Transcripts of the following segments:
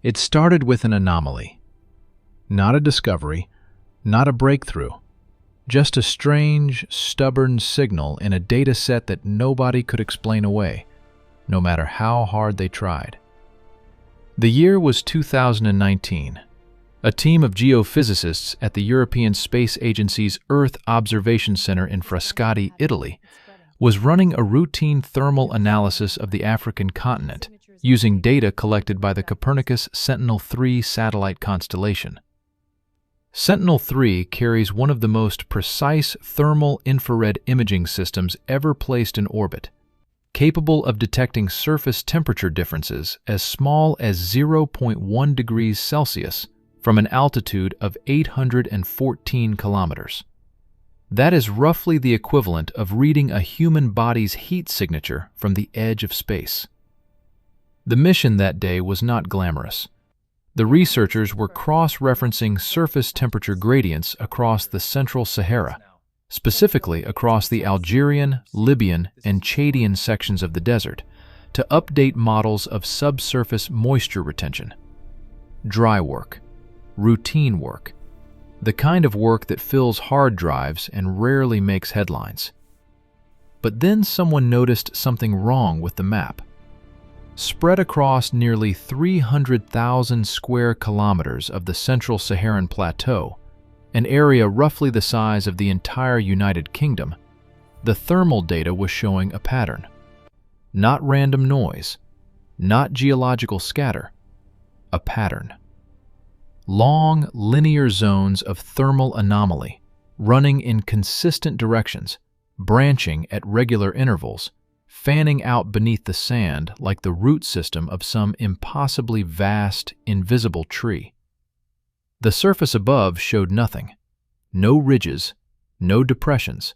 It started with an anomaly. Not a discovery, not a breakthrough. Just a strange, stubborn signal in a data set that nobody could explain away, no matter how hard they tried. The year was 2019. A team of geophysicists at the European Space Agency's Earth Observation Center in Frascati, Italy, was running a routine thermal analysis of the African continent using data collected by the Copernicus Sentinel-3 satellite constellation. Sentinel-3 carries one of the most precise thermal infrared imaging systems ever placed in orbit, capable of detecting surface temperature differences as small as 0.1 degrees Celsius from an altitude of 814 kilometers. That is roughly the equivalent of reading a human body's heat signature from the edge of space. The mission that day was not glamorous. The researchers were cross-referencing surface temperature gradients across the central Sahara, specifically across the Algerian, Libyan, and Chadian sections of the desert, to update models of subsurface moisture retention. Dry work, routine work, the kind of work that fills hard drives and rarely makes headlines. But then someone noticed something wrong with the map. Spread across nearly 300,000 square kilometers of the central Saharan plateau, an area roughly the size of the entire United Kingdom, the thermal data was showing a pattern. Not random noise, not geological scatter, a pattern. Long, linear zones of thermal anomaly, running in consistent directions, branching at regular intervals, fanning out beneath the sand like the root system of some impossibly vast, invisible tree. The surface above showed nothing. No ridges, no depressions,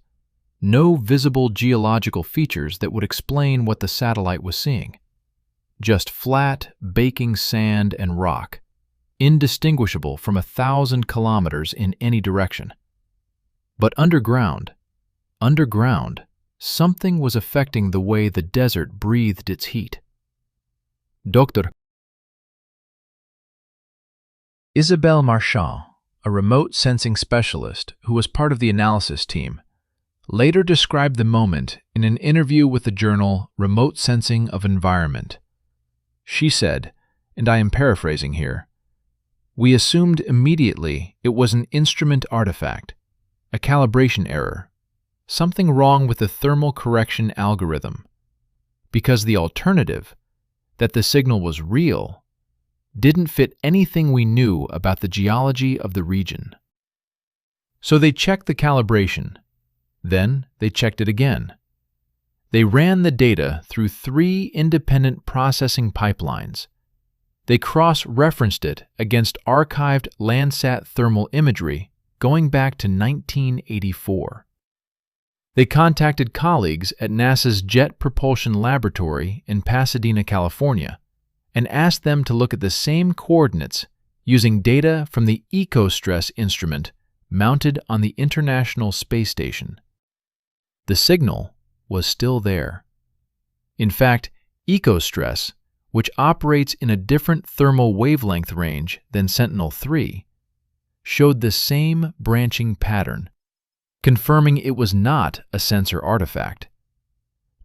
no visible geological features that would explain what the satellite was seeing. Just flat, baking sand and rock, indistinguishable from 1,000 kilometers in any direction. But underground, something was affecting the way the desert breathed its heat. Dr. Isabelle Marchand, a remote sensing specialist who was part of the analysis team, later described the moment in an interview with the journal Remote Sensing of Environment. She said, and I am paraphrasing here, "We assumed immediately it was an instrument artifact, a calibration error, something wrong with the thermal correction algorithm, because the alternative, that the signal was real, didn't fit anything we knew about the geology of the region." So they checked the calibration. Then they checked it again. They ran the data through 3 independent processing pipelines. They cross-referenced it against archived Landsat thermal imagery going back to 1984. They contacted colleagues at NASA's Jet Propulsion Laboratory in Pasadena, California, and asked them to look at the same coordinates using data from the EcoStress instrument mounted on the International Space Station. The signal was still there. In fact, EcoStress, which operates in a different thermal wavelength range than Sentinel-3, showed the same branching pattern, confirming it was not a sensor artifact.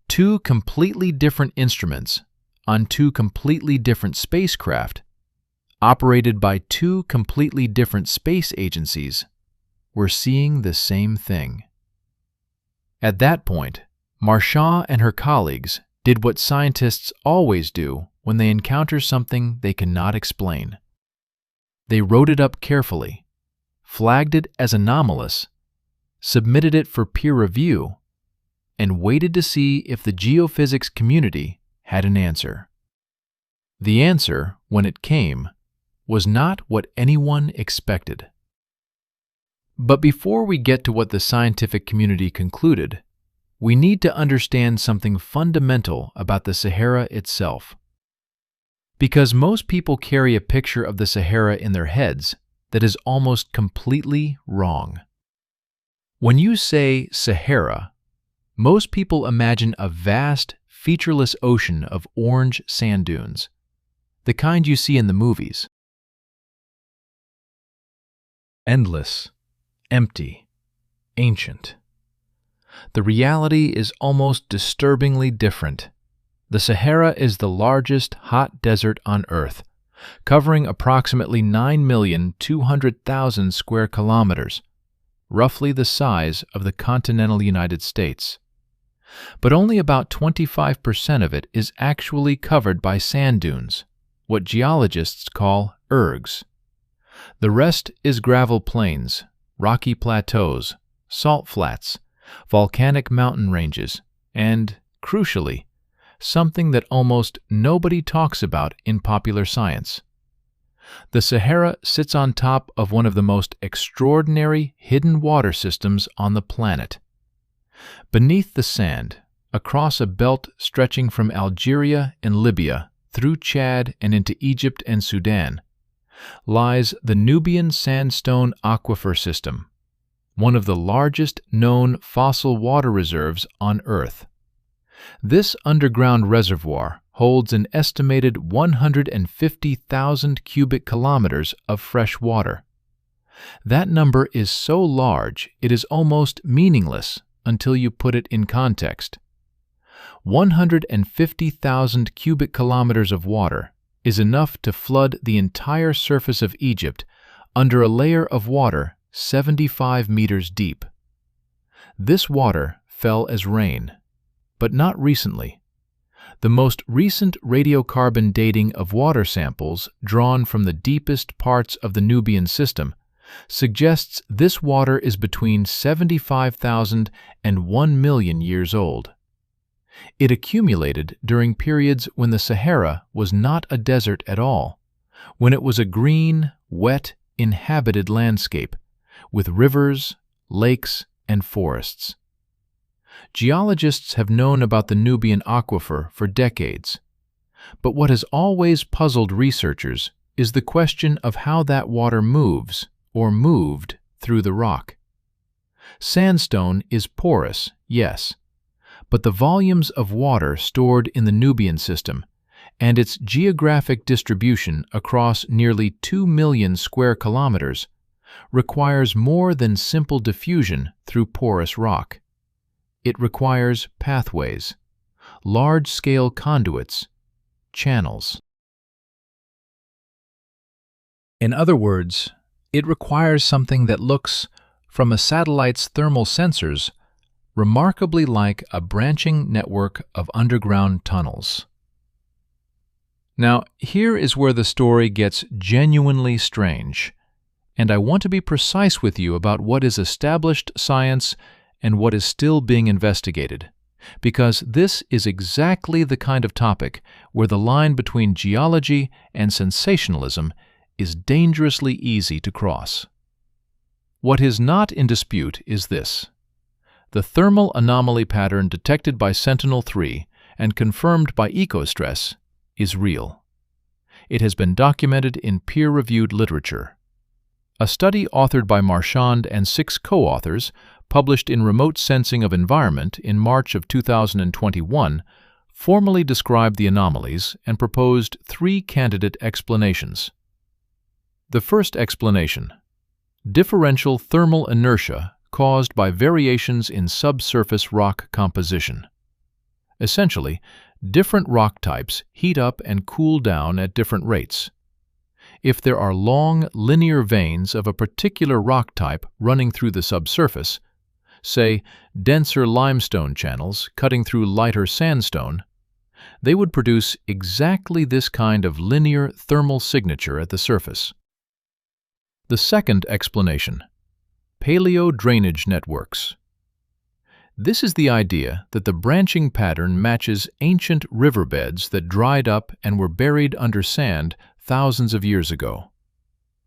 2 completely different instruments on 2 completely different spacecraft, operated by 2 completely different space agencies, were seeing the same thing. At that point, Marchand and her colleagues did what scientists always do when they encounter something they cannot explain. They wrote it up carefully, flagged it as anomalous, submitted it for peer review, and waited to see if the geophysics community had an answer. The answer, when it came, was not what anyone expected. But before we get to what the scientific community concluded, we need to understand something fundamental about the Sahara itself. Because most people carry a picture of the Sahara in their heads that is almost completely wrong. When you say Sahara, most people imagine a vast, featureless ocean of orange sand dunes. the kind you see in the movies. Endless, empty, ancient. The reality is almost disturbingly different. The Sahara is the largest hot desert on Earth, covering approximately 9,200,000 square kilometers, roughly the size of the continental United States. But only about 25% of it is actually covered by sand dunes, what geologists call ergs. The rest is gravel plains, rocky plateaus, salt flats, volcanic mountain ranges, and, crucially, something that almost nobody talks about in popular science. The Sahara sits on top of one of the most extraordinary hidden water systems on the planet. Beneath the sand, across a belt stretching from Algeria and Libya through Chad and into Egypt and Sudan, lies the Nubian Sandstone Aquifer System, one of the largest known fossil water reserves on Earth. This underground reservoir holds an estimated 150,000 cubic kilometers of fresh water. That number is so large it is almost meaningless until you put it in context. 150,000 cubic kilometers of water is enough to flood the entire surface of Egypt under a layer of water 75 meters deep. This water fell as rain, but not recently. The most recent radiocarbon dating of water samples drawn from the deepest parts of the Nubian system suggests this water is between 75,000 and 1 million years old. It accumulated during periods when the Sahara was not a desert at all, when it was a green, wet, inhabited landscape, with rivers, lakes, and forests. Geologists have known about the Nubian aquifer for decades, but what has always puzzled researchers is the question of how that water moves, or moved, through the rock. Sandstone is porous, yes, but the volumes of water stored in the Nubian system and its geographic distribution across nearly 2 million square kilometers requires more than simple diffusion through porous rock. It requires pathways, large-scale conduits, channels. In other words, it requires something that looks, from a satellite's thermal sensors, remarkably like a branching network of underground tunnels. Now, here is where the story gets genuinely strange, and I want to be precise with you about what is established science and what is still being investigated, because this is exactly the kind of topic where the line between geology and sensationalism is dangerously easy to cross. What is not in dispute is this. The thermal anomaly pattern detected by Sentinel-3 and confirmed by EcoStress is real. It has been documented in peer-reviewed literature. A study authored by Marchand and 6 co-authors, published in Remote Sensing of Environment in March of 2021, formally described the anomalies and proposed 3 candidate explanations. The first explanation: differential thermal inertia caused by variations in subsurface rock composition. Essentially, different rock types heat up and cool down at different rates. If there are long, linear veins of a particular rock type running through the subsurface, say denser limestone channels cutting through lighter sandstone, they would produce exactly this kind of linear thermal signature at the surface. The second explanation: paleo-drainage networks. This is the idea that the branching pattern matches ancient riverbeds that dried up and were buried under sand thousands of years ago.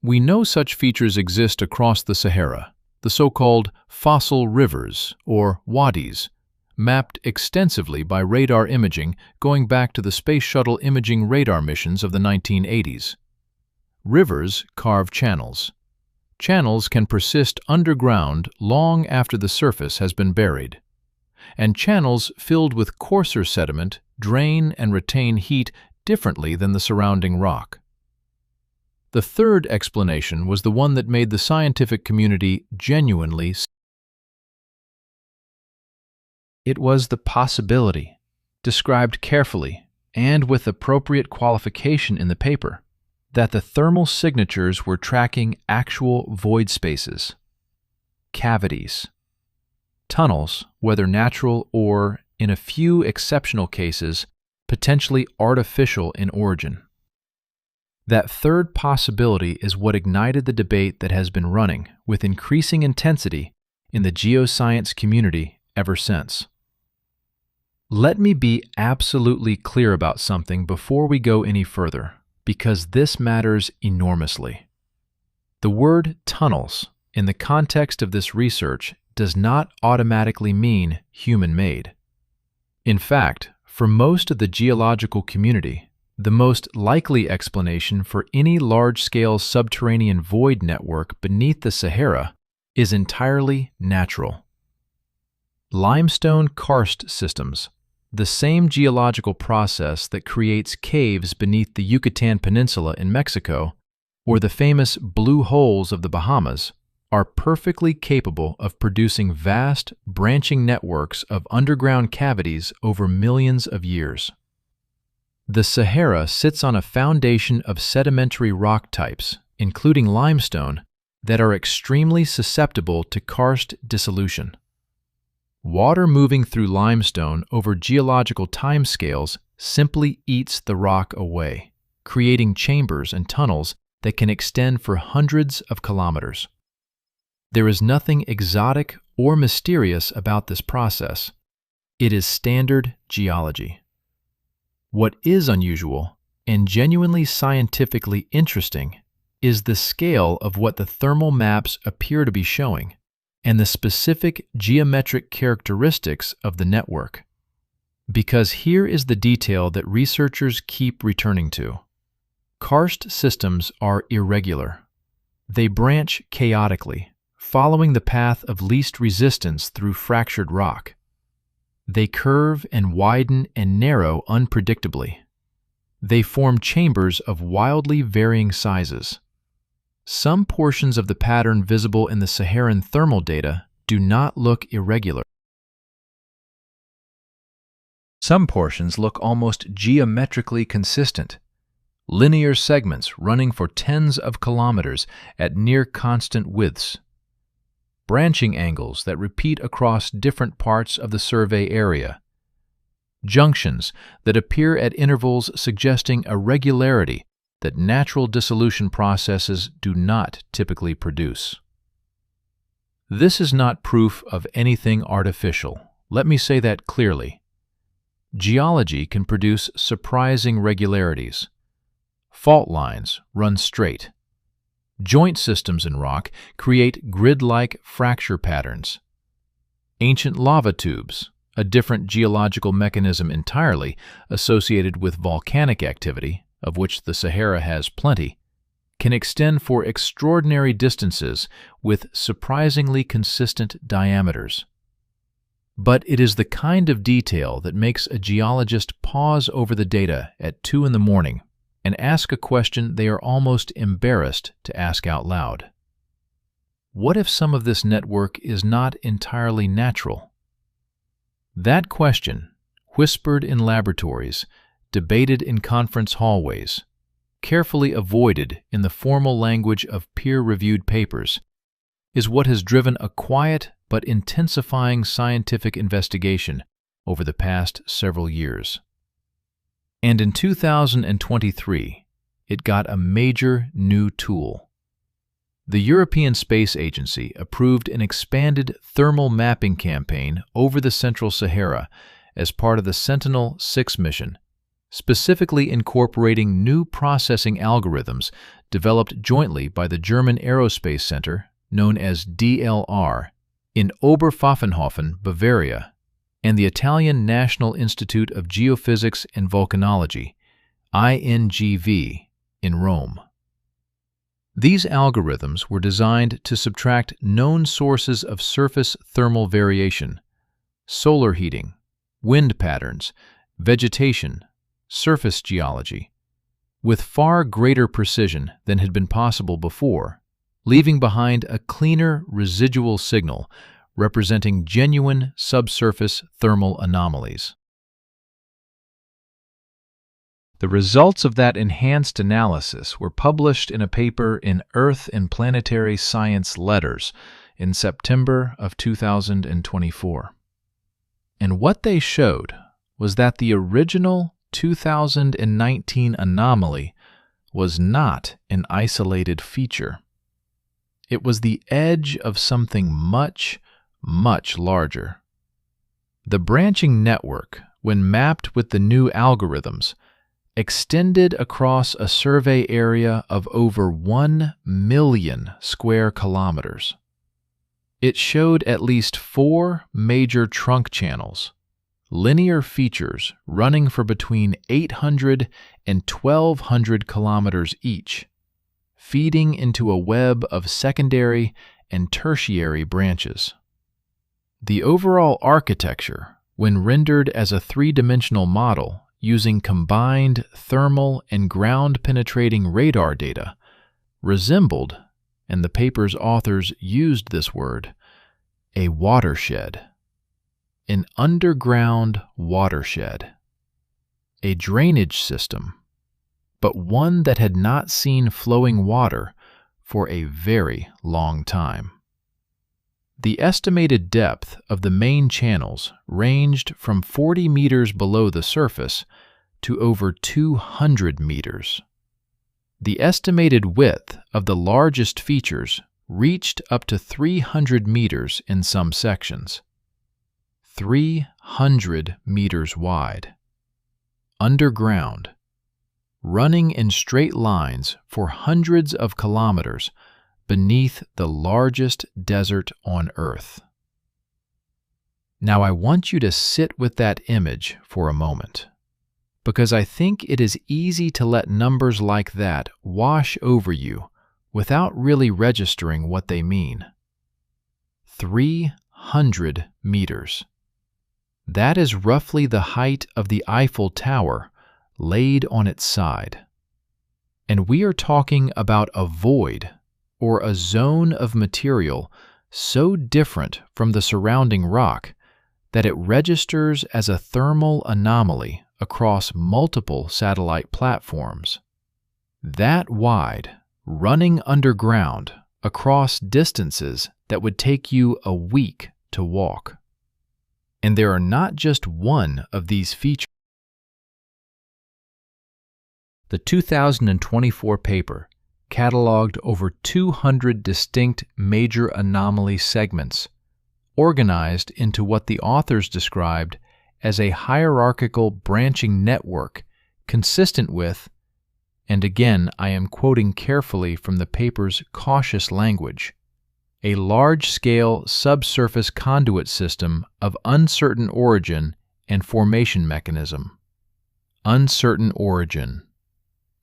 We know such features exist across the Sahara, the so-called fossil rivers, or wadis, mapped extensively by radar imaging going back to the Space Shuttle imaging radar missions of the 1980s. Rivers carve channels. Channels can persist underground long after the surface has been buried. And channels filled with coarser sediment drain and retain heat differently than the surrounding rock. The third explanation was the one that made the scientific community genuinely. It was the possibility, described carefully and with appropriate qualification in the paper, that the thermal signatures were tracking actual void spaces, cavities, tunnels, whether natural or, in a few exceptional cases, potentially artificial in origin. That third possibility is what ignited the debate that has been running with increasing intensity in the geoscience community ever since. Let me be absolutely clear about something before we go any further, because this matters enormously. The word tunnels, in the context of this research, does not automatically mean human-made. In fact, for most of the geological community, the most likely explanation for any large-scale subterranean void network beneath the Sahara is entirely natural. Limestone karst systems, the same geological process that creates caves beneath the Yucatan Peninsula in Mexico, or the famous blue holes of the Bahamas, are perfectly capable of producing vast, branching networks of underground cavities over millions of years. The Sahara sits on a foundation of sedimentary rock types, including limestone, that are extremely susceptible to karst dissolution. Water moving through limestone over geological timescales simply eats the rock away, creating chambers and tunnels that can extend for hundreds of kilometers. There is nothing exotic or mysterious about this process. It is standard geology. What is unusual and genuinely scientifically interesting is the scale of what the thermal maps appear to be showing, and the specific geometric characteristics of the network. Because here is the detail that researchers keep returning to. Karst systems are irregular. They branch chaotically, following the path of least resistance through fractured rock. They curve and widen and narrow unpredictably. They form chambers of wildly varying sizes. Some portions of the pattern visible in the Saharan thermal data do not look irregular. Some portions look almost geometrically consistent, linear segments running for tens of kilometers at near constant widths, branching angles that repeat across different parts of the survey area, junctions that appear at intervals suggesting a regularity that natural dissolution processes do not typically produce. This is not proof of anything artificial. Let me say that clearly. Geology can produce surprising regularities. Fault lines run straight. Joint systems in rock create grid-like fracture patterns. Ancient lava tubes, a different geological mechanism entirely associated with volcanic activity, of which the Sahara has plenty, can extend for extraordinary distances with surprisingly consistent diameters. But it is the kind of detail that makes a geologist pause over the data at 2 in the morning and ask a question they are almost embarrassed to ask out loud. What if some of this network is not entirely natural? That question, whispered in laboratories, debated in conference hallways, carefully avoided in the formal language of peer-reviewed papers, is what has driven a quiet but intensifying scientific investigation over the past several years. And in 2023, it got a major new tool. The European Space Agency approved an expanded thermal mapping campaign over the Central Sahara as part of the Sentinel 6 mission, specifically incorporating new processing algorithms developed jointly by the German Aerospace Center, known as DLR, in Oberpfaffenhofen, Bavaria, and the Italian National Institute of Geophysics and Volcanology, INGV, in Rome. These algorithms were designed to subtract known sources of surface thermal variation, solar heating, wind patterns, vegetation, surface geology, with far greater precision than had been possible before, leaving behind a cleaner residual signal representing genuine subsurface thermal anomalies. The results of that enhanced analysis were published in a paper in Earth and Planetary Science Letters in September of 2024. And what they showed was that the original 2019 anomaly was not an isolated feature. It was the edge of something much, much larger. The branching network, when mapped with the new algorithms, extended across a survey area of over 1 million square kilometers. It showed at least 4 major trunk channels, linear features running for between 800 and 1,200 kilometers each, feeding into a web of secondary and tertiary branches. The overall architecture, when rendered as a three-dimensional model using combined thermal and ground-penetrating radar data, resembled, and the paper's authors used this word, a watershed. An underground watershed. A drainage system, but one that had not seen flowing water for a very long time. The estimated depth of the main channels ranged from 40 meters below the surface to over 200 meters. The estimated width of the largest features reached up to 300 meters in some sections. 300 meters wide. Underground, running in straight lines for hundreds of kilometers beneath the largest desert on Earth. Now I want you to sit with that image for a moment, because I think it is easy to let numbers like that wash over you without really registering what they mean. 300 meters. That is roughly the height of the Eiffel Tower laid on its side. And we are talking about a void, or a zone of material so different from the surrounding rock that it registers as a thermal anomaly across multiple satellite platforms. That wide, running underground across distances that would take you a week to walk. And there are not just one of these features. The 2024 paper cataloged over 200 distinct major anomaly segments, organized into what the authors described as a hierarchical branching network consistent with, and again I am quoting carefully from the paper's cautious language, a large-scale subsurface conduit system of uncertain origin and formation mechanism. Uncertain origin.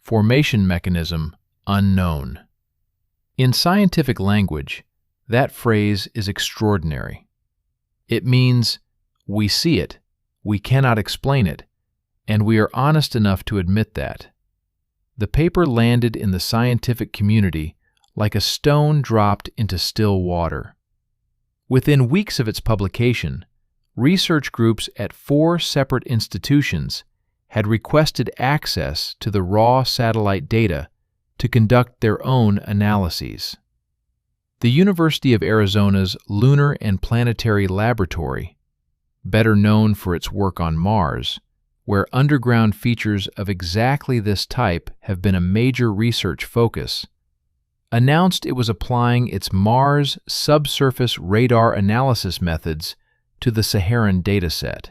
Formation mechanism unknown. In scientific language, that phrase is extraordinary. It means we see it, we cannot explain it, and we are honest enough to admit that. The paper landed in the scientific community like a stone dropped into still water. Within weeks of its publication, research groups at 4 separate institutions had requested access to the raw satellite data to conduct their own analyses. The University of Arizona's Lunar and Planetary Laboratory, better known for its work on Mars, where underground features of exactly this type have been a major research focus, announced it was applying its Mars subsurface radar analysis methods to the Saharan dataset.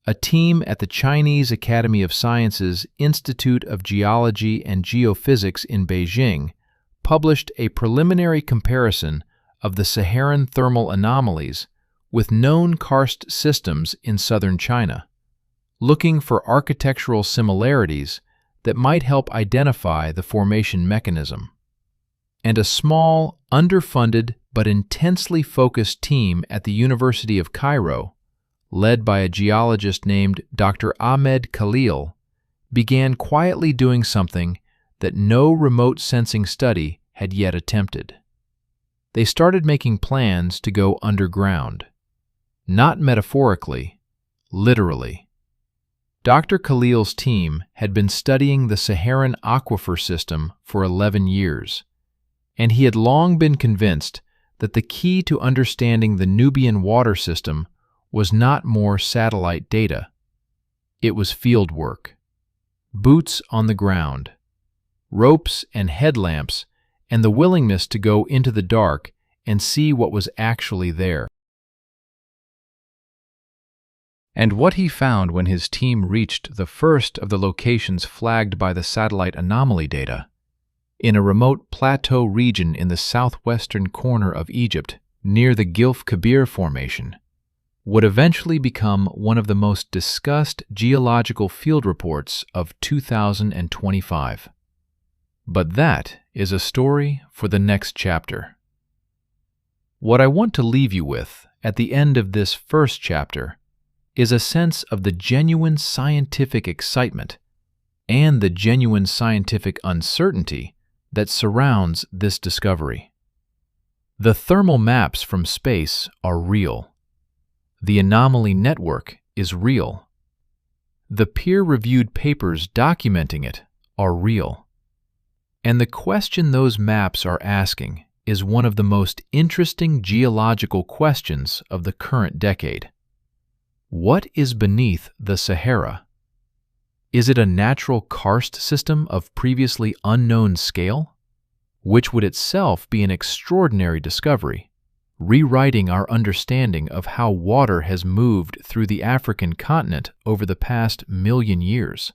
A team at the Chinese Academy of Sciences Institute of Geology and Geophysics in Beijing published a preliminary comparison of the Saharan thermal anomalies with known karst systems in southern China, looking for architectural similarities that might help identify the formation mechanism. And a small, underfunded but intensely focused team at the University of Cairo, led by a geologist named Dr. Ahmed Khalil, began quietly doing something that no remote sensing study had yet attempted. They started making plans to go underground. Not metaphorically, literally. Dr. Khalil's team had been studying the Saharan aquifer system for 11 years, and he had long been convinced that the key to understanding the Nubian water system was not more satellite data. It was field work. Boots on the ground, ropes and headlamps, and the willingness to go into the dark and see what was actually there. And what he found when his team reached the first of the locations flagged by the satellite anomaly data, in a remote plateau region in the southwestern corner of Egypt, near the Gilf Kebir formation, would eventually become one of the most discussed geological field reports of 2025. But that is a story for the next chapter. What I want to leave you with at the end of this first chapter is a sense of the genuine scientific excitement and the genuine scientific uncertainty that surrounds this discovery. The thermal maps from space are real. The anomaly network is real. The peer-reviewed papers documenting it are real. And the question those maps are asking is one of the most interesting geological questions of the current decade. What is beneath the Sahara? Is it a natural karst system of previously unknown scale? Which would itself be an extraordinary discovery, rewriting our understanding of how water has moved through the African continent over the past million years.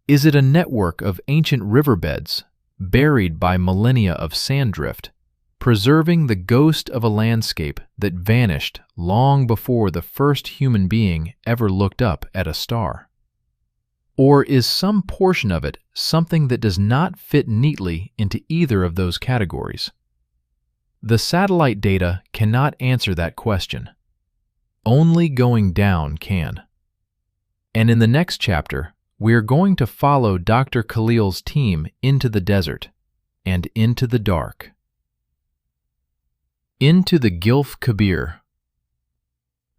Is it a network of ancient riverbeds, buried by millennia of sand drift, preserving the ghost of a landscape that vanished long before the first human being ever looked up at a star? Or is some portion of it something that does not fit neatly into either of those categories? The satellite data cannot answer that question. Only going down can. And in the next chapter, we are going to follow Dr. Khalil's team into the desert and into the dark. Into the Gilf Kebir.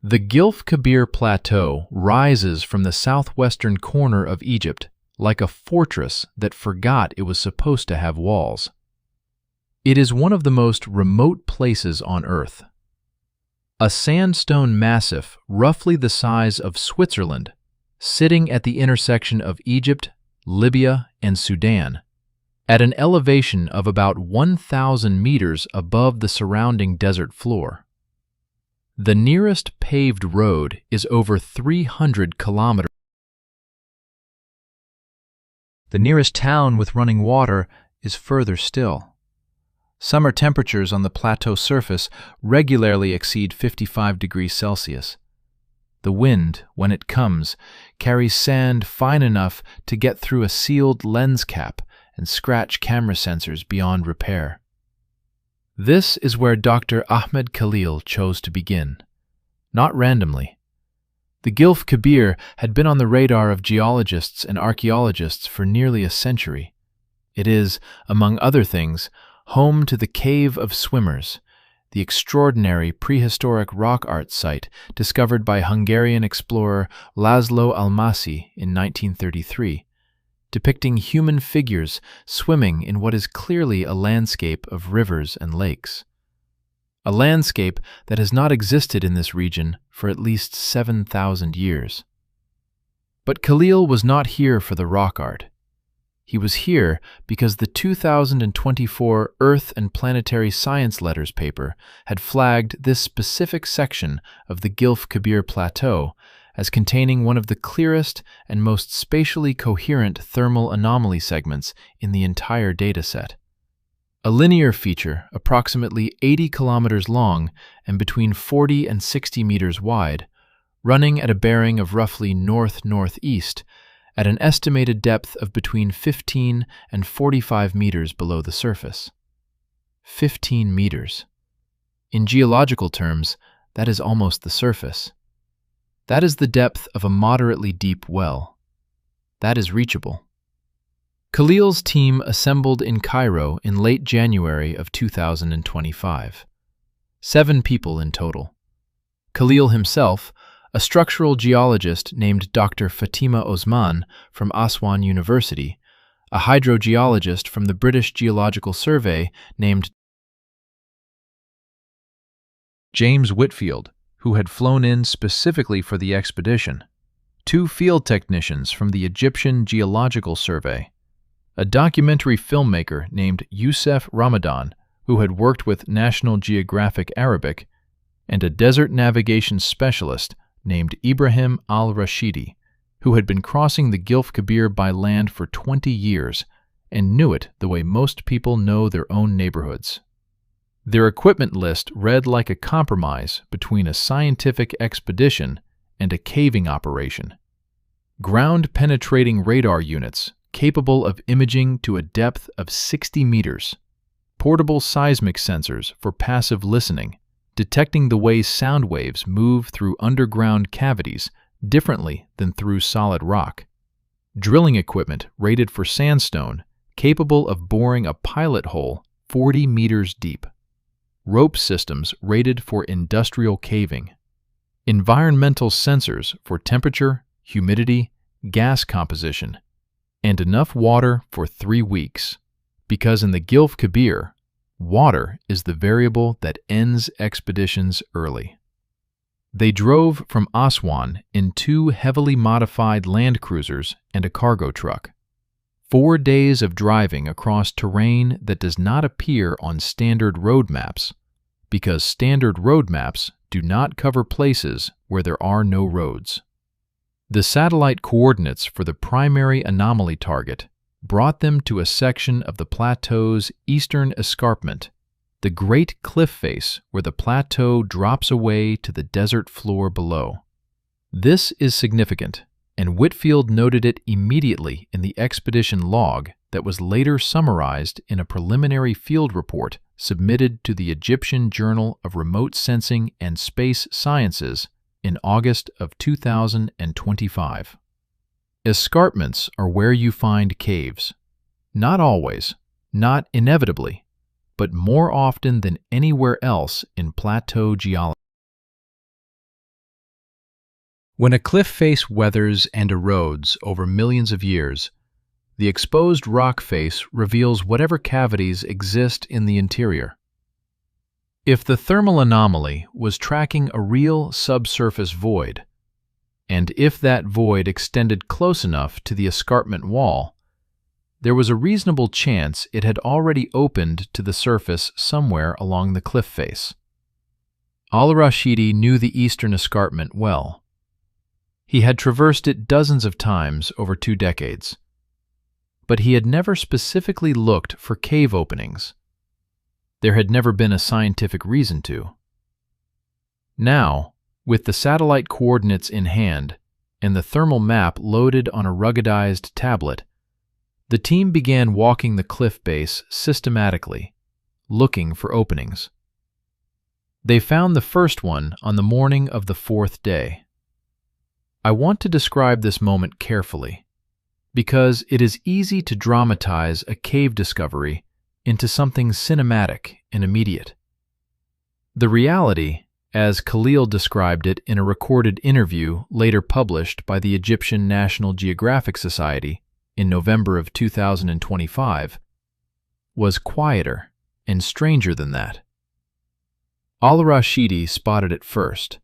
The Gilf Kebir Plateau rises from the southwestern corner of Egypt like a fortress that forgot it was supposed to have walls. It is one of the most remote places on Earth. A sandstone massif roughly the size of Switzerland, sitting at the intersection of Egypt, Libya, and Sudan, at an elevation of about 1,000 meters above the surrounding desert floor. The nearest paved road is over 300 kilometers. The nearest town with running water is further still. Summer temperatures on the plateau surface regularly exceed 55 degrees Celsius. The wind, when it comes, carries sand fine enough to get through a sealed lens cap and scratch camera sensors beyond repair. This is where Dr. Ahmed Khalil chose to begin. Not randomly. The Gilf Kebir had been on the radar of geologists and archaeologists for nearly a century. It is, among other things, home to the Cave of Swimmers, the extraordinary prehistoric rock art site discovered by Hungarian explorer Laszlo Almasi in 1933, depicting human figures swimming in what is clearly a landscape of rivers and lakes. A landscape that has not existed in this region for at least 7,000 years. But Khalil was not here for the rock art. He was here because the 2024 Earth and Planetary Science Letters paper had flagged this specific section of the Gilf Kebir Plateau as containing one of the clearest and most spatially coherent thermal anomaly segments in the entire dataset. A linear feature approximately 80 kilometers long and between 40 and 60 meters wide, running at a bearing of roughly north-northeast, at an estimated depth of between 15 and 45 meters below the surface. 15 meters. In geological terms, that is almost the surface. That is the depth of a moderately deep well. that is reachable. Khalil's team assembled in Cairo in late January of 2025. 7 people in total. Khalil himself, a structural geologist named Dr. Fatima Osman from Aswan University, a hydrogeologist from the British Geological Survey named James Whitfield, who had flown in specifically for the expedition, 2 field technicians from the Egyptian Geological Survey, a documentary filmmaker named Youssef Ramadan, who had worked with National Geographic Arabic, and a desert navigation specialist named Ibrahim al-Rashidi, who had been crossing the Gilf Kebir by land for 20 years and knew it the way most people know their own neighborhoods. Their equipment list read like a compromise between a scientific expedition and a caving operation. Ground-penetrating radar units capable of imaging to a depth of 60 meters, portable seismic sensors for passive listening, detecting the way sound waves move through underground cavities differently than through solid rock, drilling equipment rated for sandstone capable of boring a pilot hole 40 meters deep, rope systems rated for industrial caving, environmental sensors for temperature, humidity, gas composition, and enough water for 3 weeks, because in the Gilf Kebir, water is the variable that ends expeditions early. They drove from Aswan in 2 heavily modified land cruisers and a cargo truck. 4 days of driving across terrain that does not appear on standard road maps, because standard road maps do not cover places where there are no roads. The satellite coordinates for the primary anomaly target brought them to a section of the plateau's eastern escarpment, the great cliff face where the plateau drops away to the desert floor below. This is significant, and Whitfield noted it immediately in the expedition log that was later summarized in a preliminary field report submitted to the Egyptian Journal of Remote Sensing and Space Sciences in August of 2025. Escarpments are where you find caves. Not always, not inevitably, but more often than anywhere else in plateau geology. When a cliff face weathers and erodes over millions of years, the exposed rock face reveals whatever cavities exist in the interior. If the thermal anomaly was tracking a real subsurface void, and if that void extended close enough to the escarpment wall, there was a reasonable chance it had already opened to the surface somewhere along the cliff face. Al-Rashidi knew the eastern escarpment well. He had traversed it dozens of times over 2 decades, but he had never specifically looked for cave openings. There had never been a scientific reason to. Now, with the satellite coordinates in hand and the thermal map loaded on a ruggedized tablet, the team began walking the cliff base systematically, looking for openings. They found the first one on the morning of the 4th day. I want to describe this moment carefully, because it is easy to dramatize a cave discovery into something cinematic and immediate. The reality, as Khalil described it in a recorded interview later published by the Egyptian National Geographic Society in November of 2025, was quieter and stranger than that. Al-Rashidi spotted it first.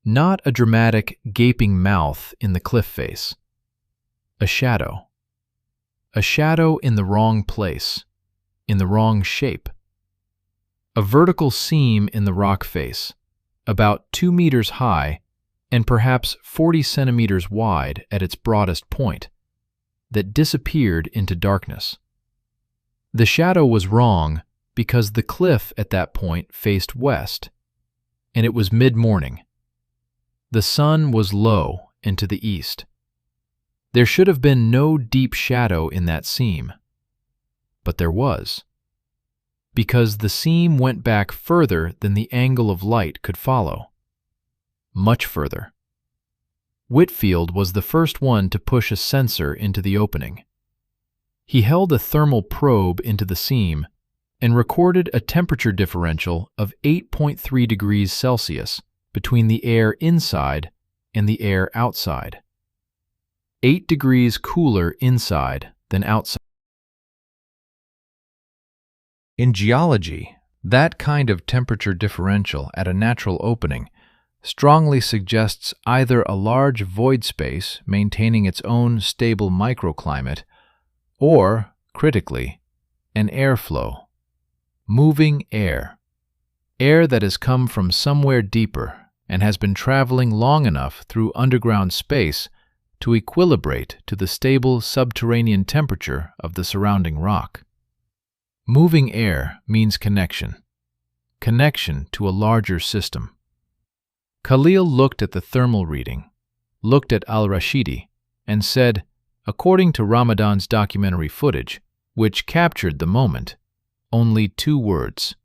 Not a dramatic, gaping mouth in the cliff face. A shadow. A shadow in the wrong place, in the wrong shape. A vertical seam in the rock face, about 2 meters high and perhaps 40 centimeters wide at its broadest point, that disappeared into darkness. The shadow was wrong because the cliff at that point faced west, and it was mid-morning. The sun was low and to the east. There should have been no deep shadow in that seam, but there was, because the seam went back further than the angle of light could follow, much further. Whitfield was the first one to push a sensor into the opening. He held a thermal probe into the seam and recorded a temperature differential of 8.3 degrees Celsius between the air inside and the air outside. 8 degrees cooler inside than outside. In geology, that kind of temperature differential at a natural opening strongly suggests either a large void space maintaining its own stable microclimate or, critically, an airflow. Moving air. Air that has come from somewhere deeper and has been traveling long enough through underground space to equilibrate to the stable subterranean temperature of the surrounding rock. Moving air means connection. Connection to a larger system. Khalil looked at the thermal reading, looked at al-Rashidi, and said, according to Ramadan's documentary footage, which captured the moment, only 2 words: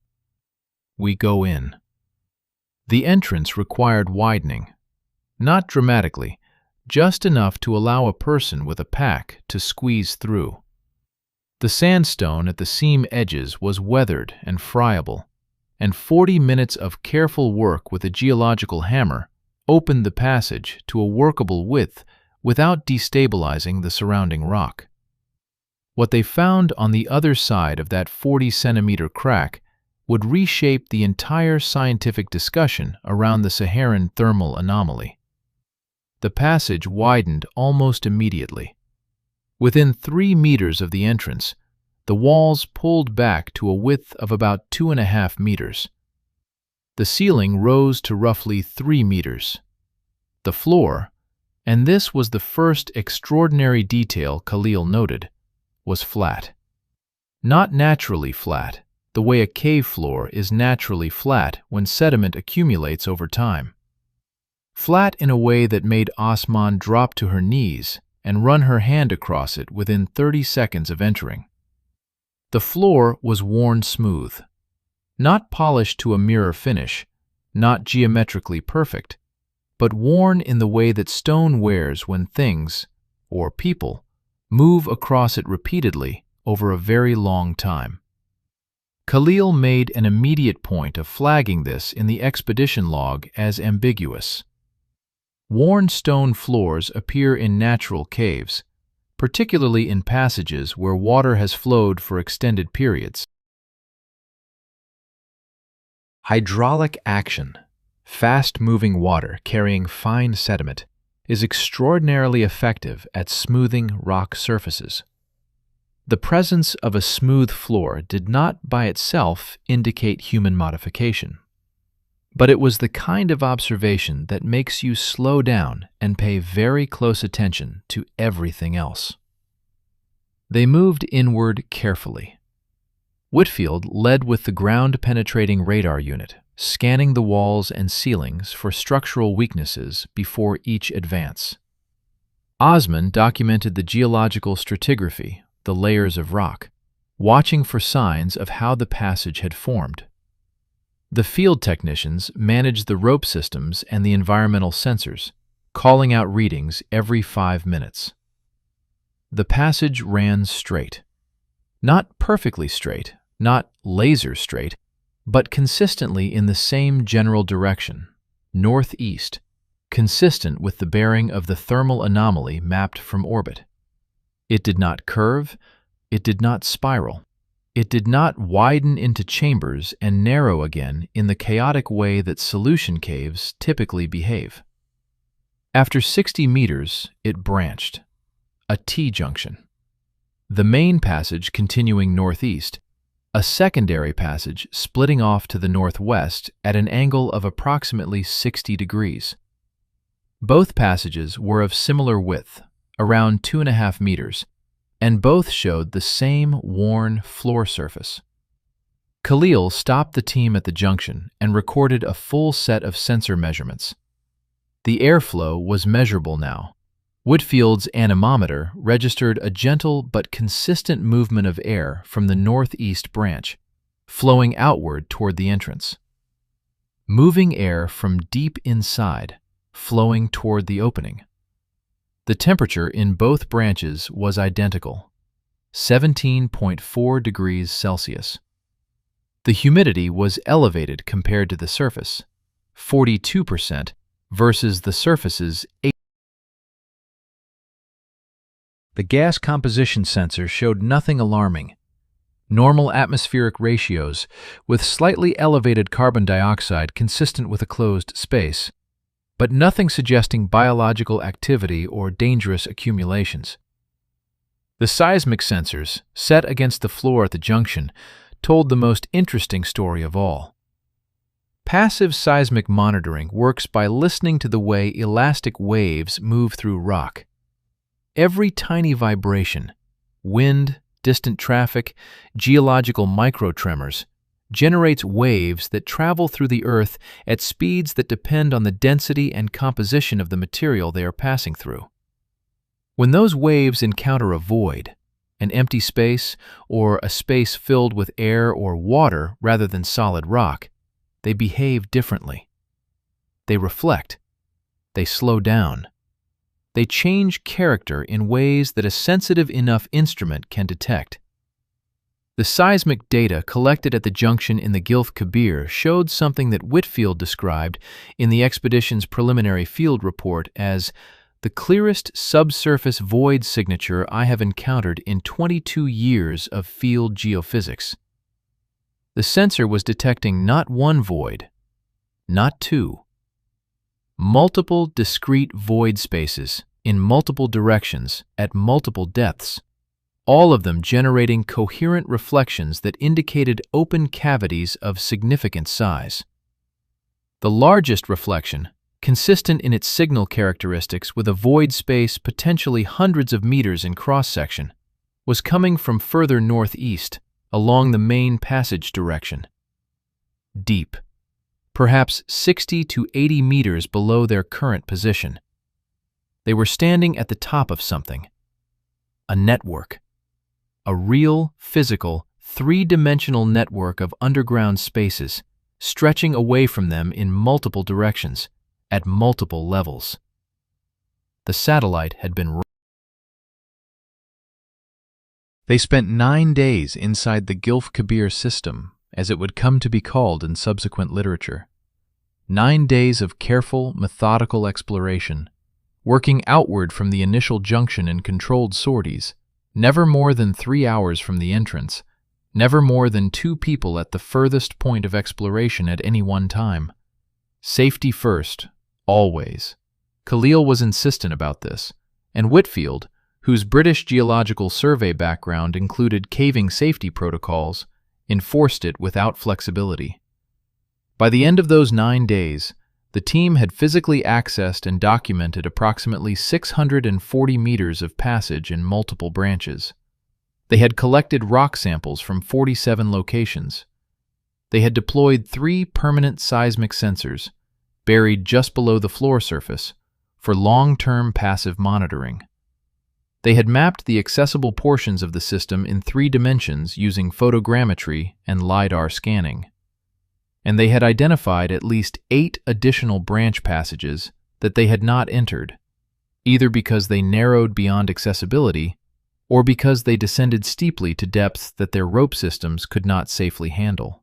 "We go in." The entrance required widening, not dramatically, just enough to allow a person with a pack to squeeze through. The sandstone at the seam edges was weathered and friable, and 40 minutes of careful work with a geological hammer opened the passage to a workable width without destabilizing the surrounding rock. What they found on the other side of that 40-centimeter crack would reshape the entire scientific discussion around the Saharan thermal anomaly. The passage widened almost immediately. Within 3 meters of the entrance, the walls pulled back to a width of about 2.5 meters. The ceiling rose to roughly 3 meters. The floor, and this was the first extraordinary detail Khalil noted, was flat. Not naturally flat, the way a cave floor is naturally flat when sediment accumulates over time. Flat in a way that made Osman drop to her knees and run her hand across it within 30 seconds of entering. The floor was worn smooth, not polished to a mirror finish, not geometrically perfect, but worn in the way that stone wears when things, or people, move across it repeatedly over a very long time. Khalil made an immediate point of flagging this in the expedition log as ambiguous. Worn stone floors appear in natural caves, particularly in passages where water has flowed for extended periods. Hydraulic action, fast-moving water carrying fine sediment, is extraordinarily effective at smoothing rock surfaces. The presence of a smooth floor did not by itself indicate human modification, but it was the kind of observation that makes you slow down and pay very close attention to everything else. They moved inward carefully. Whitfield led with the ground-penetrating radar unit, scanning the walls and ceilings for structural weaknesses before each advance. Osman documented the geological stratigraphy, the layers of rock, watching for signs of how the passage had formed. The field technicians managed the rope systems and the environmental sensors, calling out readings every 5 minutes. The passage ran straight. Not perfectly straight, not laser straight, but consistently in the same general direction, northeast, consistent with the bearing of the thermal anomaly mapped from orbit. It did not curve, it did not spiral, it did not widen into chambers and narrow again in the chaotic way that solution caves typically behave. After 60 meters, it branched, a T-junction. The main passage continuing northeast, a secondary passage splitting off to the northwest at an angle of approximately 60 degrees. Both passages were of similar width, around 2.5 meters, and both showed the same worn floor surface. Khalil stopped the team at the junction and recorded a full set of sensor measurements. The airflow was measurable now. Whitfield's anemometer registered a gentle but consistent movement of air from the northeast branch, flowing outward toward the entrance. Moving air from deep inside, flowing toward the opening. The temperature in both branches was identical, 17.4 degrees Celsius. The humidity was elevated compared to the surface, 42% versus the surface's 8%. The gas composition sensor showed nothing alarming. Normal atmospheric ratios, with slightly elevated carbon dioxide consistent with a closed space, but nothing suggesting biological activity or dangerous accumulations. The seismic sensors, set against the floor at the junction, told the most interesting story of all. Passive seismic monitoring works by listening to the way elastic waves move through rock. Every tiny vibration, wind, distant traffic, geological microtremors, generates waves that travel through the Earth at speeds that depend on the density and composition of the material they are passing through. When those waves encounter a void, an empty space, or a space filled with air or water rather than solid rock, they behave differently. They reflect. They slow down. They change character in ways that a sensitive enough instrument can detect. The seismic data collected at the junction in the Gilf Kebir showed something that Whitfield described in the expedition's preliminary field report as the clearest subsurface void signature I have encountered in 22 years of field geophysics. The sensor was detecting not one void, not two, multiple discrete void spaces in multiple directions at multiple depths, all of them generating coherent reflections that indicated open cavities of significant size. The largest reflection, consistent in its signal characteristics with a void space potentially hundreds of meters in cross-section, was coming from further northeast, along the main passage direction. Deep, perhaps 60 to 80 meters below their current position. They were standing at the top of something. A network. A real, physical, three-dimensional network of underground spaces, stretching away from them in multiple directions, at multiple levels. The satellite had been. They spent 9 days inside the Gilf Kebir system, as it would come to be called in subsequent literature. 9 days of careful, methodical exploration, working outward from the initial junction in controlled sorties, never more than 3 hours from the entrance, never more than 2 people at the furthest point of exploration at any one time. Safety first, always. Khalil was insistent about this, and Whitfield, whose British Geological Survey background included caving safety protocols, enforced it without flexibility. By the end of those 9 days, the team had physically accessed and documented approximately 640 meters of passage in multiple branches. They had collected rock samples from 47 locations. They had deployed 3 permanent seismic sensors, buried just below the floor surface, for long-term passive monitoring. They had mapped the accessible portions of the system in 3 dimensions using photogrammetry and LiDAR scanning. And they had identified at least 8 additional branch passages that they had not entered, either because they narrowed beyond accessibility or because they descended steeply to depths that their rope systems could not safely handle.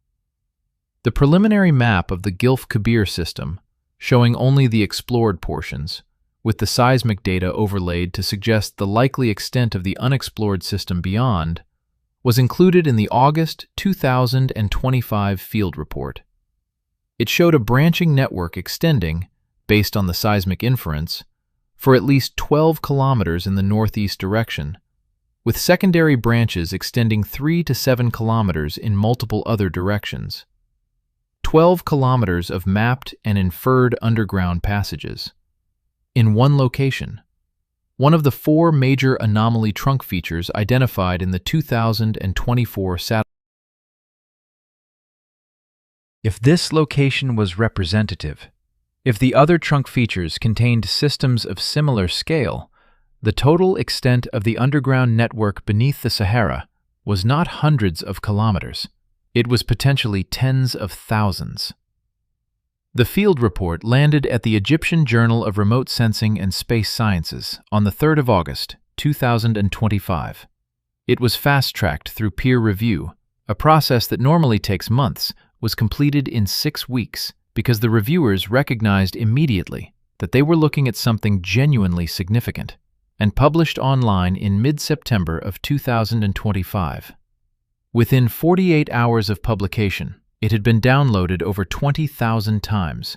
The preliminary map of the Gilf Kebir system, showing only the explored portions, with the seismic data overlaid to suggest the likely extent of the unexplored system beyond, was included in the August 2025 field report. It showed a branching network extending, based on the seismic inference, for at least 12 kilometers in the northeast direction, with secondary branches extending 3 to 7 kilometers in multiple other directions. 12 kilometers of mapped and inferred underground passages. In one location, one of the 4 major anomaly trunk features identified in the 2024 satellite. If this location was representative, if the other trunk features contained systems of similar scale, the total extent of the underground network beneath the Sahara was not hundreds of kilometers. It was potentially tens of thousands. The field report landed at the Egyptian Journal of Remote Sensing and Space Sciences on the 3rd of August, 2025. It was fast-tracked through peer review. A process that normally takes months was completed in 6 weeks because the reviewers recognized immediately that they were looking at something genuinely significant, and published online in mid-September of 2025. Within 48 hours of publication, it had been downloaded over 20,000 times.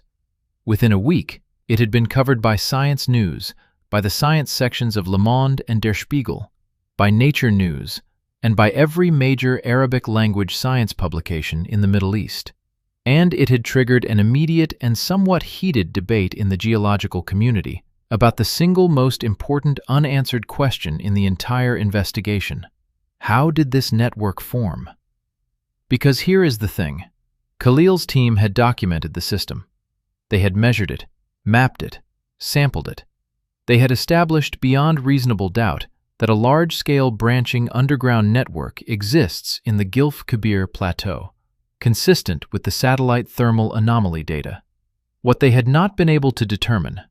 Within a week, it had been covered by Science News, by the science sections of Le Monde and Der Spiegel, by Nature News, and by every major Arabic-language science publication in the Middle East. And it had triggered an immediate and somewhat heated debate in the geological community about the single most important unanswered question in the entire investigation. How did this network form? Because here is the thing. Khalil's team had documented the system. They had measured it, mapped it, sampled it. They had established beyond reasonable doubt that a large-scale branching underground network exists in the Gilf Kebir plateau, consistent with the satellite thermal anomaly data. What they had not been able to determine,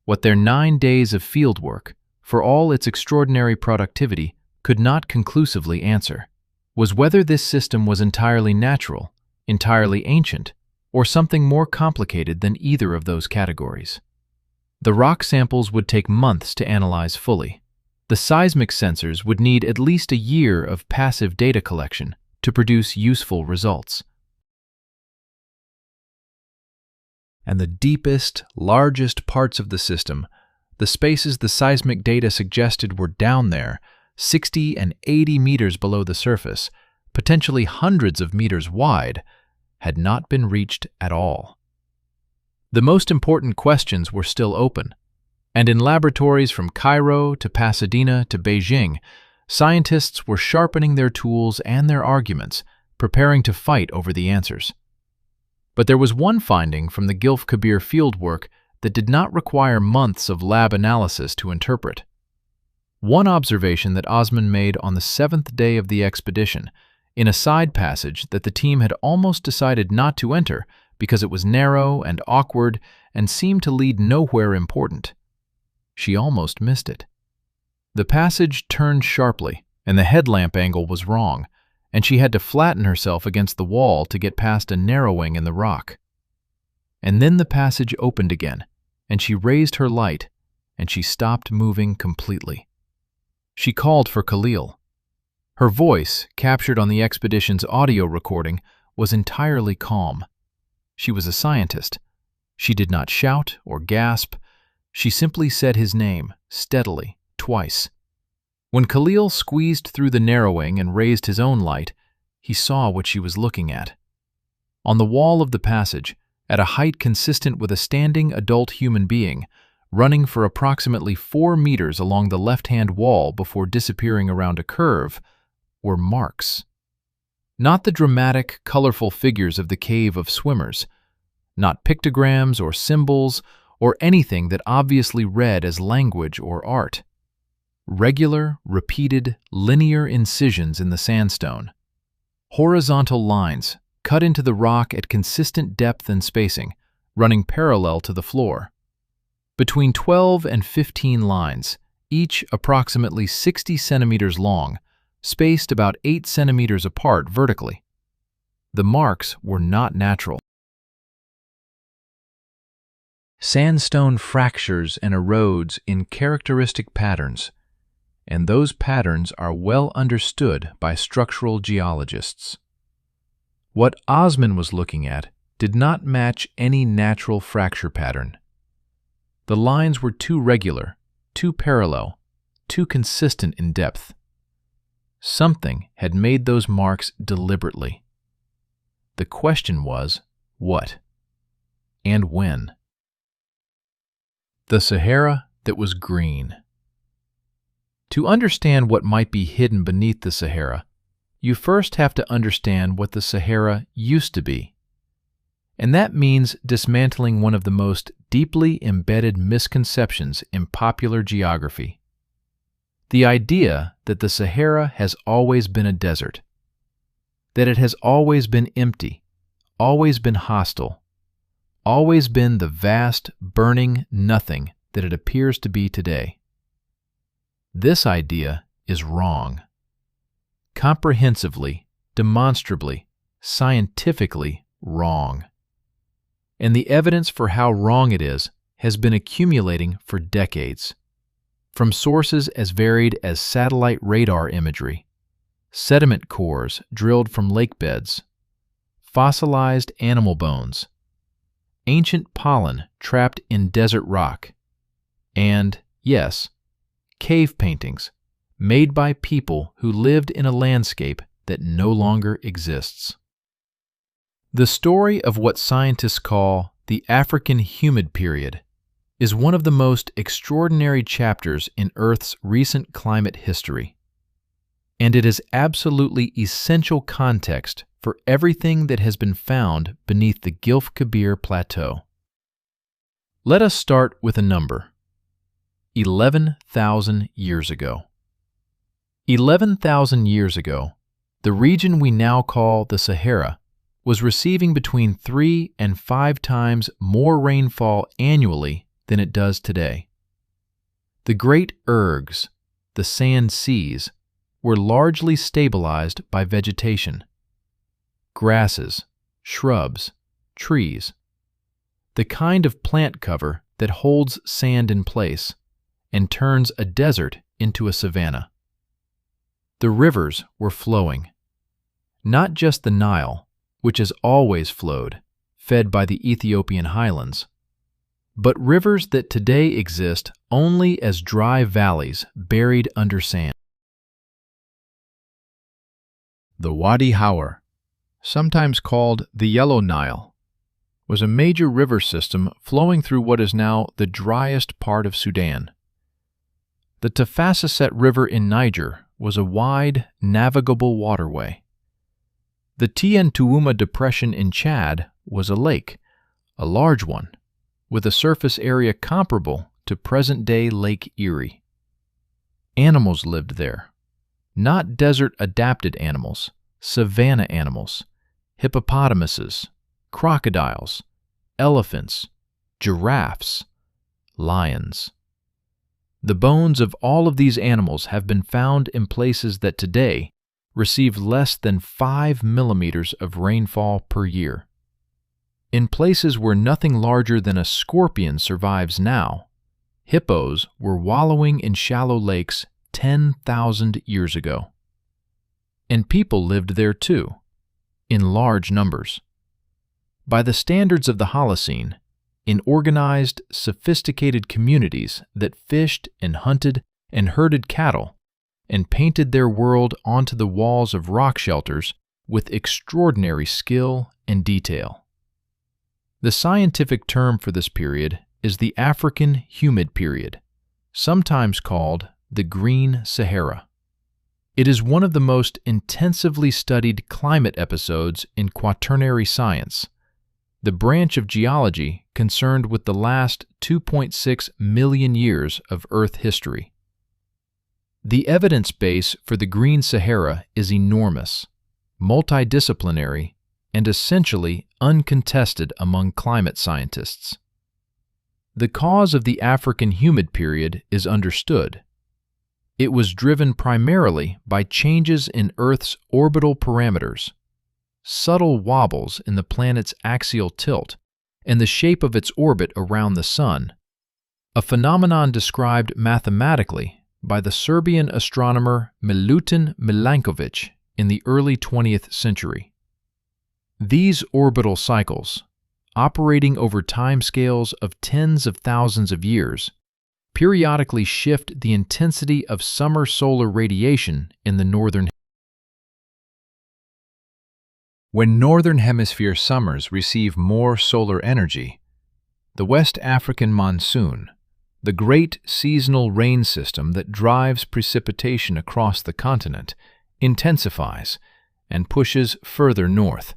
what their 9 days of fieldwork, for all its extraordinary productivity, could not conclusively answer, was whether this system was entirely natural, entirely ancient, or something more complicated than either of those categories. The rock samples would take months to analyze fully. The seismic sensors would need at least a year of passive data collection to produce useful results. And the deepest, largest parts of the system, the spaces the seismic data suggested were down there, 60 and 80 meters below the surface, potentially hundreds of meters wide, had not been reached at all. The most important questions were still open, and in laboratories from Cairo to Pasadena to Beijing, scientists were sharpening their tools and their arguments, preparing to fight over the answers. But there was one finding from the Gilf Kebir fieldwork that did not require months of lab analysis to interpret. One observation that Osman made on the 7th day of the expedition, in a side passage that the team had almost decided not to enter because it was narrow and awkward and seemed to lead nowhere important. She almost missed it. The passage turned sharply, and the headlamp angle was wrong, and she had to flatten herself against the wall to get past a narrowing in the rock. And then the passage opened again, and she raised her light, and she stopped moving completely. She called for Khalil. Her voice, captured on the expedition's audio recording, was entirely calm. She was a scientist. She did not shout or gasp. She simply said his name, steadily, twice. When Khalil squeezed through the narrowing and raised his own light, he saw what she was looking at. On the wall of the passage, at a height consistent with a standing adult human being, running for approximately 4 meters along the left-hand wall before disappearing around a curve, were marks. Not the dramatic, colorful figures of the cave of swimmers, not pictograms or symbols or anything that obviously read as language or art. Regular, repeated, linear incisions in the sandstone. Horizontal lines, cut into the rock at consistent depth and spacing, running parallel to the floor. Between 12 and 15 lines, each approximately 60 centimeters long, spaced about 8 centimeters apart vertically. The marks were not natural. Sandstone fractures and erodes in characteristic patterns, and those patterns are well understood by structural geologists. What Osman was looking at did not match any natural fracture pattern. The lines were too regular, too parallel, too consistent in depth. Something had made those marks deliberately. The question was, what? And when? The Sahara that was green. To understand what might be hidden beneath the Sahara, you first have to understand what the Sahara used to be. And that means dismantling one of the most deeply embedded misconceptions in popular geography. The idea that the Sahara has always been a desert, that it has always been empty, always been hostile, always been the vast, burning nothing that it appears to be today. This idea is wrong. Comprehensively, demonstrably, scientifically wrong. And the evidence for how wrong it is has been accumulating for decades, from sources as varied as satellite radar imagery, sediment cores drilled from lake beds, fossilized animal bones, ancient pollen trapped in desert rock, and, yes, cave paintings made by people who lived in a landscape that no longer exists. The story of what scientists call the African humid period is one of the most extraordinary chapters in Earth's recent climate history, and it is absolutely essential context for everything that has been found beneath the Gilf Kebir plateau. Let us start with a number: 11,000 years ago. 11,000 years ago, the region we now call the Sahara was receiving between 3 and 5 times more rainfall annually than it does today. The great ergs, the sand seas, were largely stabilized by vegetation. Grasses, shrubs, trees. The kind of plant cover that holds sand in place and turns a desert into a savanna. The rivers were flowing. Not just the Nile, which has always flowed, fed by the Ethiopian highlands, but rivers that today exist only as dry valleys buried under sand. The Wadi Hawar, sometimes called the Yellow Nile, was a major river system flowing through what is now the driest part of Sudan. The Tafasset River in Niger was a wide, navigable waterway. The Tien Tuuma Depression in Chad was a lake, a large one, with a surface area comparable to present-day Lake Erie. Animals lived there, not desert-adapted animals, savanna animals, hippopotamuses, crocodiles, elephants, giraffes, lions. The bones of all of these animals have been found in places that today receive less than 5 millimeters of rainfall per year. In places where nothing larger than a scorpion survives now, hippos were wallowing in shallow lakes 10,000 years ago. And people lived there too, in large numbers. By the standards of the Holocene, in organized, sophisticated communities that fished and hunted and herded cattle and painted their world onto the walls of rock shelters with extraordinary skill and detail. The scientific term for this period is the African humid period, sometimes called the Green Sahara. It is one of the most intensively studied climate episodes in quaternary science, the branch of geology concerned with the last 2.6 million years of Earth history. The evidence base for the Green Sahara is enormous, multidisciplinary, and essentially uncontested among climate scientists. The cause of the African humid period is understood. It was driven primarily by changes in Earth's orbital parameters, subtle wobbles in the planet's axial tilt, and the shape of its orbit around the Sun, a phenomenon described mathematically by the Serbian astronomer Milutin Milankovic in the early 20th century. These orbital cycles, operating over timescales of tens of thousands of years, periodically shift the intensity of summer solar radiation in the northern. When Northern Hemisphere summers receive more solar energy, the West African monsoon, the great seasonal rain system that drives precipitation across the continent, intensifies and pushes further north,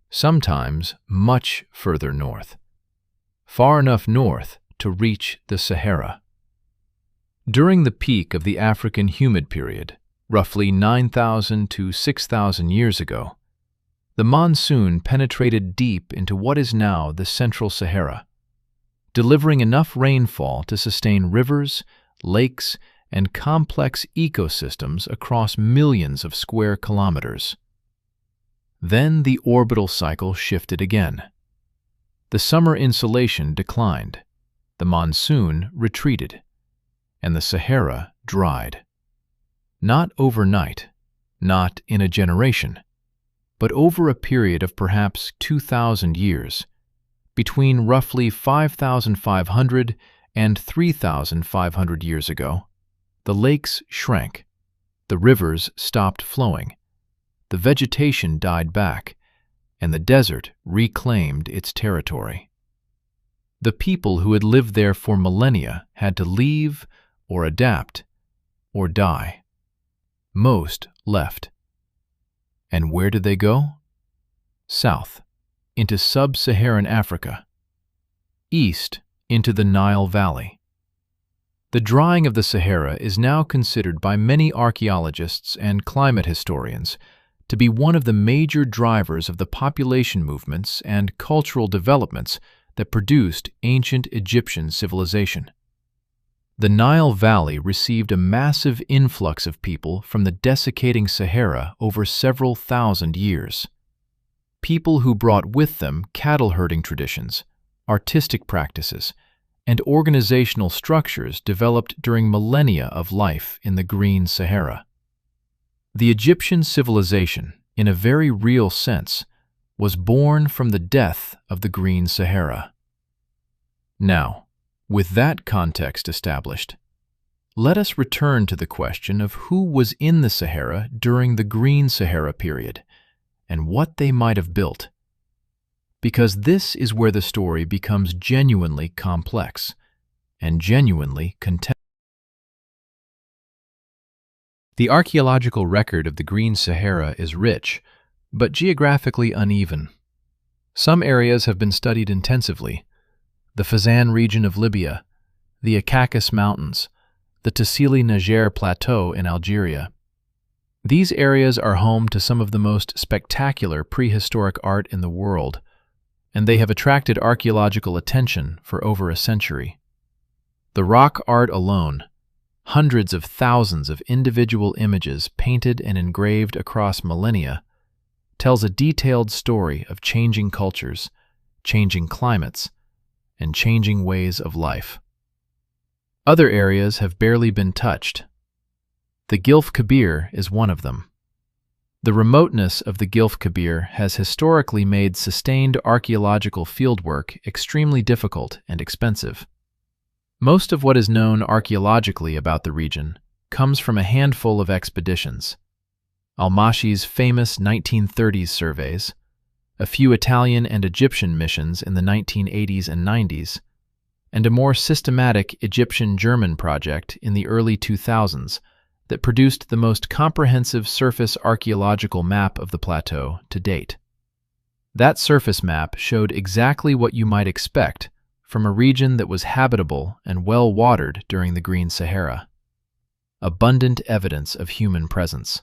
sometimes much further north, far enough north to reach the Sahara. During the peak of the African humid period, roughly 9,000 to 6,000 years ago, The monsoon penetrated deep into what is now the Central Sahara, delivering enough rainfall to sustain rivers, lakes, and complex ecosystems across millions of square kilometers. Then the orbital cycle shifted again. The summer insolation declined, the monsoon retreated, and the Sahara dried. Not overnight, not in a generation, but over a period of perhaps 2,000 years, between roughly 5,500 and 3,500 years ago. The lakes shrank, the rivers stopped flowing, the vegetation died back, and the desert reclaimed its territory. The people who had lived there for millennia had to leave or adapt or die. Most left. And where did they go? South, into sub-Saharan Africa. East, into the Nile Valley. The drying of the Sahara is now considered by many archaeologists and climate historians to be one of the major drivers of the population movements and cultural developments that produced ancient Egyptian civilization. The Nile Valley received a massive influx of people from the desiccating Sahara over several thousand years. People who brought with them cattle herding traditions, artistic practices, and organizational structures developed during millennia of life in the Green Sahara. The Egyptian civilization, in a very real sense, was born from the death of the Green Sahara. Now, with that context established, let us return to the question of who was in the Sahara during the Green Sahara period and what they might have built. Because this is where the story becomes genuinely complex and genuinely contentious. The archaeological record of the Green Sahara is rich, but geographically uneven. Some areas have been studied intensively: the Fezzan region of Libya, the Akakis Mountains, the Tassili Niger Plateau in Algeria. These areas are home to some of the most spectacular prehistoric art in the world, and they have attracted archaeological attention for over a century. The rock art alone, hundreds of thousands of individual images painted and engraved across millennia, tells a detailed story of changing cultures, changing climates, and changing ways of life. Other areas have barely been touched. The Gilf Kebir is one of them. The remoteness of the Gilf Kebir has historically made sustained archaeological fieldwork extremely difficult and expensive. Most of what is known archaeologically about the region comes from a handful of expeditions: Al-Mashi's famous 1930s surveys, a few Italian and Egyptian missions in the 1980s and 90s, and a more systematic Egyptian-German project in the early 2000s that produced the most comprehensive surface archaeological map of the plateau to date. That surface map showed exactly what you might expect from a region that was habitable and well-watered during the Green Sahara. Abundant evidence of human presence.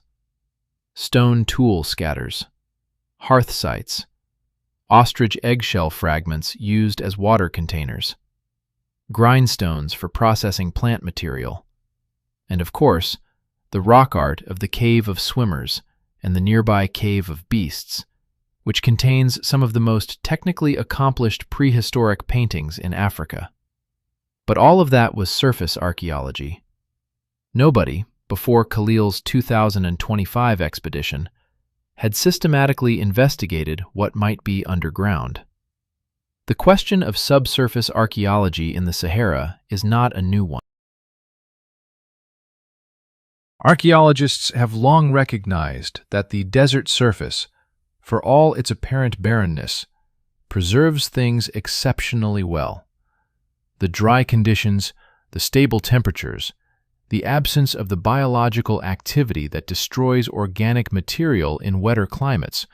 Stone tool scatters, hearth sites, ostrich eggshell fragments used as water containers, grindstones for processing plant material, and of course, the rock art of the Cave of Swimmers and the nearby Cave of Beasts, which contains some of the most technically accomplished prehistoric paintings in Africa. But all of that was surface archaeology. Nobody, before Khalil's 2025 expedition, had systematically investigated what might be underground. The question of subsurface archaeology in the Sahara is not a new one. Archaeologists have long recognized that the desert surface, for all its apparent barrenness, preserves things exceptionally well. The dry conditions, the stable temperatures, the absence of the biological activity that destroys organic material in wetter climates,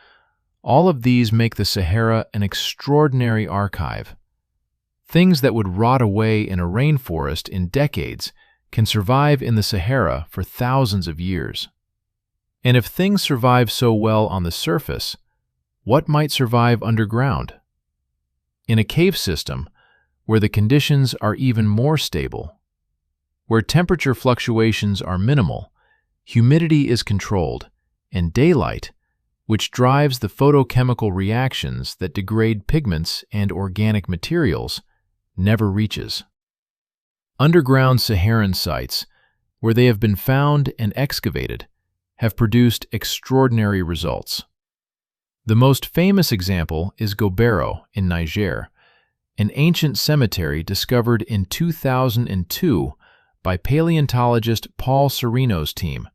all of these make the Sahara an extraordinary archive. Things that would rot away in a rainforest in decades can survive in the Sahara for thousands of years. And if things survive so well on the surface, what might survive underground? In a cave system, where the conditions are even more stable, where temperature fluctuations are minimal, humidity is controlled, and daylight, which drives the photochemical reactions that degrade pigments and organic materials, never reaches. Underground Saharan sites, where they have been found and excavated, have produced extraordinary results. The most famous example is Gobero in Niger, an ancient cemetery discovered in 2002 by paleontologist Paul Sereno's team,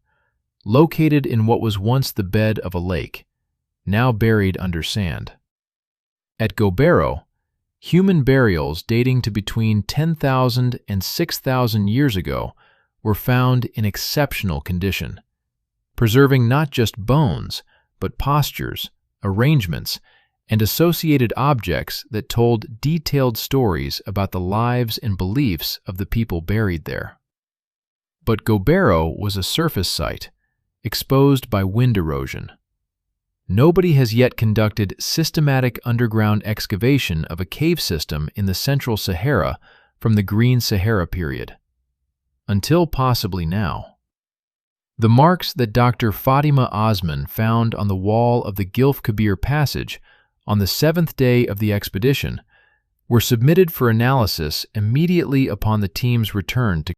located in what was once the bed of a lake, now buried under sand. At Gobero, human burials dating to between 10,000 and 6,000 years ago were found in exceptional condition, preserving not just bones, but postures, arrangements, and associated objects that told detailed stories about the lives and beliefs of the people buried there. But Gobero was a surface site, exposed by wind erosion. Nobody has yet conducted systematic underground excavation of a cave system in the Central Sahara from the Green Sahara period, until possibly now. The marks that Dr. Fatima Osman found on the wall of the Gilf Kebir passage on the 7th day of the expedition were submitted for analysis immediately upon the team's return to.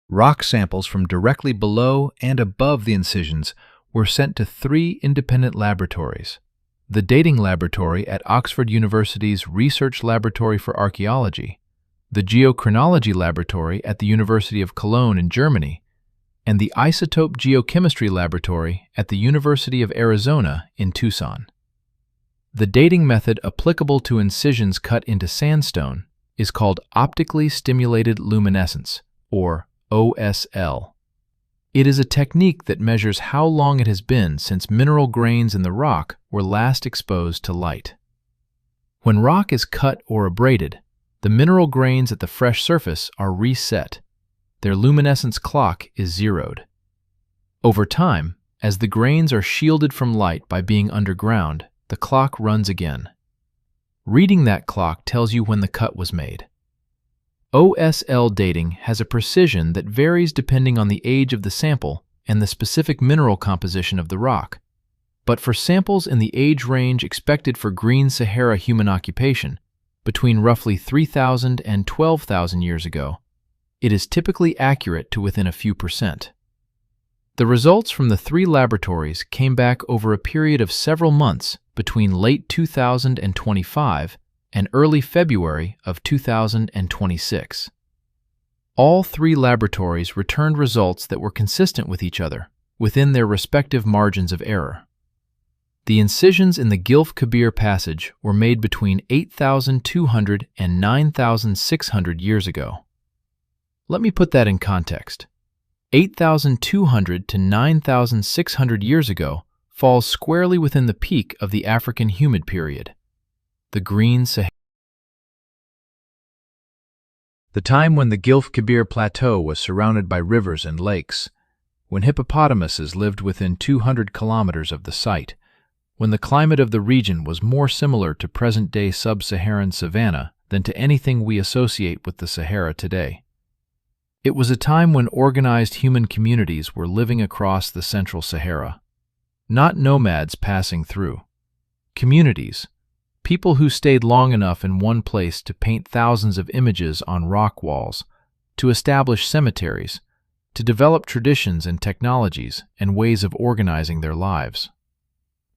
Rock samples from directly below and above the incisions were sent to 3 independent laboratories: the Dating Laboratory at Oxford University's Research Laboratory for Archaeology, the Geochronology Laboratory at the University of Cologne in Germany, and the Isotope Geochemistry Laboratory at the University of Arizona in Tucson. The dating method applicable to incisions cut into sandstone is called optically stimulated luminescence, or OSL. It is a technique that measures how long it has been since mineral grains in the rock were last exposed to light. When rock is cut or abraded, the mineral grains at the fresh surface are reset. Their luminescence clock is zeroed. Over time, as the grains are shielded from light by being underground, the clock runs again. Reading that clock tells you when the cut was made. OSL dating has a precision that varies depending on the age of the sample and the specific mineral composition of the rock. But for samples in the age range expected for Green Sahara human occupation, between roughly 3,000 and 12,000 years ago, it is typically accurate to within a few percent. The results from the 3 laboratories came back over a period of several months between late 2025 and early February of 2026. All 3 laboratories returned results that were consistent with each other, within their respective margins of error. The incisions in the Gilf Kebir passage were made between 8,200 and 9,600 years ago. Let me put that in context. 8,200 to 9,600 years ago falls squarely within the peak of the African humid period, the Green Sahara. The time when the Gilf Kebir plateau was surrounded by rivers and lakes, when hippopotamuses lived within 200 kilometers of the site, when the climate of the region was more similar to present-day sub-Saharan savanna than to anything we associate with the Sahara today. It was a time when organized human communities were living across the Central Sahara. Not nomads passing through. Communities, people who stayed long enough in one place to paint thousands of images on rock walls, to establish cemeteries, to develop traditions and technologies and ways of organizing their lives.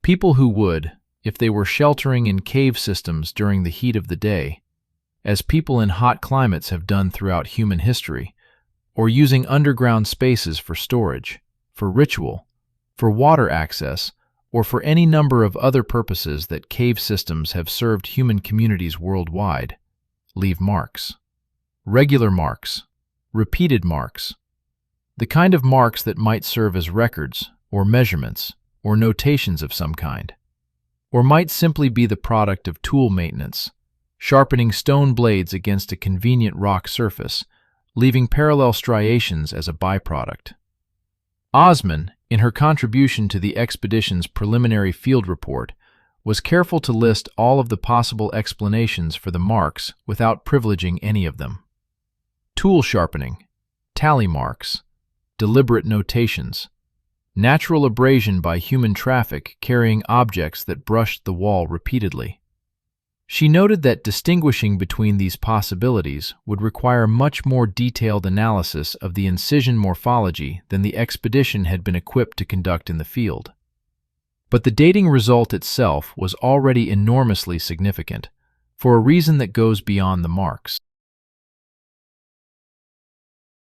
People who would, if they were sheltering in cave systems during the heat of the day, as people in hot climates have done throughout human history, or using underground spaces for storage, for ritual, for water access, or for any number of other purposes that cave systems have served human communities worldwide, leave marks. Regular marks, repeated marks, the kind of marks that might serve as records, or measurements, or notations of some kind, or might simply be the product of tool maintenance, sharpening stone blades against a convenient rock surface, leaving parallel striations as a byproduct. Osman, in her contribution to the expedition's preliminary field report, was careful to list all of the possible explanations for the marks without privileging any of them. Tool sharpening, tally marks, deliberate notations, natural abrasion by human traffic carrying objects that brushed the wall repeatedly. She noted that distinguishing between these possibilities would require much more detailed analysis of the incision morphology than the expedition had been equipped to conduct in the field. But the dating result itself was already enormously significant, for a reason that goes beyond the marks.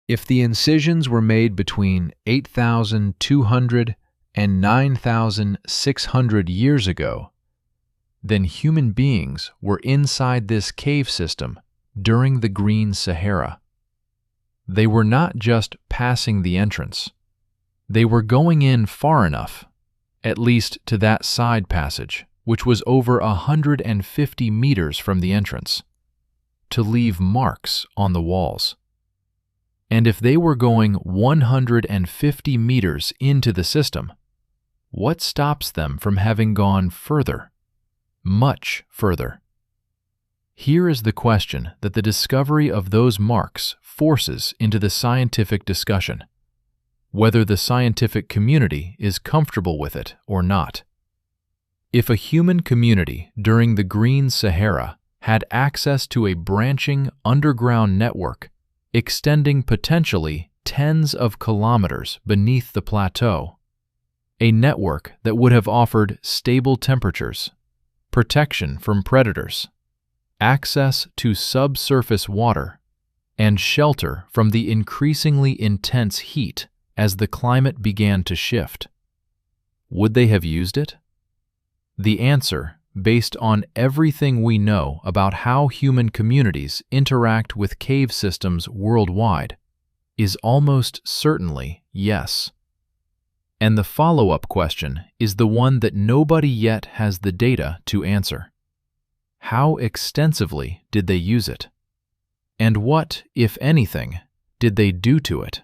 If the incisions were made between 8,200 and 9,600 years ago, then human beings were inside this cave system during the Green Sahara. They were not just passing the entrance. They were going in far enough, at least to that side passage, which was over 150 meters from the entrance, to leave marks on the walls. And if they were going 150 meters into the system, what stops them from having gone further? Much further. Here is the question that the discovery of those marks forces into the scientific discussion, whether the scientific community is comfortable with it or not. If a human community during the Green Sahara had access to a branching underground network extending potentially tens of kilometers beneath the plateau, a network that would have offered stable temperatures, protection from predators, access to subsurface water, and shelter from the increasingly intense heat as the climate began to shift, would they have used it? The answer, based on everything we know about how human communities interact with cave systems worldwide, is almost certainly yes. And the follow-up question is the one that nobody yet has the data to answer. How extensively did they use it? And what, if anything, did they do to it?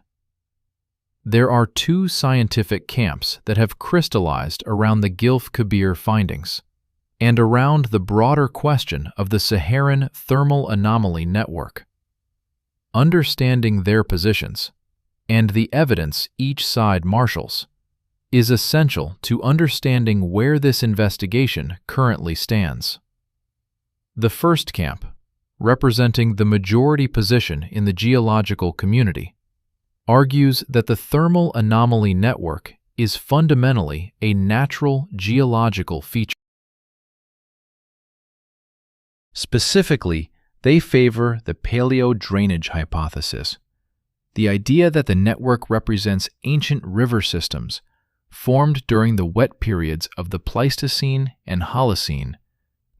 There are two scientific camps that have crystallized around the Gilf Kebir findings, and around the broader question of the Saharan thermal anomaly network. Understanding their positions, and the evidence each side marshals, is essential to understanding where this investigation currently stands. The first camp, representing the majority position in the geological community, argues that the thermal anomaly network is fundamentally a natural geological feature. Specifically, they favor the paleo-drainage hypothesis, the idea that the network represents ancient river systems formed during the wet periods of the Pleistocene and Holocene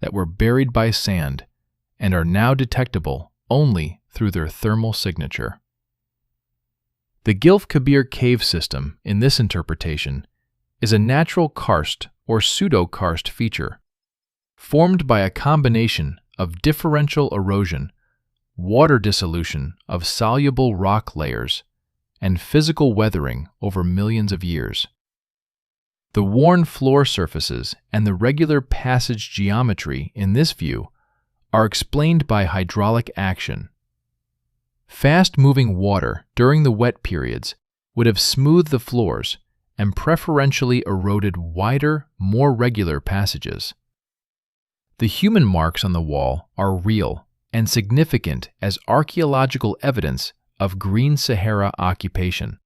that were buried by sand and are now detectable only through their thermal signature. The Gilf Kebir cave system, in this interpretation, is a natural karst or pseudo-karst feature, formed by a combination of differential erosion, water dissolution of soluble rock layers, and physical weathering over millions of years. The worn floor surfaces and the regular passage geometry in this view are explained by hydraulic action. Fast-moving water during the wet periods would have smoothed the floors and preferentially eroded wider, more regular passages. The human marks on the wall are real and significant as archaeological evidence of Green Sahara occupation,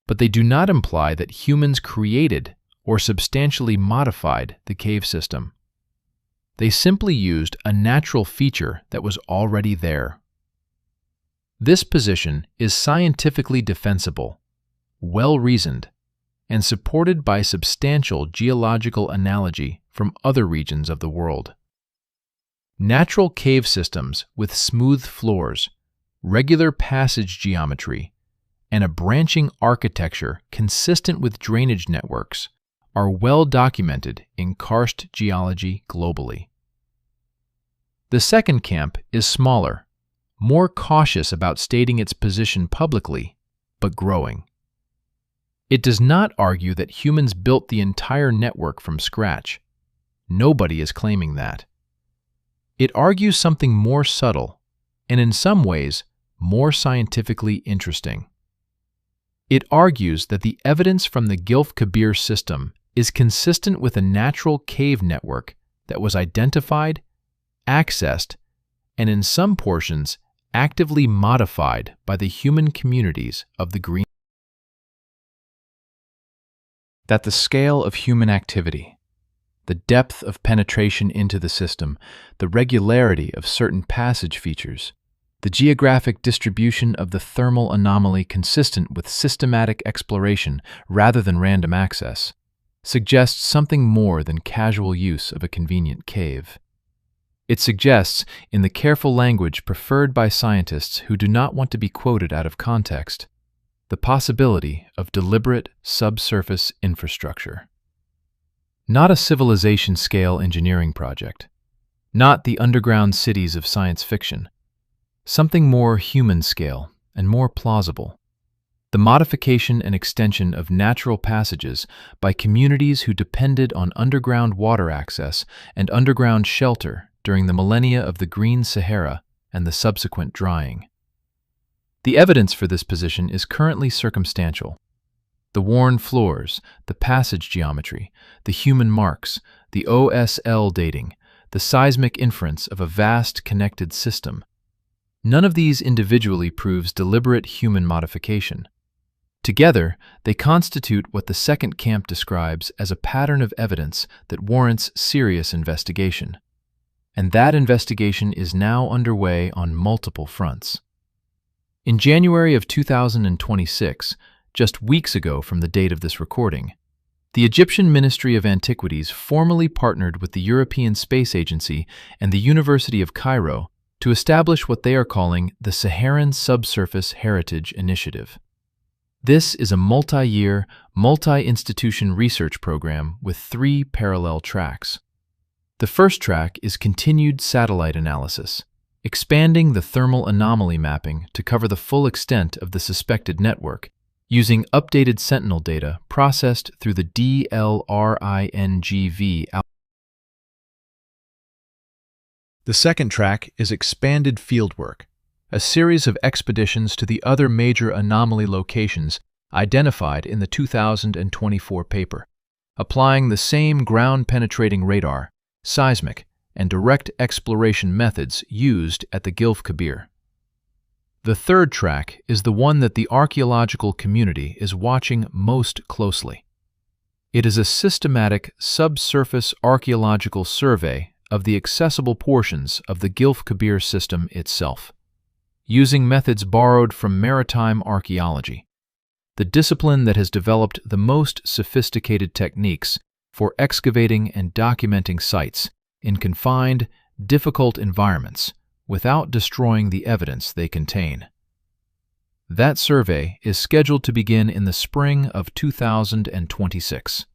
but they do not imply that humans created or substantially modified the cave system. They simply used a natural feature that was already there. This position is scientifically defensible, well-reasoned, and supported by substantial geological analogy from other regions of the world. Natural cave systems with smooth floors, regular passage geometry, and a branching architecture consistent with drainage networks are well documented in karst geology globally. The second camp is smaller, more cautious about stating its position publicly, but growing. It does not argue that humans built the entire network from scratch. Nobody is claiming that. It argues something more subtle, and in some ways, more scientifically interesting. It argues that the evidence from the Gilf Kebir system is consistent with a natural cave network that was identified, accessed, and in some portions, actively modified by the human communities of the green. That the scale of human activity, the depth of penetration into the system, the regularity of certain passage features, the geographic distribution of the thermal anomaly consistent with systematic exploration rather than random access, suggests something more than casual use of a convenient cave. It suggests, in the careful language preferred by scientists who do not want to be quoted out of context, the possibility of deliberate subsurface infrastructure. Not a civilization-scale engineering project, not the underground cities of science fiction, something more human-scale and more plausible. The modification and extension of natural passages by communities who depended on underground water access and underground shelter during the millennia of the Green Sahara and the subsequent drying. The evidence for this position is currently circumstantial. The worn floors, the passage geometry, the human marks, the OSL dating, the seismic inference of a vast connected system. None of these individually proves deliberate human modification. Together, they constitute what the second camp describes as a pattern of evidence that warrants serious investigation. And that investigation is now underway on multiple fronts. In January of 2026, just weeks ago from the date of this recording, the Egyptian Ministry of Antiquities formally partnered with the European Space Agency and the University of Cairo to establish what they are calling the Saharan Subsurface Heritage Initiative. This is a multi-year, multi-institution research program with 3 parallel tracks. The first track is continued satellite analysis, expanding the thermal anomaly mapping to cover the full extent of the suspected network, using updated Sentinel data processed through the DLRINGV. The second track is expanded fieldwork, a series of expeditions to the other major anomaly locations identified in the 2024 paper, applying the same ground-penetrating radar, seismic, and direct exploration methods used at the Gilf Kebir. The third track is the one that the archaeological community is watching most closely. It is a systematic subsurface archaeological survey of the accessible portions of the Gilf Kebir system itself, using methods borrowed from maritime archaeology, the discipline that has developed the most sophisticated techniques for excavating and documenting sites in confined, difficult environments without destroying the evidence they contain. That survey is scheduled to begin in the spring of 2026.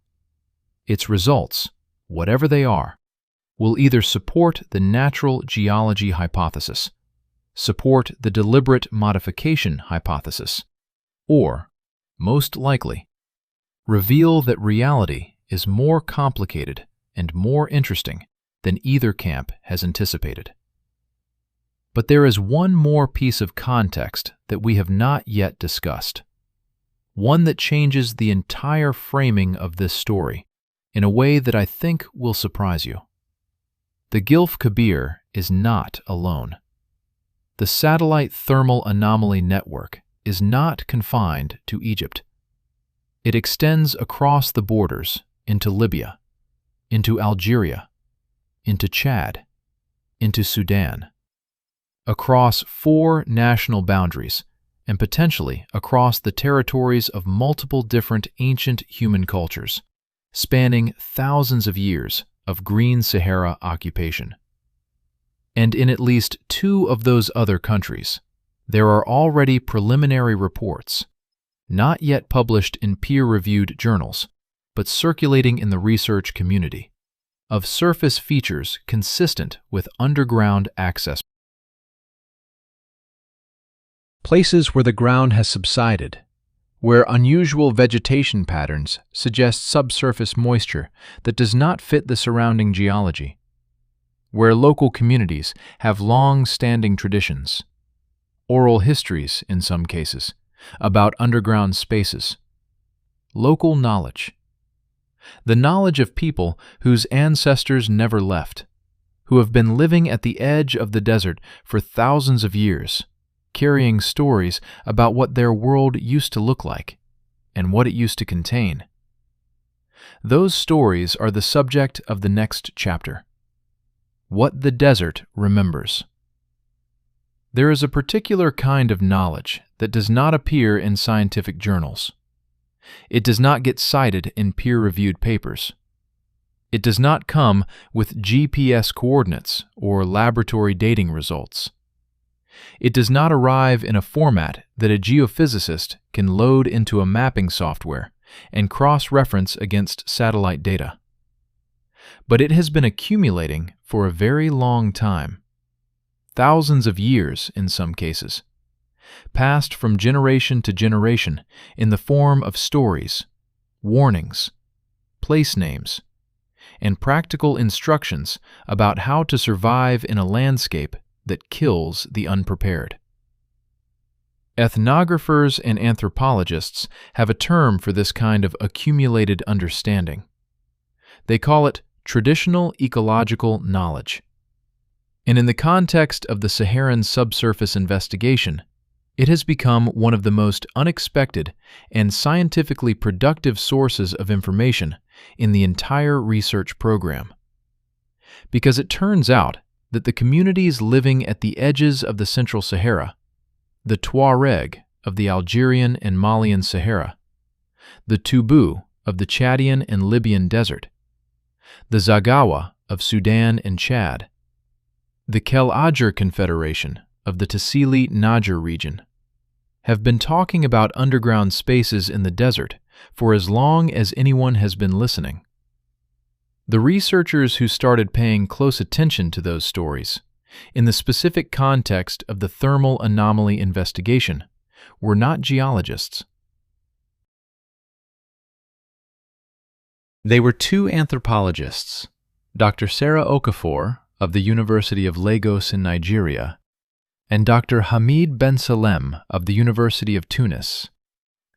Its results, whatever they are, will either support the natural geology hypothesis, support the deliberate modification hypothesis, or, most likely, reveal that reality is more complicated and more interesting than either camp has anticipated. But there is one more piece of context that we have not yet discussed, one that changes the entire framing of this story in a way that I think will surprise you. The Gilf Kebir is not alone. The satellite thermal anomaly network is not confined to Egypt. It extends across the borders into Libya, into Algeria, into Chad, into Sudan, across 4 national boundaries, and potentially across the territories of multiple different ancient human cultures, spanning thousands of years of Green Sahara occupation. And in at least 2 of those other countries, there are already preliminary reports, not yet published in peer-reviewed journals, but circulating in the research community, of surface features consistent with underground access. Places where the ground has subsided, where unusual vegetation patterns suggest subsurface moisture that does not fit the surrounding geology, where local communities have long-standing traditions, oral histories in some cases, about underground spaces, local knowledge, the knowledge of people whose ancestors never left, who have been living at the edge of the desert for thousands of years, carrying stories about what their world used to look like and what it used to contain. Those stories are the subject of the next chapter. What the desert remembers. There is a particular kind of knowledge that does not appear in scientific journals. It does not get cited in peer-reviewed papers. It does not come with GPS coordinates or laboratory dating results. It does not arrive in a format that a geophysicist can load into a mapping software and cross-reference against satellite data. But it has been accumulating for a very long time, thousands of years in some cases, passed from generation to generation in the form of stories, warnings, place names, and practical instructions about how to survive in a landscape that kills the unprepared. Ethnographers and anthropologists have a term for this kind of accumulated understanding. They call it traditional ecological knowledge. And in the context of the Saharan subsurface investigation, it has become one of the most unexpected and scientifically productive sources of information in the entire research program. Because it turns out that the communities living at the edges of the Central Sahara, the Tuareg of the Algerian and Malian Sahara, the Tubu of the Chadian and Libyan desert, the Zagawa of Sudan and Chad, the Kel Ajer Confederation of the Tassili Niger region, have been talking about underground spaces in the desert for as long as anyone has been listening. The researchers who started paying close attention to those stories, in the specific context of the thermal anomaly investigation, were not geologists. They were two anthropologists, Dr. Sarah Okafor of the University of Lagos in Nigeria, and Dr. Hamid Ben Salem of the University of Tunis,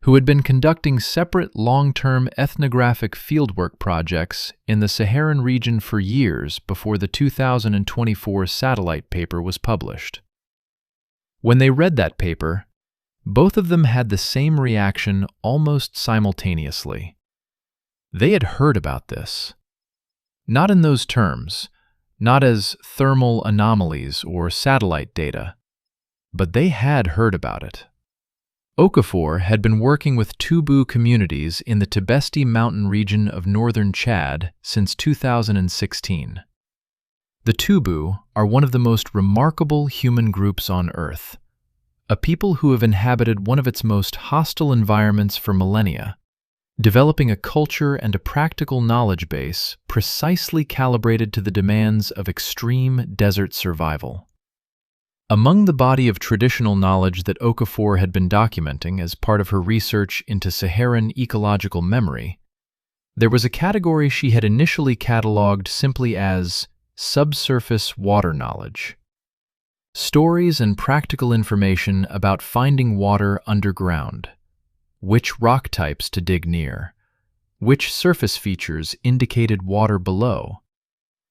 who had been conducting separate long-term ethnographic fieldwork projects in the Saharan region for years before the 2024 satellite paper was published. When they read that paper, both of them had the same reaction almost simultaneously. They had heard about this. Not in those terms, not as thermal anomalies or satellite data, but they had heard about it. Okafor had been working with Tubu communities in the Tibesti mountain region of northern Chad since 2016. The Tubu are one of the most remarkable human groups on Earth, a people who have inhabited one of its most hostile environments for millennia, developing a culture and a practical knowledge base precisely calibrated to the demands of extreme desert survival. Among the body of traditional knowledge that Okafor had been documenting as part of her research into Saharan ecological memory, there was a category she had initially cataloged simply as subsurface water knowledge. Stories and practical information about finding water underground, which rock types to dig near, which surface features indicated water below,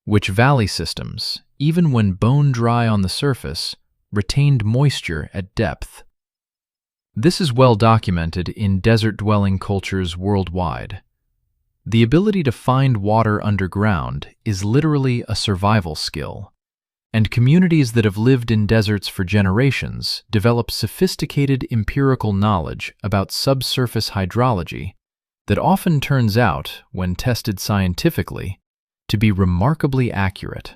which valley systems, even when bone dry on the surface, retained moisture at depth. This is well documented in desert-dwelling cultures worldwide. The ability to find water underground is literally a survival skill, and communities that have lived in deserts for generations develop sophisticated empirical knowledge about subsurface hydrology that often turns out, when tested scientifically, to be remarkably accurate.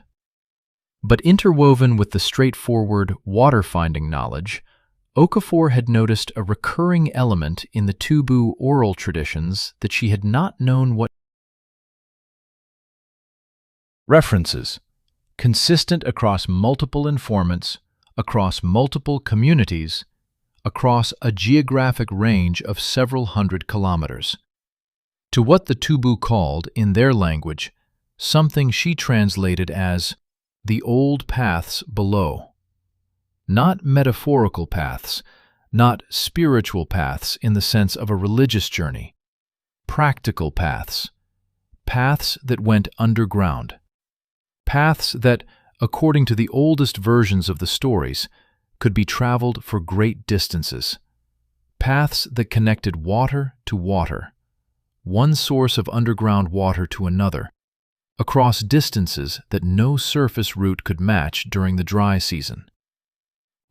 But interwoven with the straightforward water-finding knowledge, Okafor had noticed a recurring element in the Tubu oral traditions that she had not known what. References, consistent across multiple informants, across multiple communities, across a geographic range of several hundred kilometers, to what the Tubu called, in their language, something she translated as the old paths below. Not metaphorical paths, not spiritual paths in the sense of a religious journey, practical paths, paths that went underground, paths that, according to the oldest versions of the stories, could be traveled for great distances, paths that connected water to water, one source of underground water to another, across distances that no surface route could match during the dry season.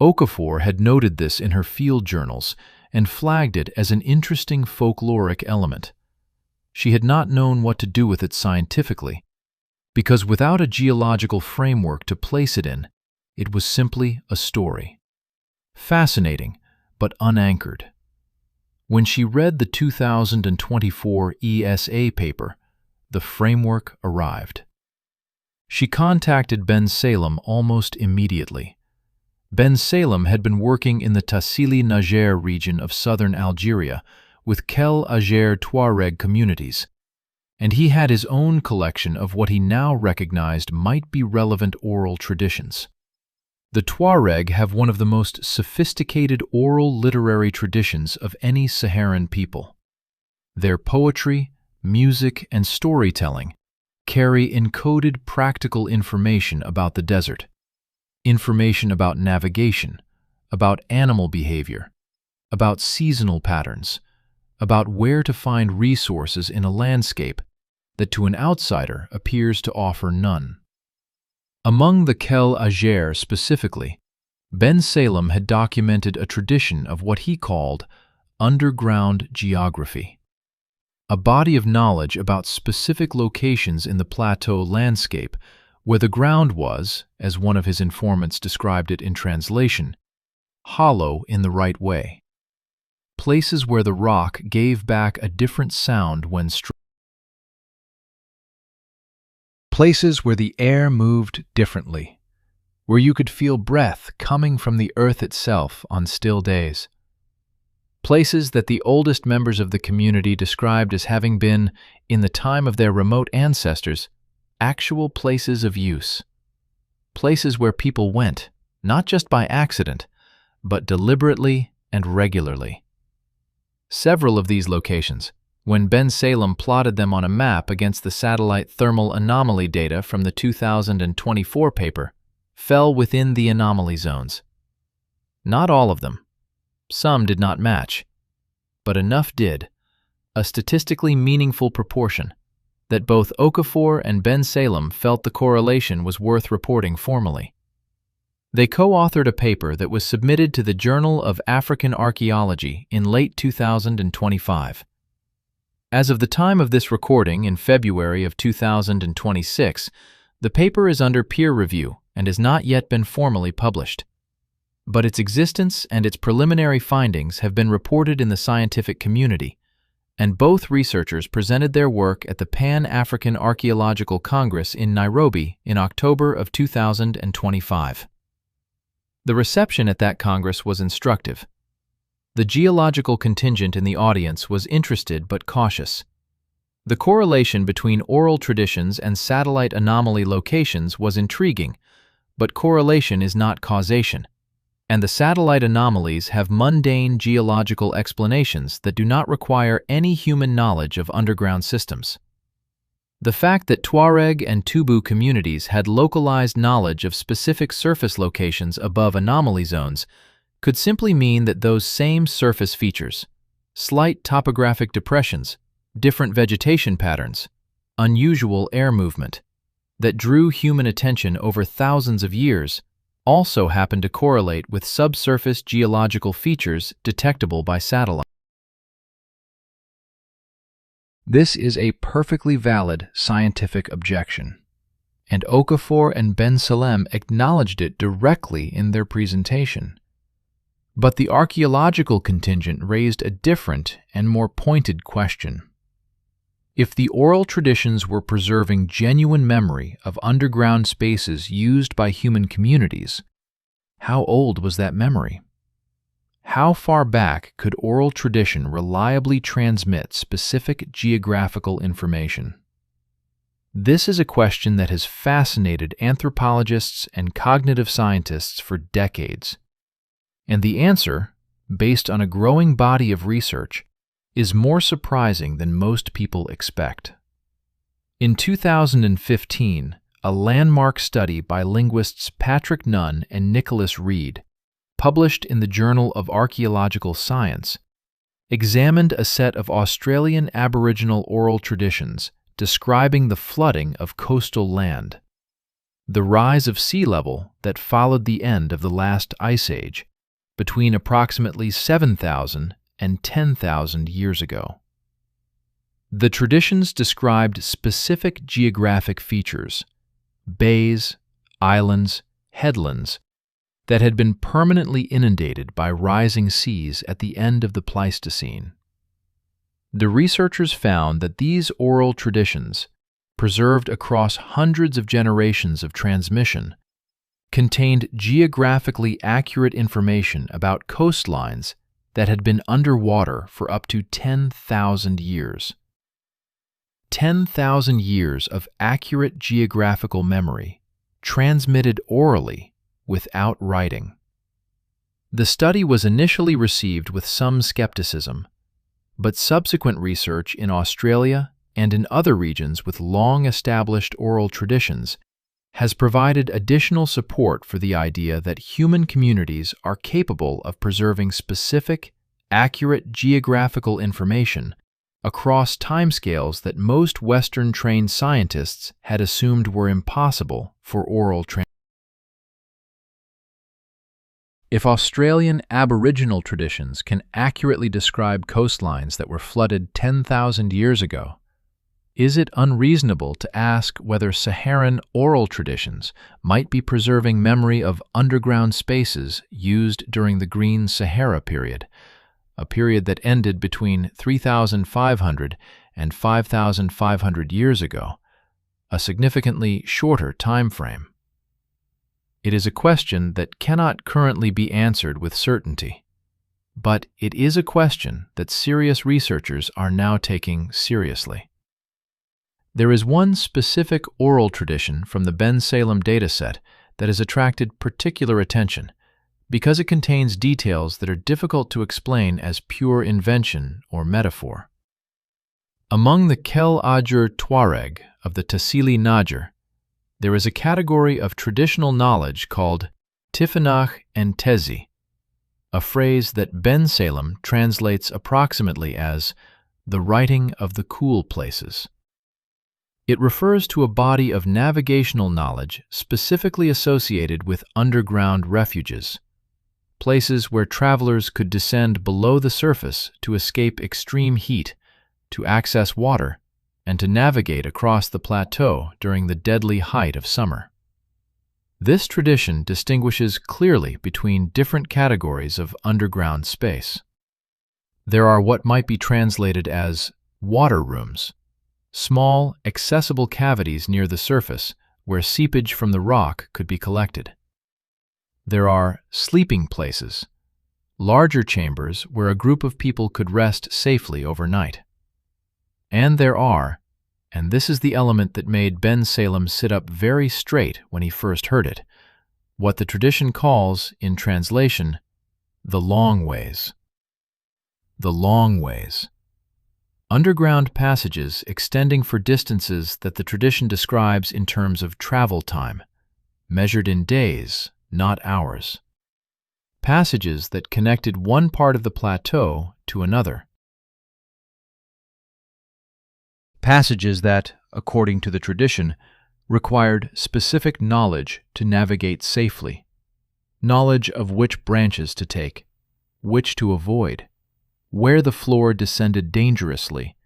Okafor had noted this in her field journals and flagged it as an interesting folkloric element. She had not known what to do with it scientifically, because without a geological framework to place it in, it was simply a story. Fascinating, but unanchored. When she read the 2024 ESA paper, the framework arrived. She contacted Ben Salem almost immediately. Ben Salem had been working in the Tassili Niger region of southern Algeria with Kel Ager Tuareg communities, and he had his own collection of what he now recognized might be relevant oral traditions. The Tuareg have one of the most sophisticated oral literary traditions of any Saharan people. Their poetry, music, and storytelling carry encoded practical information about the desert, information about navigation, about animal behavior, about seasonal patterns, about where to find resources in a landscape that to an outsider appears to offer none. Among the Kel Ager specifically, Ben Salem had documented a tradition of what he called underground geography, a body of knowledge about specific locations in the plateau landscape where the ground was, as one of his informants described it in translation, hollow in the right way. Places where the rock gave back a different sound when struck. Places where the air moved differently, where you could feel breath coming from the earth itself on still days. Places that the oldest members of the community described as having been, in the time of their remote ancestors, actual places of use. Places where people went, not just by accident, but deliberately and regularly. Several of these locations, when Ben Salem plotted them on a map against the satellite thermal anomaly data from the 2024 paper, fell within the anomaly zones. Not all of them. Some did not match, but enough did, a statistically meaningful proportion, that both Okafor and Ben Salem felt the correlation was worth reporting formally. They co-authored a paper that was submitted to the Journal of African Archaeology in late 2025. As of the time of this recording in February of 2026, the paper is under peer review and has not yet been formally published. But its existence and its preliminary findings have been reported in the scientific community, and both researchers presented their work at the Pan-African Archaeological Congress in Nairobi in October of 2025. The reception at that Congress was instructive. The geological contingent in the audience was interested but cautious. The correlation between oral traditions and satellite anomaly locations was intriguing, but correlation is not causation, and the satellite anomalies have mundane geological explanations that do not require any human knowledge of underground systems. The fact that Tuareg and Tubu communities had localized knowledge of specific surface locations above anomaly zones could simply mean that those same surface features, slight topographic depressions, different vegetation patterns, unusual air movement, that drew human attention over thousands of years, also happen to correlate with subsurface geological features detectable by satellite. This is a perfectly valid scientific objection, and Okafor and Ben Salem acknowledged it directly in their presentation. But the archaeological contingent raised a different and more pointed question. If the oral traditions were preserving genuine memory of underground spaces used by human communities, how old was that memory? How far back could oral tradition reliably transmit specific geographical information? This is a question that has fascinated anthropologists and cognitive scientists for decades. And the answer, based on a growing body of research, is more surprising than most people expect. In 2015, a landmark study by linguists Patrick Nunn and Nicholas Reed, published in the Journal of Archaeological Science, examined a set of Australian Aboriginal oral traditions describing the flooding of coastal land, the rise of sea level that followed the end of the last ice age, between approximately 7,000 and 10,000 years ago. The traditions described specific geographic features, bays, islands, headlands, that had been permanently inundated by rising seas at the end of the Pleistocene. The researchers found that these oral traditions, preserved across hundreds of generations of transmission, contained geographically accurate information about coastlines that had been underwater for up to 10,000 years. 10,000 years of accurate geographical memory, transmitted orally without writing. The study was initially received with some skepticism, but subsequent research in Australia and in other regions with long-established oral traditions has provided additional support for the idea that human communities are capable of preserving specific, accurate geographical information across timescales that most Western-trained scientists had assumed were impossible for oral transmission. If Australian Aboriginal traditions can accurately describe coastlines that were flooded 10,000 years ago, is it unreasonable to ask whether Saharan oral traditions might be preserving memory of underground spaces used during the Green Sahara period, a period that ended between 3,500 and 5,500 years ago, a significantly shorter time frame? It is a question that cannot currently be answered with certainty, but it is a question that serious researchers are now taking seriously. There is one specific oral tradition from the Ben Salem dataset that has attracted particular attention because it contains details that are difficult to explain as pure invention or metaphor. Among the Kel Ajur Tuareg of the Tassili Najjar, there is a category of traditional knowledge called Tifinagh and Tezi, a phrase that Ben Salem translates approximately as the writing of the cool places. It refers to a body of navigational knowledge specifically associated with underground refuges, places where travelers could descend below the surface to escape extreme heat, to access water, and to navigate across the plateau during the deadly height of summer. This tradition distinguishes clearly between different categories of underground space. There are what might be translated as water rooms, small, accessible cavities near the surface where seepage from the rock could be collected. There are sleeping places, larger chambers where a group of people could rest safely overnight. And there are, and this is the element that made Ben Salem sit up very straight when he first heard it, what the tradition calls, in translation, the long ways. The long ways. Underground passages extending for distances that the tradition describes in terms of travel time, measured in days, not hours. Passages that connected one part of the plateau to another. Passages that, according to the tradition, required specific knowledge to navigate safely, knowledge of which branches to take, which to avoid, where the floor descended dangerously,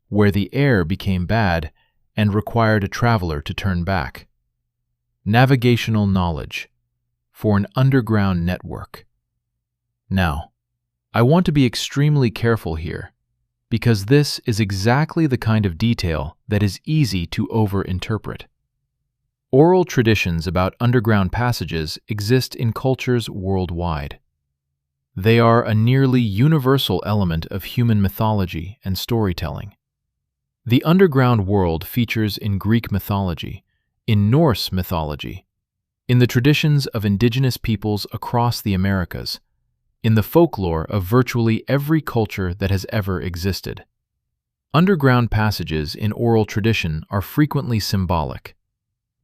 where the air became bad and required a traveler to turn back. Navigational knowledge for an underground network. Now, I want to be extremely careful here, because this is exactly the kind of detail that is easy to overinterpret. Oral traditions about underground passages exist in cultures worldwide. They are a nearly universal element of human mythology and storytelling. The underground world features in Greek mythology, in Norse mythology, in the traditions of indigenous peoples across the Americas, in the folklore of virtually every culture that has ever existed. Underground passages in oral tradition are frequently symbolic.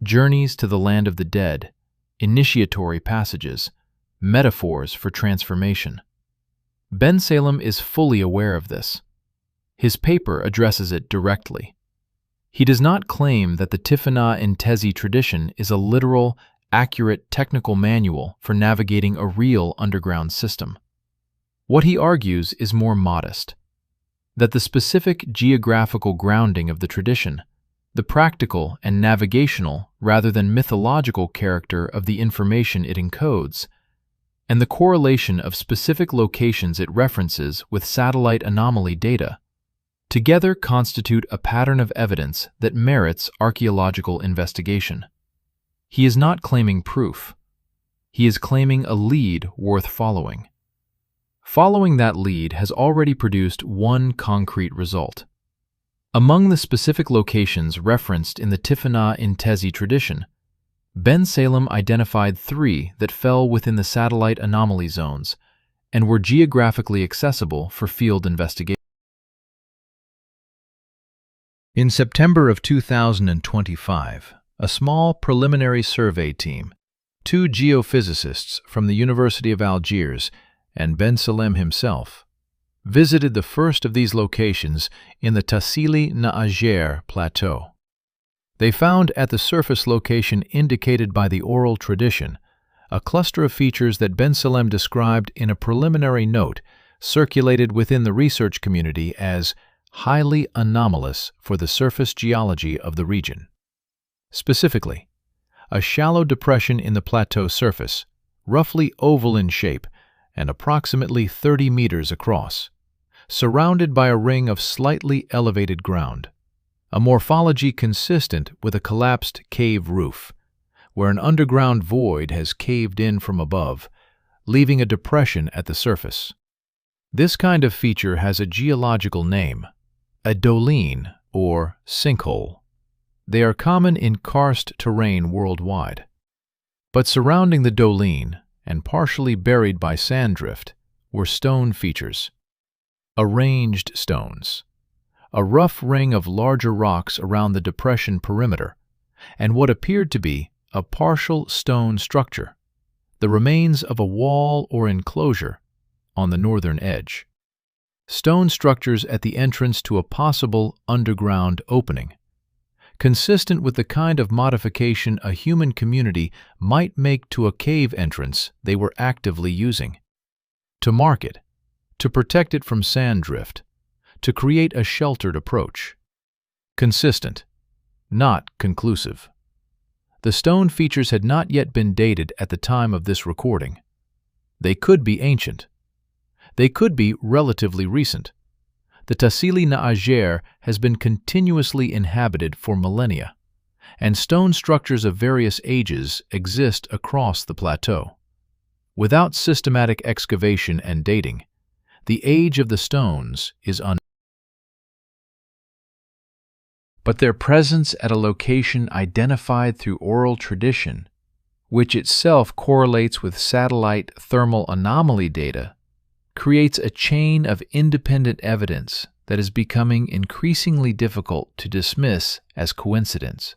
Journeys to the land of the dead, initiatory passages, metaphors for transformation. Bensalem is fully aware of this. His paper addresses it directly. He does not claim that the Tifana Intezi tradition is a literal, accurate technical manual for navigating a real underground system. What he argues is more modest, that the specific geographical grounding of the tradition, the practical and navigational rather than mythological character of the information it encodes, and the correlation of specific locations it references with satellite anomaly data, together constitute a pattern of evidence that merits archaeological investigation. He is not claiming proof. He is claiming a lead worth following. Following that lead has already produced one concrete result. Among the specific locations referenced in the Tifana Intezi tradition, Bensalem identified 3 that fell within the satellite anomaly zones and were geographically accessible for field investigation. In September of 2025, a small preliminary survey team, 2 geophysicists from the University of Algiers and Bensalem himself, visited the first of these locations in the Tassili Naajer plateau. They found at the surface location indicated by the oral tradition a cluster of features that Bensalem described in a preliminary note circulated within the research community as highly anomalous for the surface geology of the region. Specifically, a shallow depression in the plateau surface, roughly oval in shape and approximately 30 meters across, surrounded by a ring of slightly elevated ground, a morphology consistent with a collapsed cave roof, where an underground void has caved in from above, leaving a depression at the surface. This kind of feature has a geological name, a doline or sinkhole. They are common in karst terrain worldwide. But surrounding the doline, and partially buried by sand drift, were stone features. Arranged stones, a rough ring of larger rocks around the depression perimeter, and what appeared to be a partial stone structure, the remains of a wall or enclosure on the northern edge. Stone structures at the entrance to a possible underground opening, consistent with the kind of modification a human community might make to a cave entrance they were actively using. To mark it, to protect it from sand drift, to create a sheltered approach. Consistent, not conclusive. The stone features had not yet been dated at the time of this recording. They could be ancient. They could be relatively recent. The Tassili Naajer has been continuously inhabited for millennia, and stone structures of various ages exist across the plateau. Without systematic excavation and dating, the age of the stones is unknown. But their presence at a location identified through oral tradition, which itself correlates with satellite thermal anomaly data, creates a chain of independent evidence that is becoming increasingly difficult to dismiss as coincidence.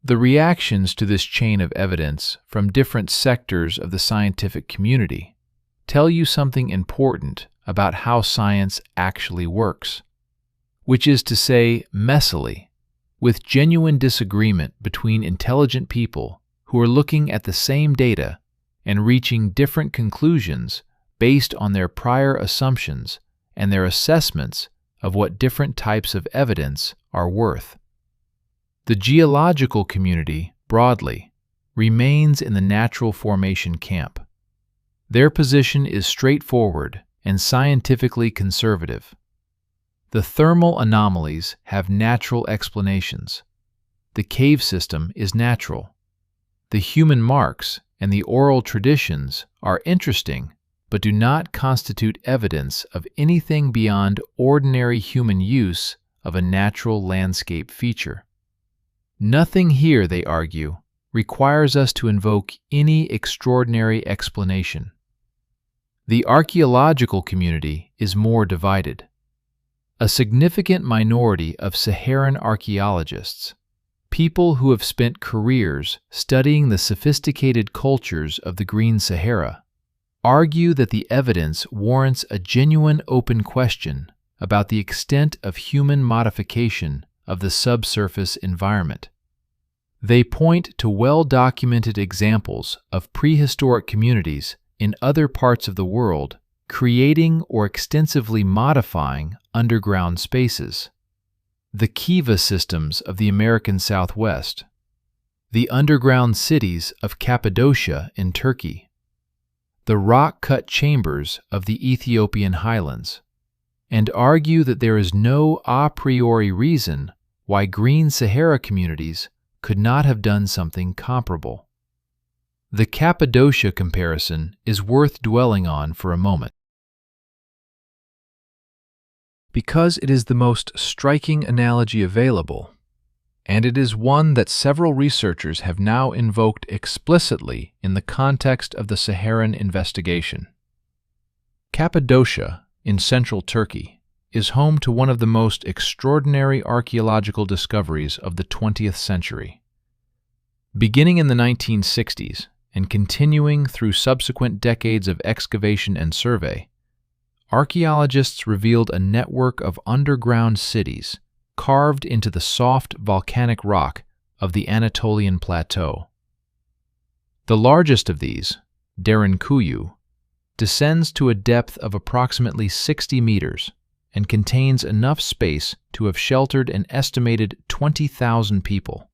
The reactions to this chain of evidence from different sectors of the scientific community tell you something important about how science actually works, which is to say, messily, with genuine disagreement between intelligent people who are looking at the same data and reaching different conclusions based on their prior assumptions and their assessments of what different types of evidence are worth. The geological community, broadly, remains in the natural formation camp. Their position is straightforward and scientifically conservative. The thermal anomalies have natural explanations. The cave system is natural. The human marks and the oral traditions are interesting but do not constitute evidence of anything beyond ordinary human use of a natural landscape feature. Nothing here, they argue, requires us to invoke any extraordinary explanation. The archaeological community is more divided. A significant minority of Saharan archaeologists, people who have spent careers studying the sophisticated cultures of the Green Sahara, argue that the evidence warrants a genuine open question about the extent of human modification of the subsurface environment. They point to well-documented examples of prehistoric communities in other parts of the world creating or extensively modifying underground spaces. The kiva systems of the American Southwest, the underground cities of Cappadocia in Turkey, the rock-cut chambers of the Ethiopian highlands, and argue that there is no a priori reason why Green Sahara communities could not have done something comparable. The Cappadocia comparison is worth dwelling on for a moment, because it is the most striking analogy available, and it is one that several researchers have now invoked explicitly in the context of the Saharan investigation. Cappadocia, in central Turkey, is home to one of the most extraordinary archaeological discoveries of the 20th century. Beginning in the 1960s and continuing through subsequent decades of excavation and survey, archaeologists revealed a network of underground cities carved into the soft volcanic rock of the Anatolian plateau. The largest of these, Derinkuyu, descends to a depth of approximately 60 meters and contains enough space to have sheltered an estimated 20,000 people,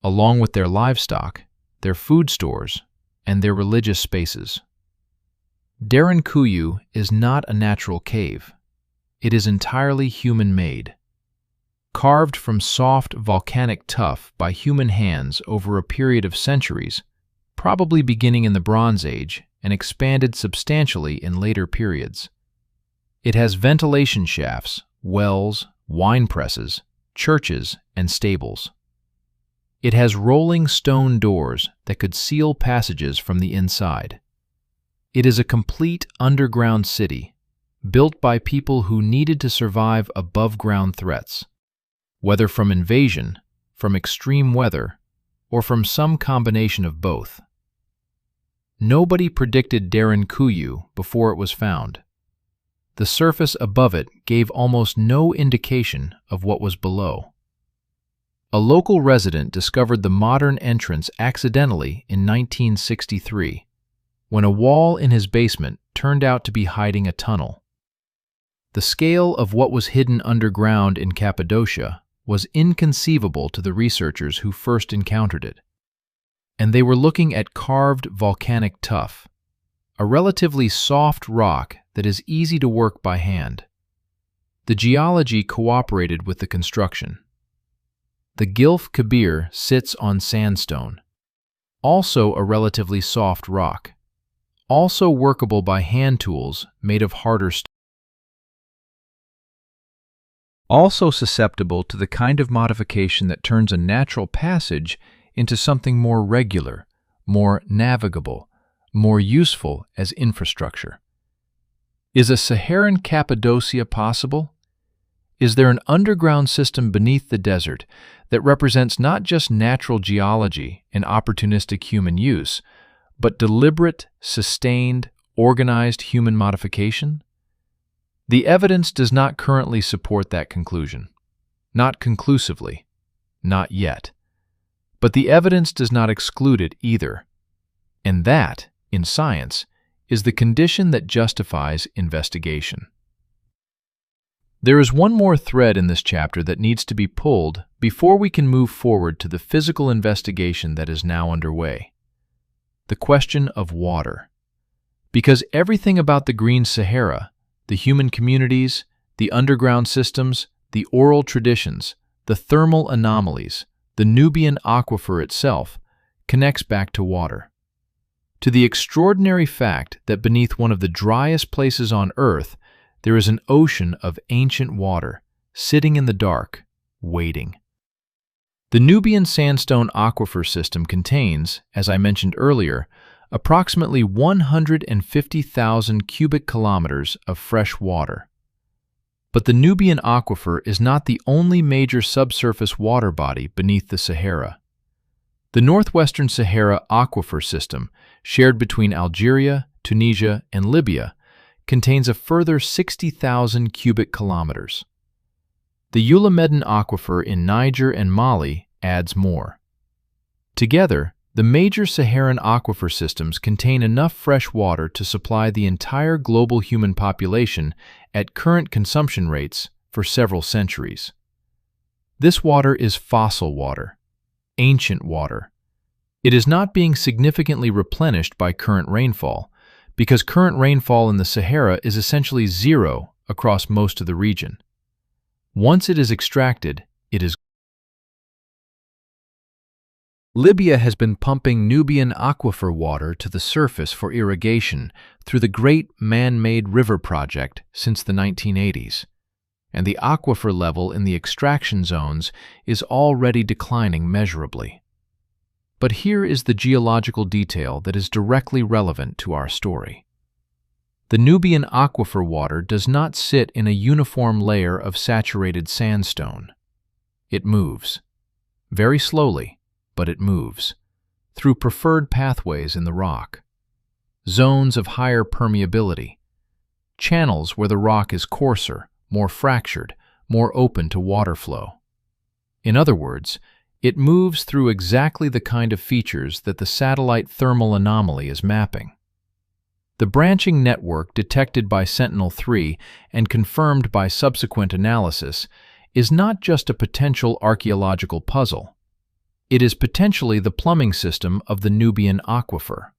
along with their livestock, their food stores, and their religious spaces. Derinkuyu is not a natural cave. It is entirely human-made. Carved from soft volcanic tuff by human hands over a period of centuries, probably beginning in the Bronze Age and expanded substantially in later periods. It has ventilation shafts, wells, wine presses, churches, and stables. It has rolling stone doors that could seal passages from the inside. It is a complete underground city, built by people who needed to survive above-ground threats, whether from invasion, from extreme weather, or from some combination of both. Nobody predicted Derinkuyu before it was found. The surface above it gave almost no indication of what was below. A local resident discovered the modern entrance accidentally in 1963, when a wall in his basement turned out to be hiding a tunnel. The scale of what was hidden underground in Cappadocia was inconceivable to the researchers who first encountered it, and they were looking at carved volcanic tuff, a relatively soft rock that is easy to work by hand. The geology cooperated with the construction. The Gilf Kebir sits on sandstone, also a relatively soft rock, also workable by hand tools made of harder stone, also susceptible to the kind of modification that turns a natural passage into something more regular, more navigable, more useful as infrastructure. Is a Saharan Cappadocia possible? Is there an underground system beneath the desert that represents not just natural geology and opportunistic human use, but deliberate, sustained, organized human modification? The evidence does not currently support that conclusion. Not conclusively. Not yet. But the evidence does not exclude it either. And that, in science, is the condition that justifies investigation. There is one more thread in this chapter that needs to be pulled before we can move forward to the physical investigation that is now underway. The question of water. Because everything about the Green Sahara, the human communities, the underground systems, the oral traditions, the thermal anomalies, the Nubian aquifer itself, connects back to water. to the extraordinary fact that beneath one of the driest places on Earth, there is an ocean of ancient water, sitting in the dark, waiting. The Nubian Sandstone Aquifer System contains, as I mentioned earlier, approximately 150,000 cubic kilometers of fresh water. But the Nubian Aquifer is not the only major subsurface water body beneath the Sahara. The Northwestern Sahara Aquifer System, shared between Algeria, Tunisia, and Libya, contains a further 60,000 cubic kilometers. The Eulamaden Aquifer in Niger and Mali adds more. Together, the major Saharan aquifer systems contain enough fresh water to supply the entire global human population at current consumption rates for several centuries. This water is fossil water, ancient water. It is not being significantly replenished by current rainfall, because current rainfall in the Sahara is essentially zero across most of the region. Once it is extracted, it is. Libya has been pumping Nubian aquifer water to the surface for irrigation through the Great Man-Made River Project since the 1980s, and the aquifer level in the extraction zones is already declining measurably. But here is the geological detail that is directly relevant to our story. The Nubian aquifer water does not sit in a uniform layer of saturated sandstone. It moves, very slowly, but it moves, through preferred pathways in the rock, zones of higher permeability, channels where the rock is coarser, more fractured, more open to water flow. In other words, it moves through exactly the kind of features that the satellite thermal anomaly is mapping. The branching network detected by Sentinel-3 and confirmed by subsequent analysis is not just a potential archaeological puzzle. It is potentially the plumbing system of the Nubian aquifer.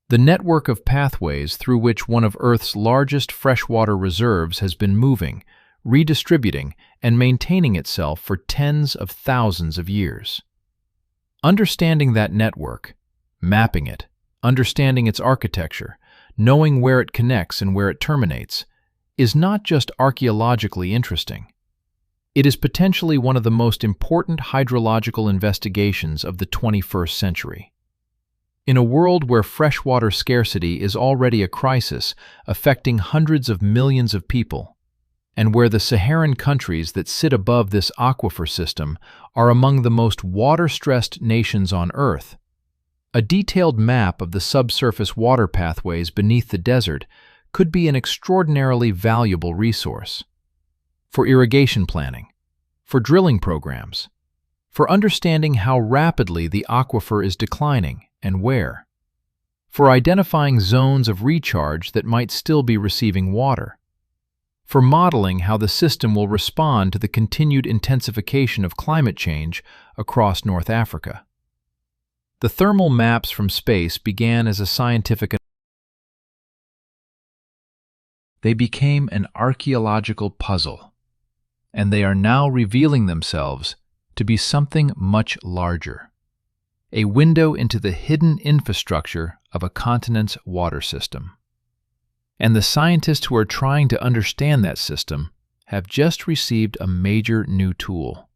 The network of pathways through which one of Earth's largest freshwater reserves has been moving, redistributing, and maintaining itself for tens of thousands of years. Understanding that network, mapping it, understanding its architecture, knowing where it connects and where it terminates, is not just archaeologically interesting. It is potentially one of the most important hydrological investigations of the 21st century. In a world where freshwater scarcity is already a crisis affecting hundreds of millions of people, and where the Saharan countries that sit above this aquifer system are among the most water-stressed nations on Earth, a detailed map of the subsurface water pathways beneath the desert could be an extraordinarily valuable resource. For irrigation planning, for drilling programs, for understanding how rapidly the aquifer is declining and where, for identifying zones of recharge that might still be receiving water, for modeling how the system will respond to the continued intensification of climate change across North Africa. The thermal maps from space began as a scientific. They became an archaeological puzzle, and they are now revealing themselves to be something much larger, a window into the hidden infrastructure of a continent's water system. And the scientists who are trying to understand that system have just received a major new tool,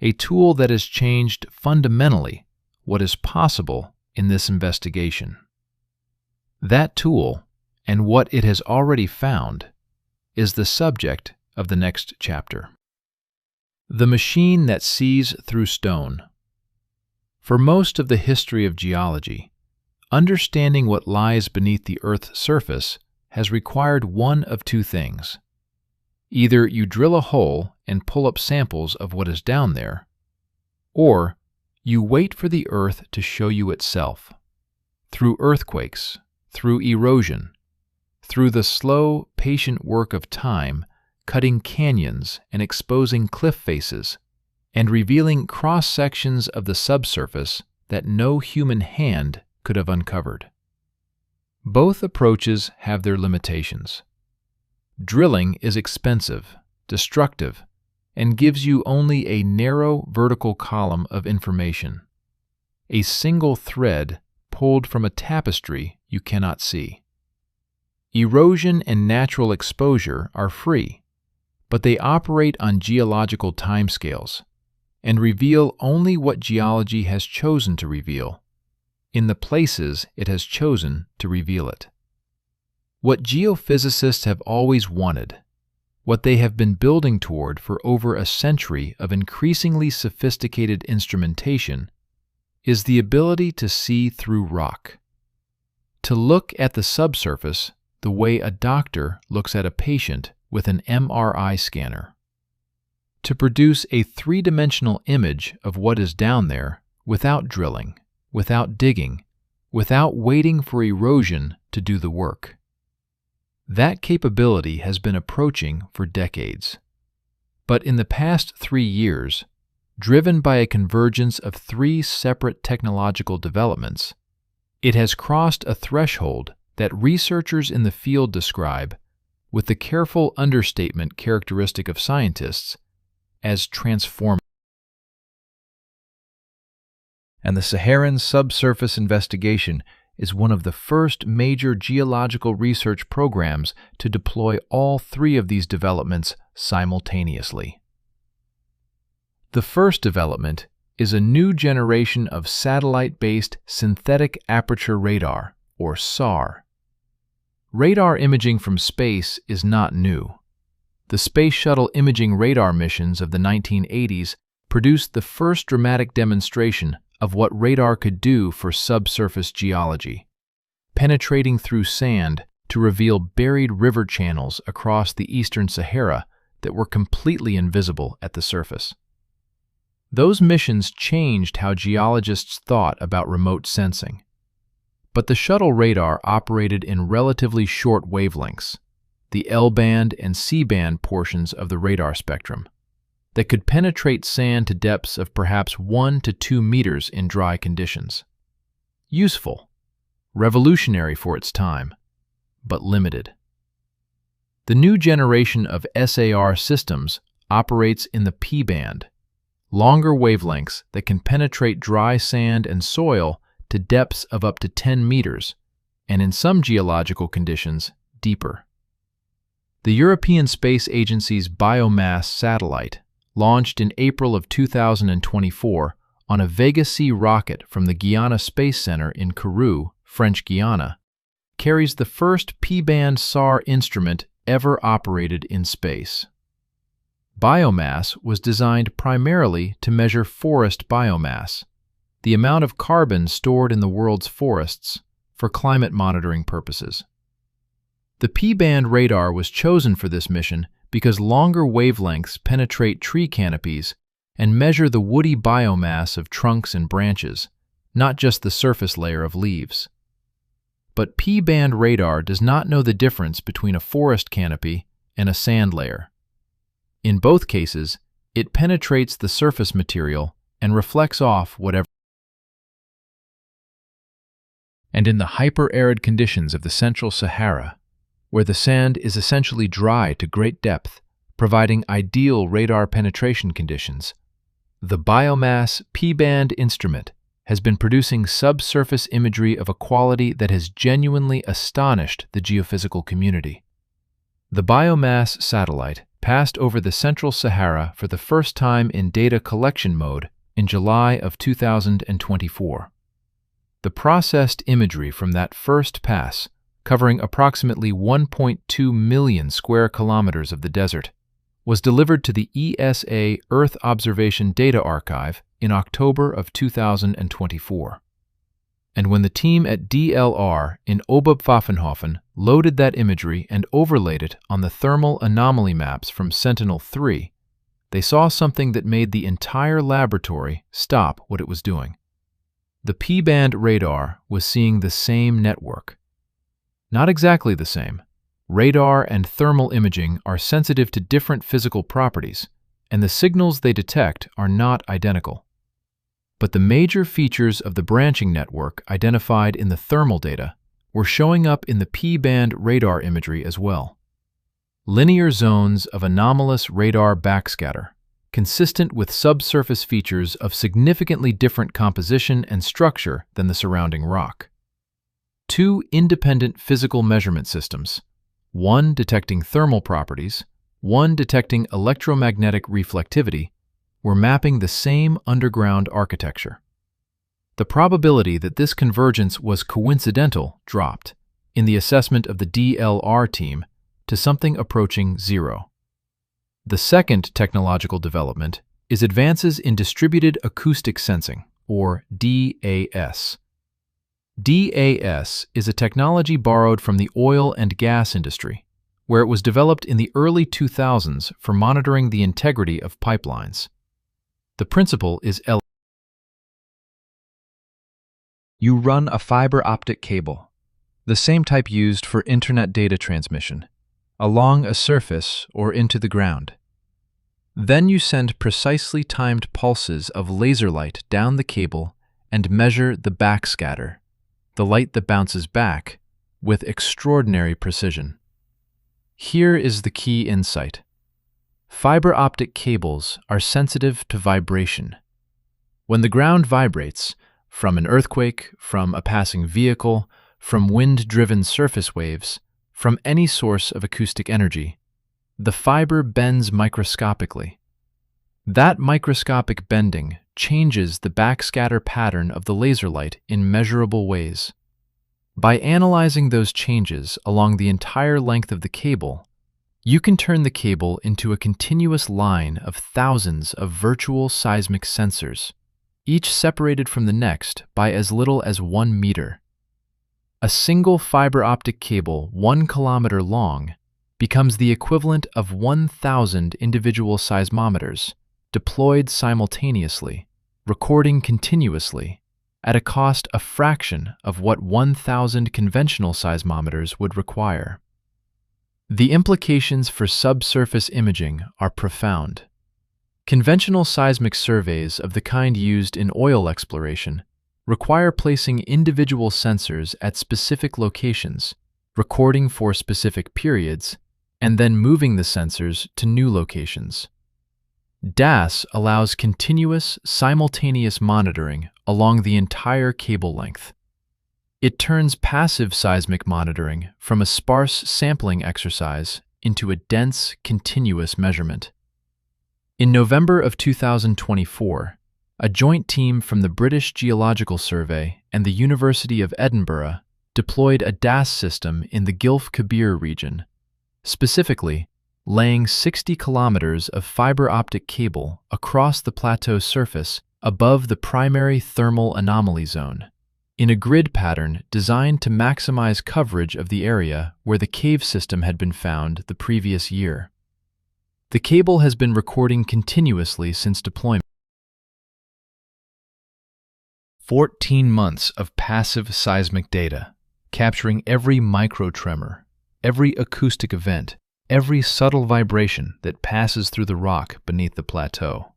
a tool that has changed fundamentally what is possible in this investigation. That tool, and what it has already found, is the subject of the next chapter. The machine that sees through stone. For most of the history of geology, understanding what lies beneath the Earth's surface has required one of two things. Either you drill a hole and pull up samples of what is down there, or you wait for the Earth to show you itself, through earthquakes, through erosion, through the slow, patient work of time, cutting canyons and exposing cliff faces, and revealing cross-sections of the subsurface that no human hand could have uncovered. Both approaches have their limitations. Drilling is expensive, destructive, and gives you only a narrow vertical column of information. A single thread pulled from a tapestry you cannot see. Erosion and natural exposure are free, but they operate on geological timescales and reveal only what geology has chosen to reveal, in the places it has chosen to reveal it. What geophysicists have always wanted, what they have been building toward for over a century of increasingly sophisticated instrumentation, is the ability to see through rock. To look at the subsurface the way a doctor looks at a patient with an MRI scanner. To produce a three-dimensional image of what is down there without drilling, without digging, without waiting for erosion to do the work. That capability has been approaching for decades. But in the past 3 years, driven by a convergence of 3 separate technological developments, it has crossed a threshold that researchers in the field describe, with the careful understatement characteristic of scientists, as transformative. And the Saharan subsurface investigation is one of the first major geological research programs to deploy all 3 of these developments simultaneously. The first development is a new generation of satellite-based synthetic aperture radar, or SAR. Radar imaging from space is not new. The Space Shuttle imaging radar missions of the 1980s produced the first dramatic demonstration of what radar could do for subsurface geology, penetrating through sand to reveal buried river channels across the eastern Sahara that were completely invisible at the surface. Those missions changed how geologists thought about remote sensing. But the shuttle radar operated in relatively short wavelengths, the L-band and C-band portions of the radar spectrum, that could penetrate sand to depths of perhaps 1 to 2 meters in dry conditions. Useful, revolutionary for its time, but limited. The new generation of SAR systems operates in the P-band, longer wavelengths that can penetrate dry sand and soil to depths of up to 10 meters, and in some geological conditions, deeper. The European Space Agency's Biomass satellite, launched in April of 2024 on a Vega C rocket from the Guiana Space Center in Kourou, French Guiana, carries the first P-band SAR instrument ever operated in space. Biomass was designed primarily to measure forest biomass, the amount of carbon stored in the world's forests, for climate monitoring purposes. The P-band radar was chosen for this mission because longer wavelengths penetrate tree canopies and measure the woody biomass of trunks and branches, not just the surface layer of leaves. But P-band radar does not know the difference between a forest canopy and a sand layer. In both cases, it penetrates the surface material and reflects off whatever. And in the hyper-arid conditions of the central Sahara, where the sand is essentially dry to great depth, providing ideal radar penetration conditions, the Biomass P-band instrument has been producing subsurface imagery of a quality that has genuinely astonished the geophysical community. The Biomass satellite passed over the central Sahara for the first time in data collection mode in July of 2024. The processed imagery from that first pass, covering approximately 1.2 million square kilometers of the desert, was delivered to the ESA Earth Observation Data Archive in October of 2024. And when the team at DLR in Oberpfaffenhofen loaded that imagery and overlaid it on the thermal anomaly maps from Sentinel 3, they saw something that made the entire laboratory stop what it was doing. The P-band radar was seeing the same network. Not exactly the same. Radar and thermal imaging are sensitive to different physical properties, and the signals they detect are not identical. But the major features of the branching network identified in the thermal data were showing up in the P-band radar imagery as well. Linear zones of anomalous radar backscatter, consistent with subsurface features of significantly different composition and structure than the surrounding rock. two independent physical measurement systems, one detecting thermal properties, one detecting electromagnetic reflectivity, were mapping the same underground architecture. The probability that this convergence was coincidental dropped, in the assessment of the DLR team, to something approaching zero. The second technological development is advances in distributed acoustic sensing, or DAS. DAS is a technology borrowed from the oil and gas industry, where it was developed in the early 2000s for monitoring the integrity of pipelines. The principle is you run a fiber optic cable, the same type used for internet data transmission, along a surface or into the ground. Then you send precisely timed pulses of laser light down the cable and measure the backscatter, the light that bounces back, with extraordinary precision. Here is the key insight. Fiber optic cables are sensitive to vibration. When the ground vibrates, from an earthquake, from a passing vehicle, from wind-driven surface waves, from any source of acoustic energy, the fiber bends microscopically. That microscopic bending changes the backscatter pattern of the laser light in measurable ways. By analyzing those changes along the entire length of the cable, you can turn the cable into a continuous line of thousands of virtual seismic sensors, each separated from the next by as little as 1 meter. A single fiber optic cable 1 kilometer long becomes the equivalent of 1,000 individual seismometers deployed simultaneously, recording continuously, at a cost a fraction of what 1,000 conventional seismometers would require. The implications for subsurface imaging are profound. Conventional seismic surveys of the kind used in oil exploration require placing individual sensors at specific locations, recording for specific periods, and then moving the sensors to new locations. DAS allows continuous, simultaneous monitoring along the entire cable length. It turns passive seismic monitoring from a sparse sampling exercise into a dense, continuous measurement. In November of 2024, a joint team from the British Geological Survey and the University of Edinburgh deployed a DAS system in the Gilf Kebir region, specifically laying 60 kilometers of fiber optic cable across the plateau surface above the primary thermal anomaly zone, in a grid pattern designed to maximize coverage of the area where the cave system had been found the previous year. The cable has been recording continuously since deployment. 14 months of passive seismic data, capturing every microtremor, every acoustic event, every subtle vibration that passes through the rock beneath the plateau.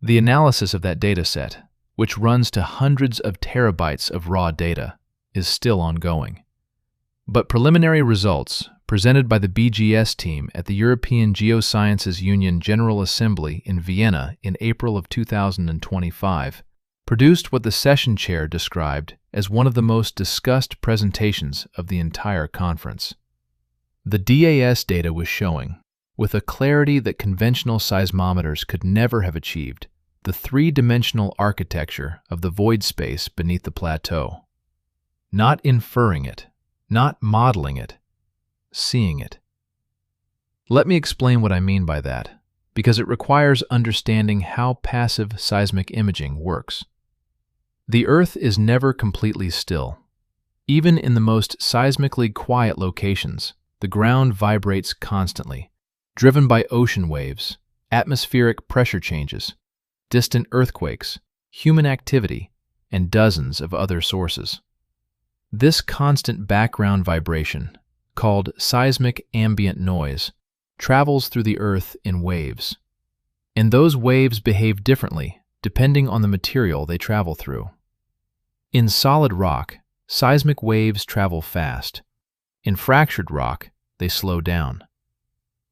The analysis of that data set, which runs to hundreds of terabytes of raw data, is still ongoing. But preliminary results, presented by the BGS team at the European Geosciences Union General Assembly in Vienna in April of 2025, produced what the session chair described as one of the most discussed presentations of the entire conference. The DAS data was showing, with a clarity that conventional seismometers could never have achieved, the three-dimensional architecture of the void space beneath the plateau. Not inferring it, not modeling it, seeing it. Let me explain what I mean by that, because it requires understanding how passive seismic imaging works. The Earth is never completely still. Even in the most seismically quiet locations, the ground vibrates constantly, driven by ocean waves, atmospheric pressure changes, distant earthquakes, human activity, and dozens of other sources. This constant background vibration, called seismic ambient noise, travels through the Earth in waves. And those waves behave differently depending on the material they travel through. In solid rock, seismic waves travel fast. In fractured rock, they slow down.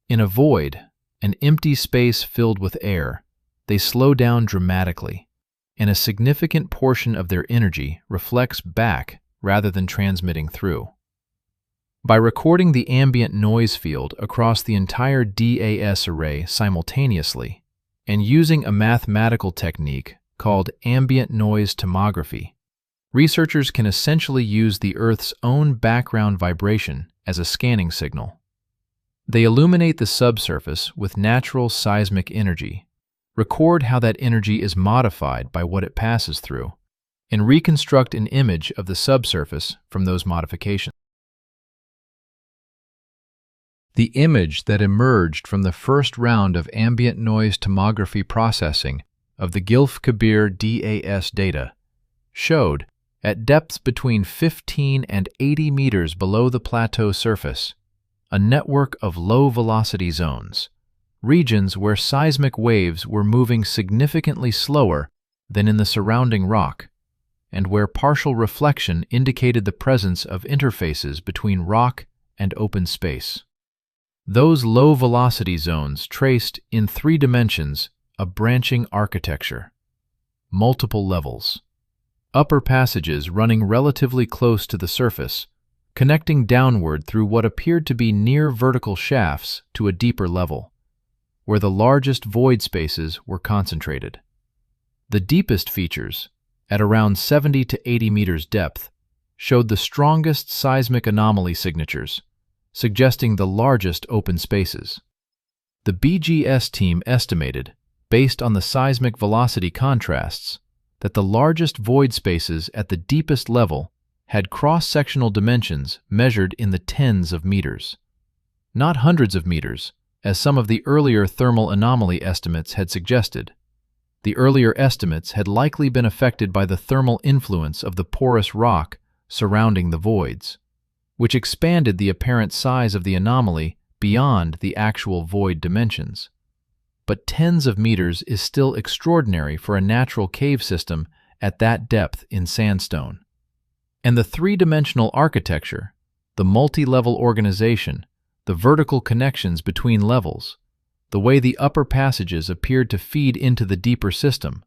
In a void, an empty space filled with air, they slow down dramatically, and a significant portion of their energy reflects back rather than transmitting through. By recording the ambient noise field across the entire DAS array simultaneously and using a mathematical technique called ambient noise tomography, researchers can essentially use the Earth's own background vibration as a scanning signal. They illuminate the subsurface with natural seismic energy, record how that energy is modified by what it passes through, and reconstruct an image of the subsurface from those modifications. The image that emerged from the first round of ambient noise tomography processing of the Gilf Kebir DAS data showed, at depths between 15 and 80 meters below the plateau surface, a network of low-velocity zones, regions where seismic waves were moving significantly slower than in the surrounding rock, and where partial reflection indicated the presence of interfaces between rock and open space. Those low-velocity zones traced, in 3 dimensions, a branching architecture, multiple levels, upper passages running relatively close to the surface, connecting downward through what appeared to be near-vertical shafts to a deeper level, where the largest void spaces were concentrated. The deepest features, at around 70 to 80 meters depth, showed the strongest seismic anomaly signatures, suggesting the largest open spaces. The BGS team estimated, based on the seismic velocity contrasts, that the largest void spaces at the deepest level had cross-sectional dimensions measured in the tens of meters. Not hundreds of meters, as some of the earlier thermal anomaly estimates had suggested. The earlier estimates had likely been affected by the thermal influence of the porous rock surrounding the voids, which expanded the apparent size of the anomaly beyond the actual void dimensions. But tens of meters is still extraordinary for a natural cave system at that depth in sandstone. And the 3-dimensional architecture, the multi-level organization, the vertical connections between levels, the way the upper passages appeared to feed into the deeper system,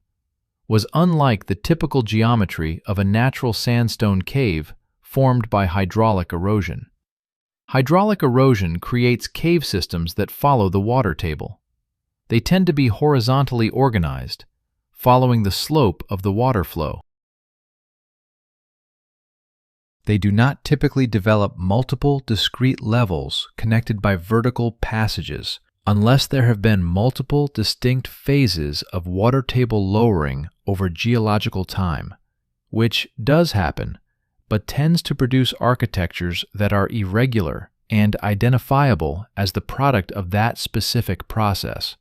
was unlike the typical geometry of a natural sandstone cave formed by hydraulic erosion. Hydraulic erosion creates cave systems that follow the water table. They tend to be horizontally organized, following the slope of the water flow. They do not typically develop multiple discrete levels connected by vertical passages unless there have been multiple distinct phases of water table lowering over geological time, which does happen, but tends to produce architectures that are irregular and identifiable as the product of that specific process.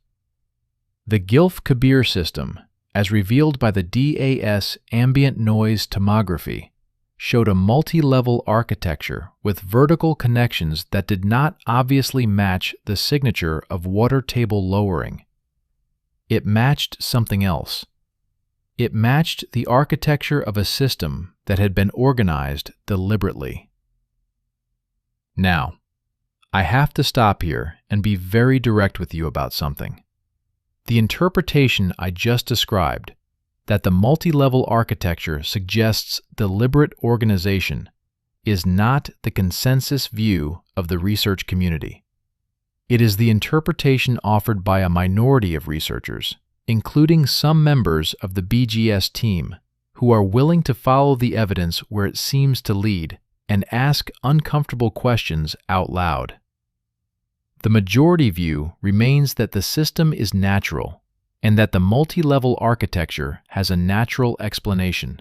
The Gilf Kebir system, as revealed by the DAS ambient noise tomography, showed a multi-level architecture with vertical connections that did not obviously match the signature of water table lowering. It matched something else. It matched the architecture of a system that had been organized deliberately. Now, I have to stop here and be very direct with you about something. The interpretation I just described, that the multi-level architecture suggests deliberate organization, is not the consensus view of the research community. It is the interpretation offered by a minority of researchers, including some members of the BGS team, who are willing to follow the evidence where it seems to lead and ask uncomfortable questions out loud. The majority view remains that the system is natural and that the multi-level architecture has a natural explanation.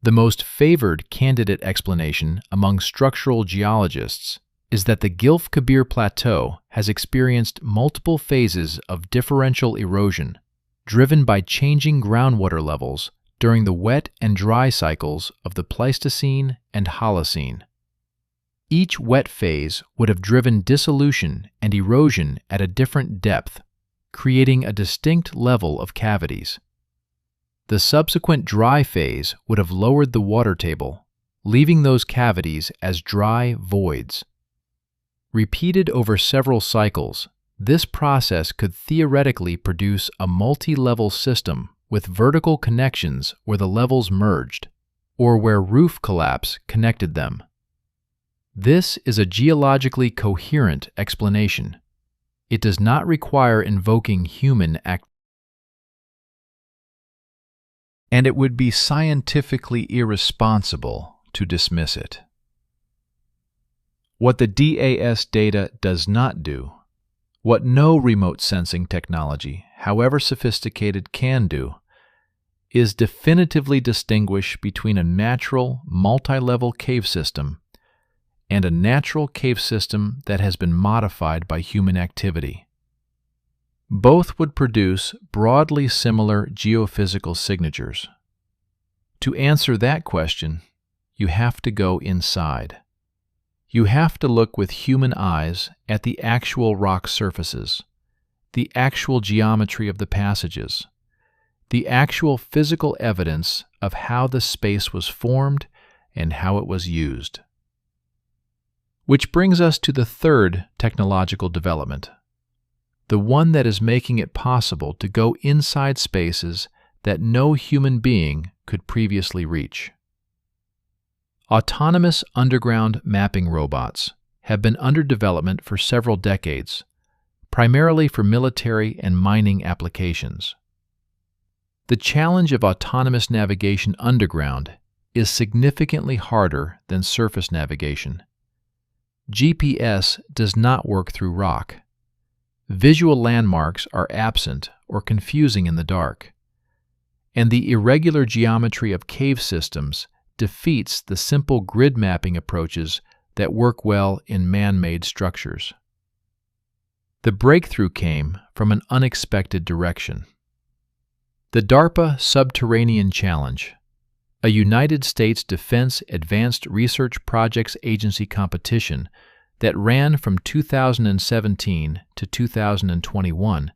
The most favored candidate explanation among structural geologists is that the Gilf Kebir Plateau has experienced multiple phases of differential erosion driven by changing groundwater levels during the wet and dry cycles of the Pleistocene and Holocene. Each wet phase would have driven dissolution and erosion at a different depth, creating a distinct level of cavities. The subsequent dry phase would have lowered the water table, leaving those cavities as dry voids. Repeated over several cycles, this process could theoretically produce a multi-level system with vertical connections where the levels merged, or where roof collapse connected them. This is a geologically coherent explanation. It does not require invoking human activity, and it would be scientifically irresponsible to dismiss it. What the DAS data does not do, what no remote sensing technology, however sophisticated, can do, is definitively distinguish between a natural multi-level cave system and a natural cave system that has been modified by human activity. Both would produce broadly similar geophysical signatures. To answer that question, you have to go inside. You have to look with human eyes at the actual rock surfaces, the actual geometry of the passages, the actual physical evidence of how the space was formed and how it was used. Which brings us to the third technological development, the one that is making it possible to go inside spaces that no human being could previously reach. Autonomous underground mapping robots have been under development for several decades, primarily for military and mining applications. The challenge of autonomous navigation underground is significantly harder than surface navigation. GPS does not work through rock. Visual landmarks are absent or confusing in the dark, and the irregular geometry of cave systems defeats the simple grid mapping approaches that work well in man-made structures. The breakthrough came from an unexpected direction. The DARPA Subterranean Challenge, a United States Defense Advanced Research Projects Agency competition that ran from 2017 to 2021,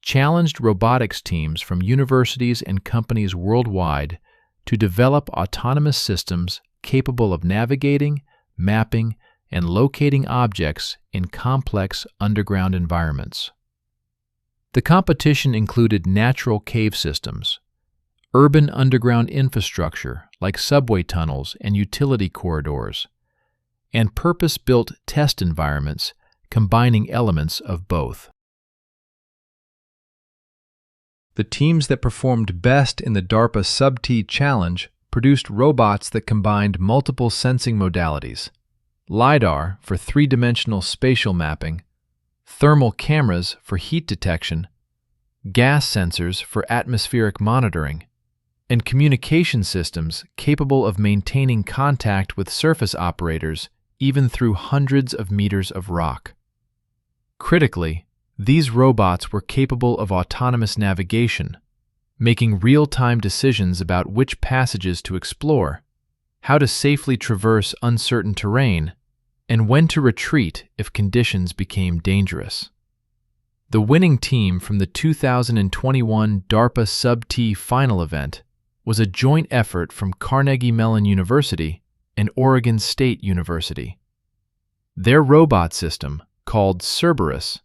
challenged robotics teams from universities and companies worldwide to develop autonomous systems capable of navigating, mapping, and locating objects in complex underground environments. The competition included natural cave systems, urban underground infrastructure like subway tunnels and utility corridors, and purpose-built test environments combining elements of both. The teams that performed best in the DARPA Sub-T Challenge produced robots that combined multiple sensing modalities: LiDAR for three-dimensional spatial mapping, thermal cameras for heat detection, gas sensors for atmospheric monitoring, and communication systems capable of maintaining contact with surface operators even through hundreds of meters of rock. Critically, these robots were capable of autonomous navigation, making real-time decisions about which passages to explore, how to safely traverse uncertain terrain, and when to retreat if conditions became dangerous. The winning team from the 2021 DARPA Sub-T final event was a joint effort from Carnegie Mellon University and Oregon State University. Their robot system, called Cerberus,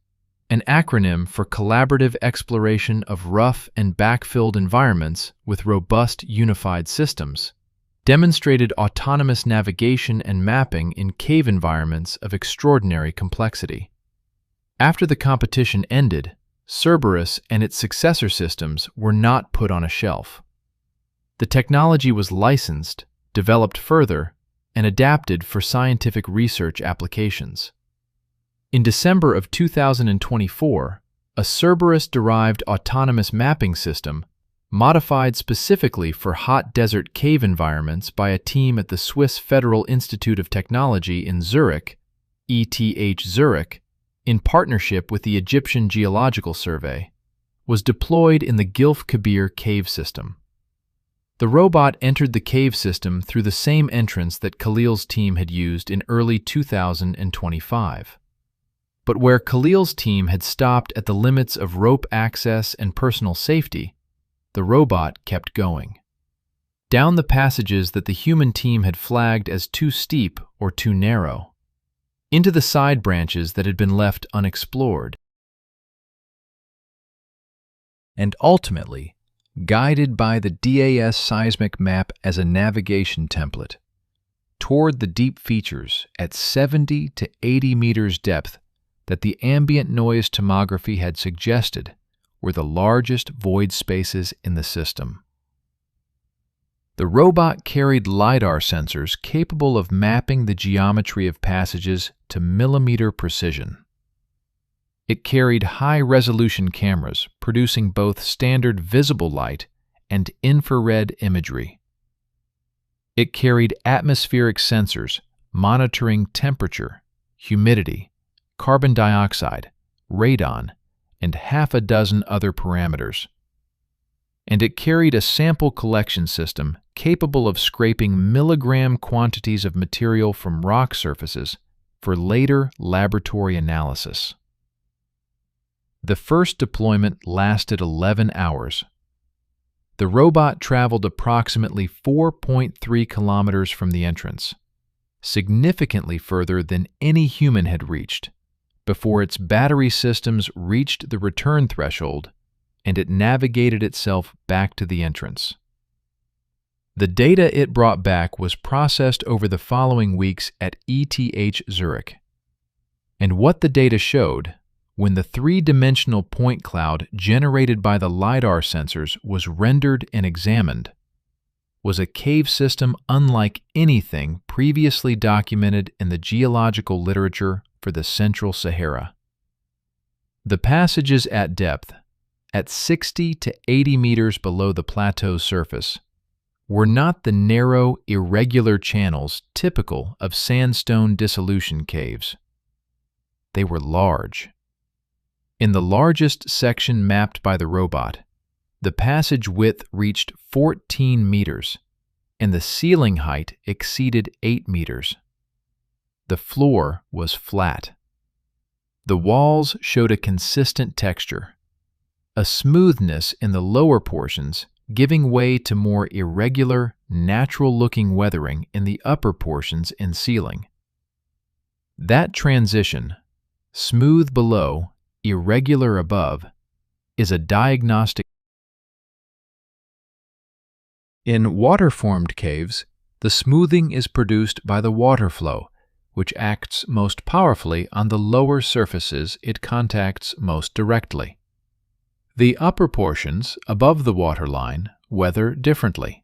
an acronym for Collaborative Exploration of Rough and Backfilled Environments with Robust Unified Systems, demonstrated autonomous navigation and mapping in cave environments of extraordinary complexity. After the competition ended, Cerberus and its successor systems were not put on a shelf. The technology was licensed, developed further, and adapted for scientific research applications. In December of 2024, a Cerberus-derived autonomous mapping system, modified specifically for hot desert cave environments by a team at the Swiss Federal Institute of Technology in Zurich, ETH Zurich, in partnership with the Egyptian Geological Survey, was deployed in the Gilf Kebir cave system. The robot entered the cave system through the same entrance that Khalil's team had used in early 2025. But where Khalil's team had stopped at the limits of rope access and personal safety, the robot kept going. Down the passages that the human team had flagged as too steep or too narrow, into the side branches that had been left unexplored, and ultimately guided by the DAS seismic map as a navigation template, toward the deep features at 70 to 80 meters depth that the ambient noise tomography had suggested were the largest void spaces in the system. The robot carried LiDAR sensors capable of mapping the geometry of passages to millimeter precision. It carried high-resolution cameras producing both standard visible light and infrared imagery. It carried atmospheric sensors monitoring temperature, humidity, carbon dioxide, radon, and half a dozen other parameters. And it carried a sample collection system capable of scraping milligram quantities of material from rock surfaces for later laboratory analysis. The first deployment lasted 11 hours. The robot traveled approximately 4.3 kilometers from the entrance, significantly further than any human had reached, before its battery systems reached the return threshold and it navigated itself back to the entrance. The data it brought back was processed over the following weeks at ETH Zurich. And what the data showed, when the three-dimensional point cloud generated by the LiDAR sensors was rendered and examined, was a cave system unlike anything previously documented in the geological literature for the Central Sahara. The passages at depth, at 60 to 80 meters below the plateau's surface, were not the narrow, irregular channels typical of sandstone dissolution caves. They were large. In the largest section mapped by the robot, the passage width reached 14 meters, and the ceiling height exceeded 8 meters. The floor was flat. The walls showed a consistent texture, a smoothness in the lower portions giving way to more irregular, natural-looking weathering in the upper portions and ceiling. That transition, smooth below, irregular above, is a diagnostic. In water-formed caves, the smoothing is produced by the water flow, which acts most powerfully on the lower surfaces it contacts most directly. The upper portions, above the waterline, weather differently.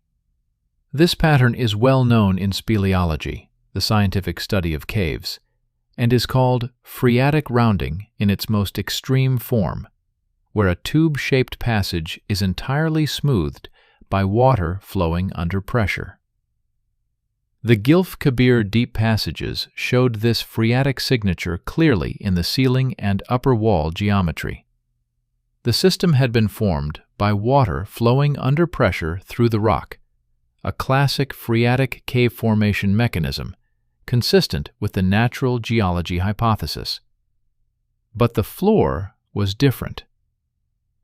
This pattern is well known in speleology, the scientific study of caves, and is called phreatic rounding in its most extreme form, where a tube-shaped passage is entirely smoothed by water flowing under pressure. The Gilf Kebir deep passages showed this phreatic signature clearly in the ceiling and upper wall geometry. The system had been formed by water flowing under pressure through the rock, a classic phreatic cave formation mechanism consistent with the natural geology hypothesis. But the floor was different.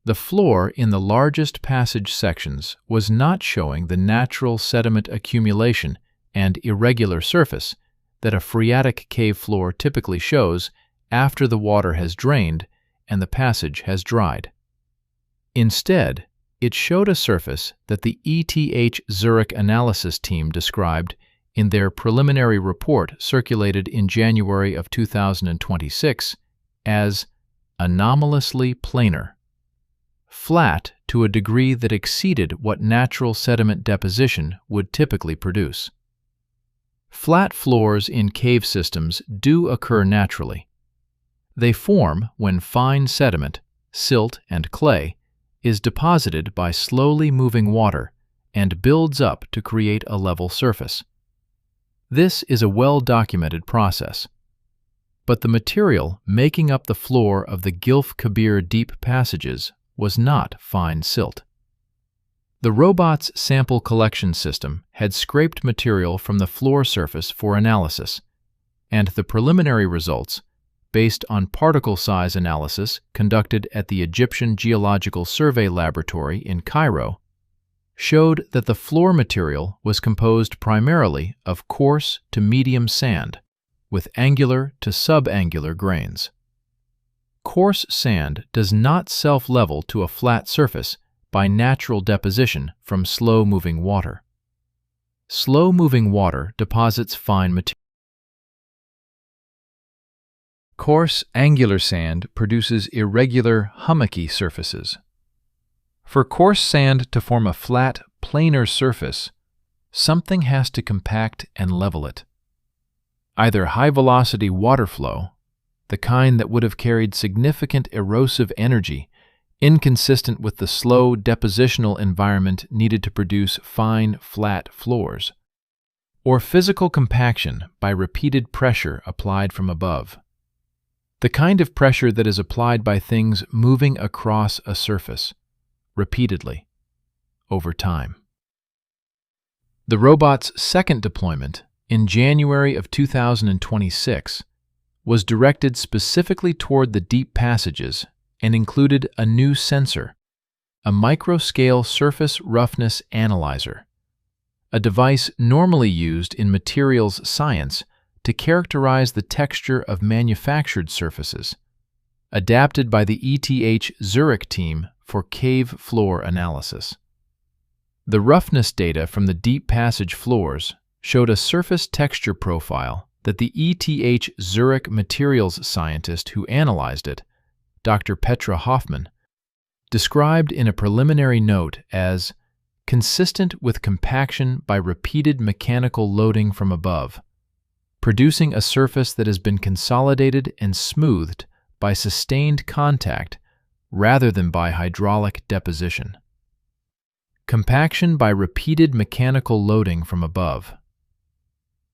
The floor in the largest passage sections was not showing the natural sediment accumulation and irregular surface that a phreatic cave floor typically shows after the water has drained and the passage has dried. Instead, it showed a surface that the ETH Zurich analysis team described in their preliminary report circulated in January of 2026 as anomalously planar, flat to a degree that exceeded what natural sediment deposition would typically produce. Flat floors in cave systems do occur naturally. They form when fine sediment, silt and clay, is deposited by slowly moving water and builds up to create a level surface. This is a well-documented process. But the material making up the floor of the Gilf Kebir deep passages was not fine silt. The robot's sample collection system had scraped material from the floor surface for analysis, and the preliminary results, based on particle size analysis conducted at the Egyptian Geological Survey Laboratory in Cairo, showed that the floor material was composed primarily of coarse to medium sand, with angular to subangular grains. Coarse sand does not self-level to a flat surface by natural deposition from slow-moving water. Slow-moving water deposits fine material. Coarse, angular sand produces irregular, hummocky surfaces. For coarse sand to form a flat, planar surface, something has to compact and level it. Either high-velocity water flow, the kind that would have carried significant erosive energy, inconsistent with the slow depositional environment needed to produce fine, flat floors, or physical compaction by repeated pressure applied from above. The kind of pressure that is applied by things moving across a surface, repeatedly, over time. The robot's second deployment, in January of 2026, was directed specifically toward the deep passages and included a new sensor, a microscale surface roughness analyzer, a device normally used in materials science to characterize the texture of manufactured surfaces, adapted by the ETH Zurich team for cave floor analysis. The roughness data from the deep passage floors showed a surface texture profile that the ETH Zurich materials scientist who analyzed it, Dr. Petra Hoffmann, described in a preliminary note as consistent with compaction by repeated mechanical loading from above, producing a surface that has been consolidated and smoothed by sustained contact rather than by hydraulic deposition. Compaction by repeated mechanical loading from above.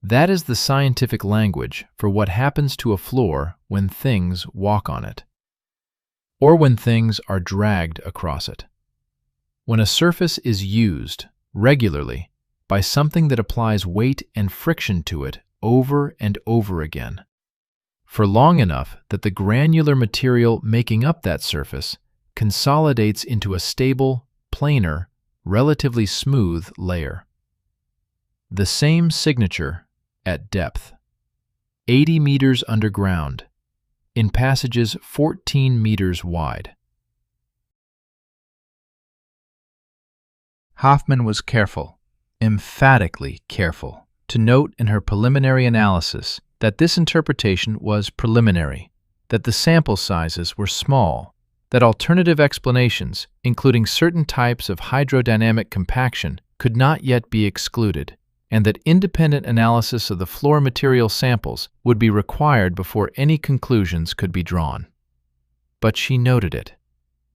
That is the scientific language for what happens to a floor when things walk on it, or when things are dragged across it. When a surface is used regularly by something that applies weight and friction to it over and over again, for long enough that the granular material making up that surface consolidates into a stable, planar, relatively smooth layer. The same signature at depth, 80 meters underground, in passages 14 meters wide. Hoffmann was careful, emphatically careful, to note in her preliminary analysis that this interpretation was preliminary, that the sample sizes were small, that alternative explanations, including certain types of hydrodynamic compaction, could not yet be excluded, and that independent analysis of the floor material samples would be required before any conclusions could be drawn. But she noted it.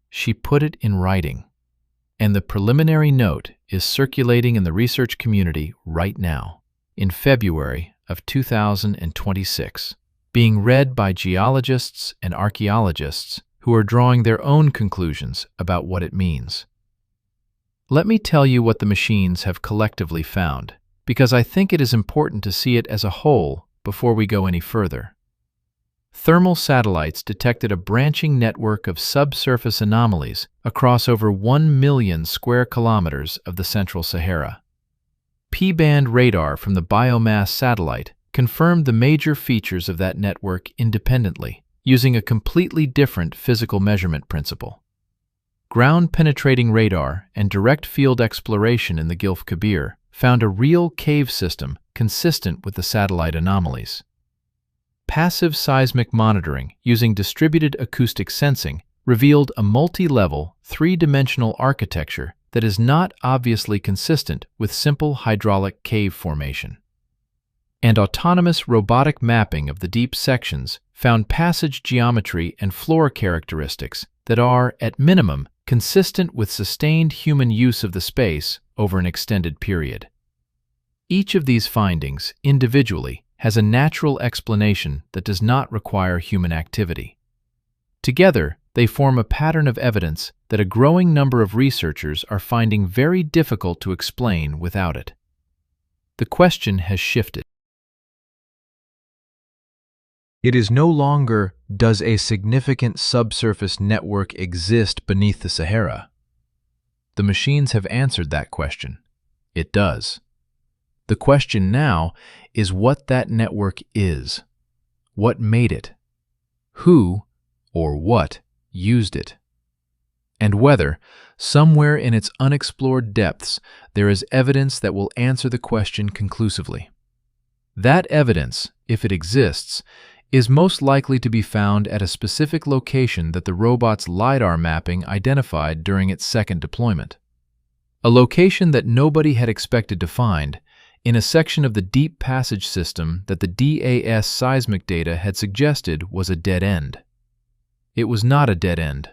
She put it in writing. And the preliminary note is circulating in the research community right now, in February of 2026, being read by geologists and archaeologists who are drawing their own conclusions about what it means. Let me tell you what the machines have collectively found, because I think it is important to see it as a whole before we go any further. Thermal satellites detected a branching network of subsurface anomalies across over 1 million square kilometers of the Central Sahara. P-band radar from the biomass satellite confirmed the major features of that network independently, using a completely different physical measurement principle. Ground-penetrating radar and direct field exploration in the Gilf Kebir found a real cave system consistent with the satellite anomalies. Passive seismic monitoring using distributed acoustic sensing revealed a multi-level, three-dimensional architecture that is not obviously consistent with simple hydraulic cave formation. And autonomous robotic mapping of the deep sections found passage geometry and floor characteristics that are, at minimum, consistent with sustained human use of the space over an extended period. Each of these findings, individually, has a natural explanation that does not require human activity. Together, they form a pattern of evidence that a growing number of researchers are finding very difficult to explain without it. The question has shifted. It is no longer, does a significant subsurface network exist beneath the Sahara? The machines have answered that question. It does. The question now is what that network is. What made it? Who or what used it? and whether, somewhere in its unexplored depths, there is evidence that will answer the question conclusively. That evidence, if it exists, is most likely to be found at a specific location that the robot's LiDAR mapping identified during its second deployment. A location that nobody had expected to find, in a section of the deep passage system that the DAS seismic data had suggested was a dead end. It was not a dead end.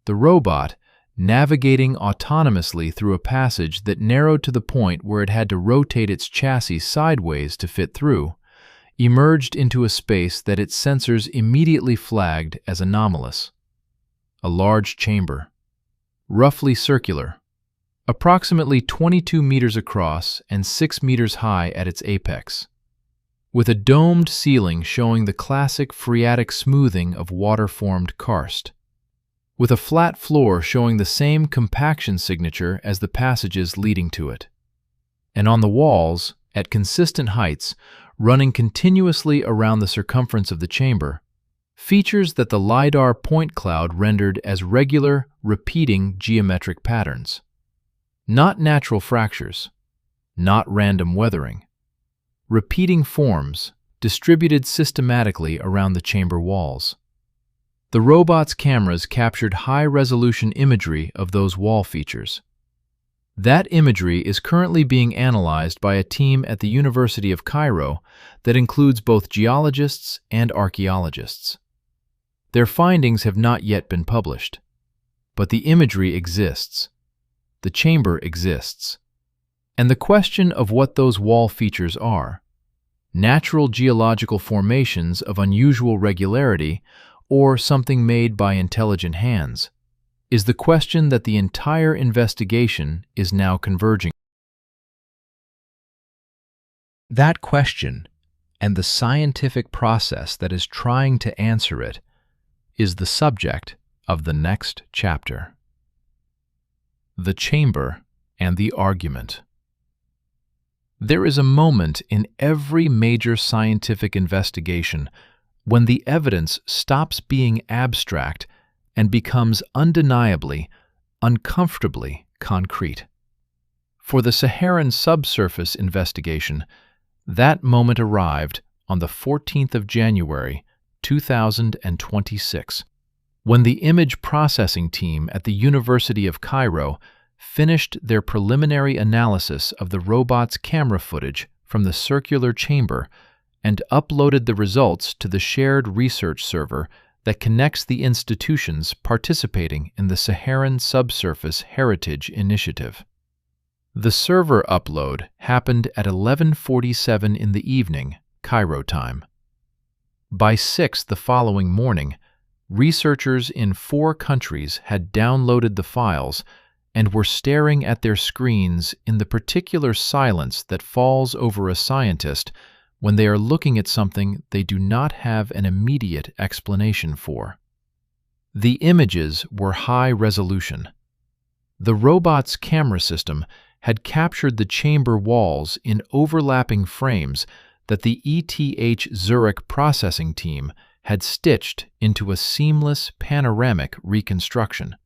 The robot, navigating autonomously through a passage that narrowed to the point where it had to rotate its chassis sideways to fit through, emerged into a space that its sensors immediately flagged as anomalous. A large chamber, roughly circular, approximately 22 meters across and 6 meters high at its apex, with a domed ceiling showing the classic phreatic smoothing of water-formed karst, with a flat floor showing the same compaction signature as the passages leading to it, and on the walls, at consistent heights, running continuously around the circumference of the chamber, features that the LiDAR point cloud rendered as regular, repeating geometric patterns. Not natural fractures, not random weathering. Repeating forms, distributed systematically around the chamber walls. The robot's cameras captured high-resolution imagery of those wall features. That imagery is currently being analyzed by a team at the University of Cairo that includes both geologists and archaeologists. Their findings have not yet been published, but the imagery exists. The chamber exists. And the question of what those wall features are, natural geological formations of unusual regularity or something made by intelligent hands, is the question that the entire investigation is now converging. That question, and the scientific process that is trying to answer it, is the subject of the next chapter. The chamber and the argument. There is a moment in every major scientific investigation when the evidence stops being abstract and becomes undeniably, uncomfortably concrete. For the Saharan subsurface investigation, that moment arrived on the 14th of January, 2026, when the image processing team at the University of Cairo finished their preliminary analysis of the robot's camera footage from the circular chamber and uploaded the results to the shared research server that connects the institutions participating in the Saharan Subsurface Heritage Initiative. The server upload happened at 11:47 in the evening, Cairo time. By 6 the following morning, researchers in 4 countries had downloaded the files and were staring at their screens in the particular silence that falls over a scientist when they are looking at something they do not have an immediate explanation for. The images were high resolution. The robot's camera system had captured the chamber walls in overlapping frames that the ETH Zurich processing team had stitched into a seamless panoramic reconstruction.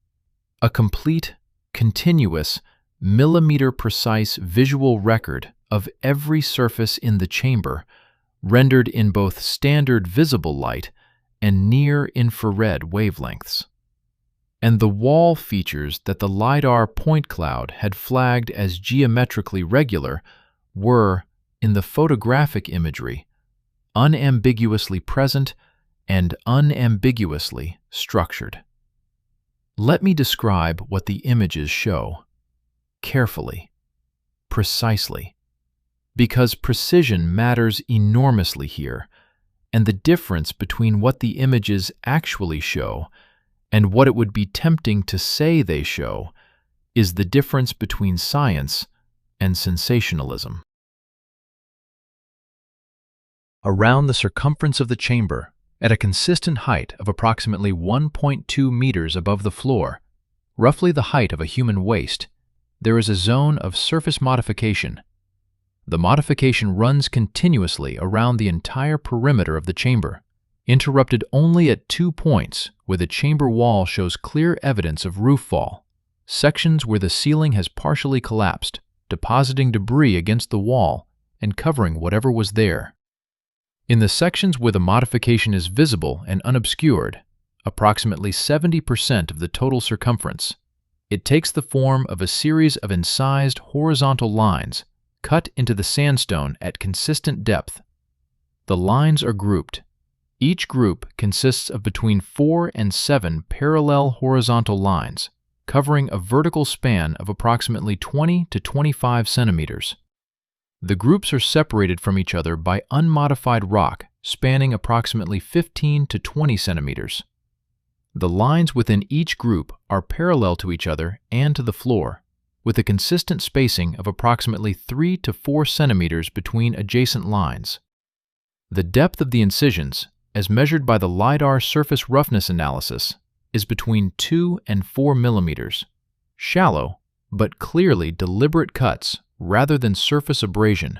A complete, continuous, millimeter-precise visual record of every surface in the chamber, rendered in both standard visible light and near-infrared wavelengths. And the wall features that the LiDAR point cloud had flagged as geometrically regular were, in the photographic imagery, unambiguously present and unambiguously structured. Let me describe what the images show, carefully, precisely, because precision matters enormously here, and the difference between what the images actually show and what it would be tempting to say they show is the difference between science and sensationalism. Around the circumference of the chamber, at a consistent height of approximately 1.2 meters above the floor, roughly the height of a human waist, there is a zone of surface modification. The modification runs continuously around the entire perimeter of the chamber, interrupted only at 2 points where the chamber wall shows clear evidence of roof fall, sections where the ceiling has partially collapsed, depositing debris against the wall and covering whatever was there. In the sections where the modification is visible and unobscured, approximately 70% of the total circumference, it takes the form of a series of incised horizontal lines cut into the sandstone at consistent depth. The lines are grouped. Each group consists of between 4 and 7 parallel horizontal lines, covering a vertical span of approximately 20 to 25 centimeters. The groups are separated from each other by unmodified rock spanning approximately 15 to 20 centimeters. The lines within each group are parallel to each other and to the floor, with a consistent spacing of approximately 3 to 4 centimeters between adjacent lines. The depth of the incisions, as measured by the LiDAR surface roughness analysis, is between 2 and 4 millimeters, shallow but clearly deliberate cuts rather than surface abrasion.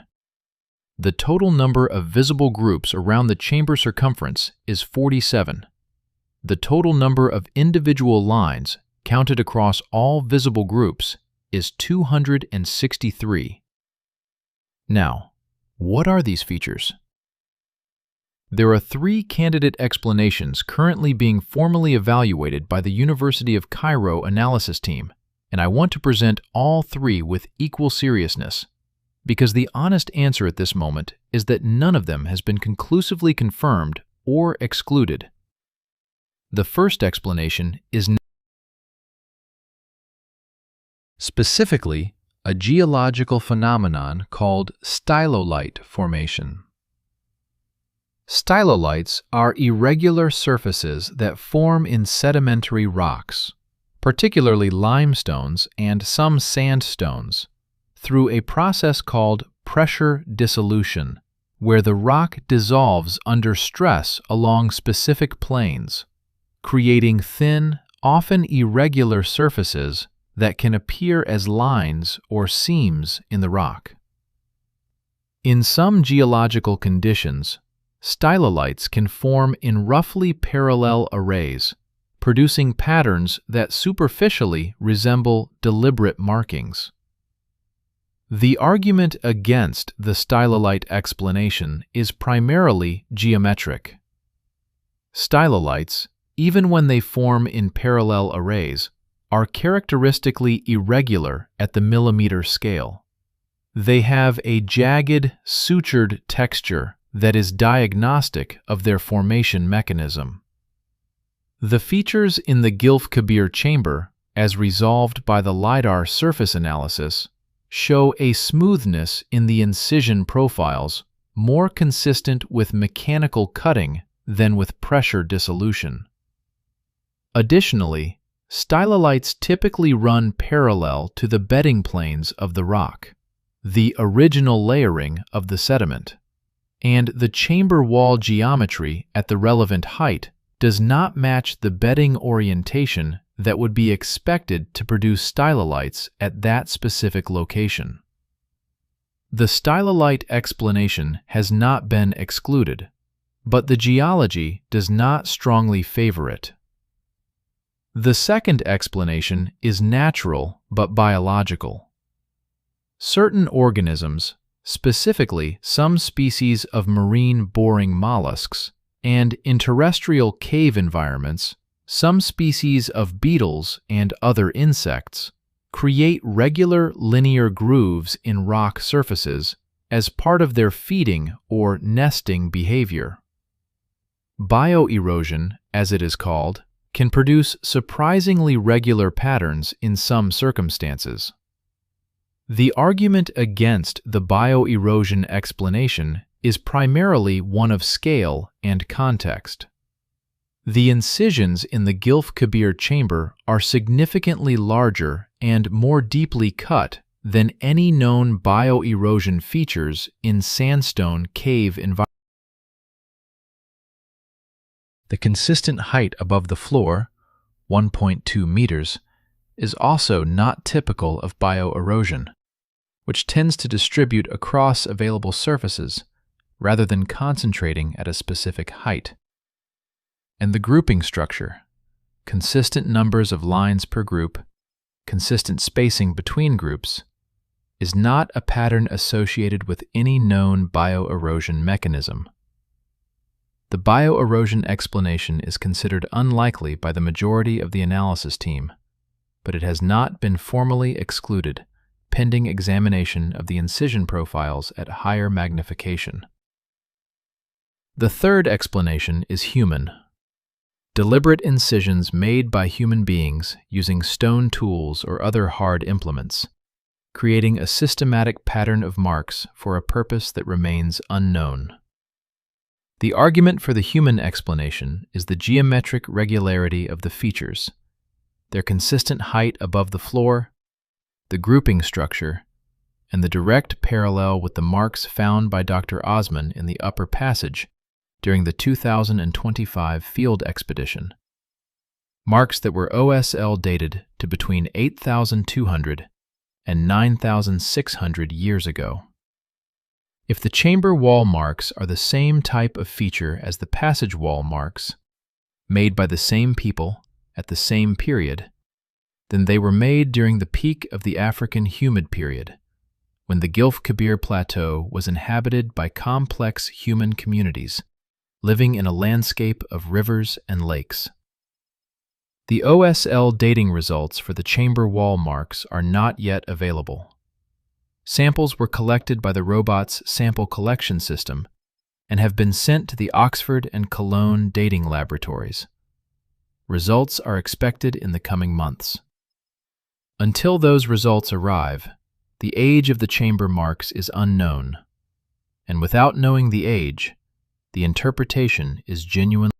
The total number of visible groups around the chamber circumference is 47. The total number of individual lines counted across all visible groups is 263. Now, what are these features? There are 3 candidate explanations currently being formally evaluated by the University of Cairo analysis team, and I want to present all 3 with equal seriousness, because the honest answer at this moment is that none of them has been conclusively confirmed or excluded. The first explanation is specifically a geological phenomenon called stylolite formation. Stylolites are irregular surfaces that form in sedimentary rocks, particularly limestones and some sandstones, through a process called pressure dissolution, where the rock dissolves under stress along specific planes, creating thin, often irregular surfaces that can appear as lines or seams in the rock. In some geological conditions, stylolites can form in roughly parallel arrays, producing patterns that superficially resemble deliberate markings. The argument against the stylolite explanation is primarily geometric. Stylolites, even when they form in parallel arrays, are characteristically irregular at the millimeter scale. They have a jagged, sutured texture that is diagnostic of their formation mechanism. The features in the Gilf Kebir chamber, as resolved by the LiDAR surface analysis, show a smoothness in the incision profiles more consistent with mechanical cutting than with pressure dissolution. Additionally, stylolites typically run parallel to the bedding planes of the rock, the original layering of the sediment, and the chamber wall geometry at the relevant height does not match the bedding orientation that would be expected to produce stylolites at that specific location. The stylolite explanation has not been excluded, but the geology does not strongly favor it. The second explanation is natural but biological. Certain organisms, specifically some species of marine boring mollusks, and in terrestrial cave environments, some species of beetles and other insects, create regular linear grooves in rock surfaces as part of their feeding or nesting behavior. Bioerosion, as it is called, can produce surprisingly regular patterns in some circumstances. The argument against the bioerosion explanation is primarily one of scale and context. The incisions in the Gilf Kebir chamber are significantly larger and more deeply cut than any known bioerosion features in sandstone cave environments. The consistent height above the floor, 1.2 meters, is also not typical of bioerosion, which tends to distribute across available surfaces rather than concentrating at a specific height. and the grouping structure, consistent numbers of lines per group, consistent spacing between groups, is not a pattern associated with any known bioerosion mechanism. The bioerosion explanation is considered unlikely by the majority of the analysis team, but it has not been formally excluded, pending examination of the incision profiles at higher magnification. The third explanation is human. Deliberate incisions made by human beings using stone tools or other hard implements, creating a systematic pattern of marks for a purpose that remains unknown. The argument for the human explanation is the geometric regularity of the features, their consistent height above the floor, the grouping structure, and the direct parallel with the marks found by Dr. Osman in the upper passage during the 2025 field expedition. Marks that were OSL dated to between 8,200 and 9,600 years ago. If the chamber wall marks are the same type of feature as the passage wall marks, made by the same people at the same period, then they were made during the peak of the African humid period, when the Gilf Kebir plateau was inhabited by complex human communities, living in a landscape of rivers and lakes. The OSL dating results for the chamber wall marks are not yet available. Samples were collected by the robot's sample collection system and have been sent to the Oxford and Cologne dating laboratories. Results are expected in the coming months. Until those results arrive, the age of the chamber marks is unknown, and without knowing the age, the interpretation is genuine.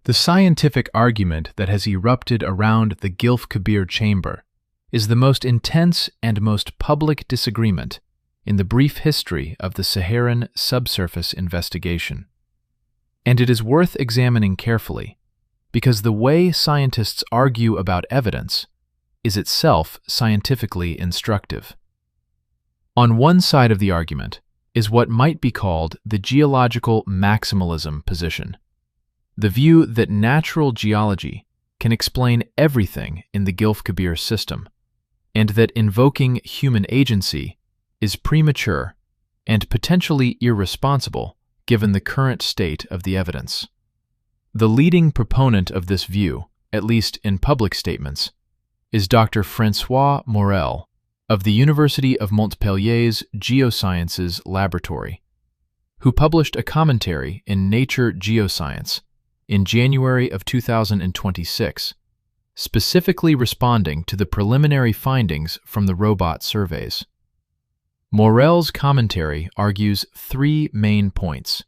The scientific argument that has erupted around the Gilf Kebir chamber is the most intense and most public disagreement in the brief history of the Saharan subsurface investigation. And it is worth examining carefully, because the way scientists argue about evidence is itself scientifically instructive. On one side of the argument is what might be called the geological maximalism position, the view that natural geology can explain everything in the Gilf Kebir system, and that invoking human agency is premature and potentially irresponsible given the current state of the evidence. The leading proponent of this view, at least in public statements, is Dr. François Morel of the University of Montpellier's Geosciences Laboratory, who published a commentary in Nature Geoscience in January of 2026, specifically responding to the preliminary findings from the robot surveys. Morel's commentary argues three main points.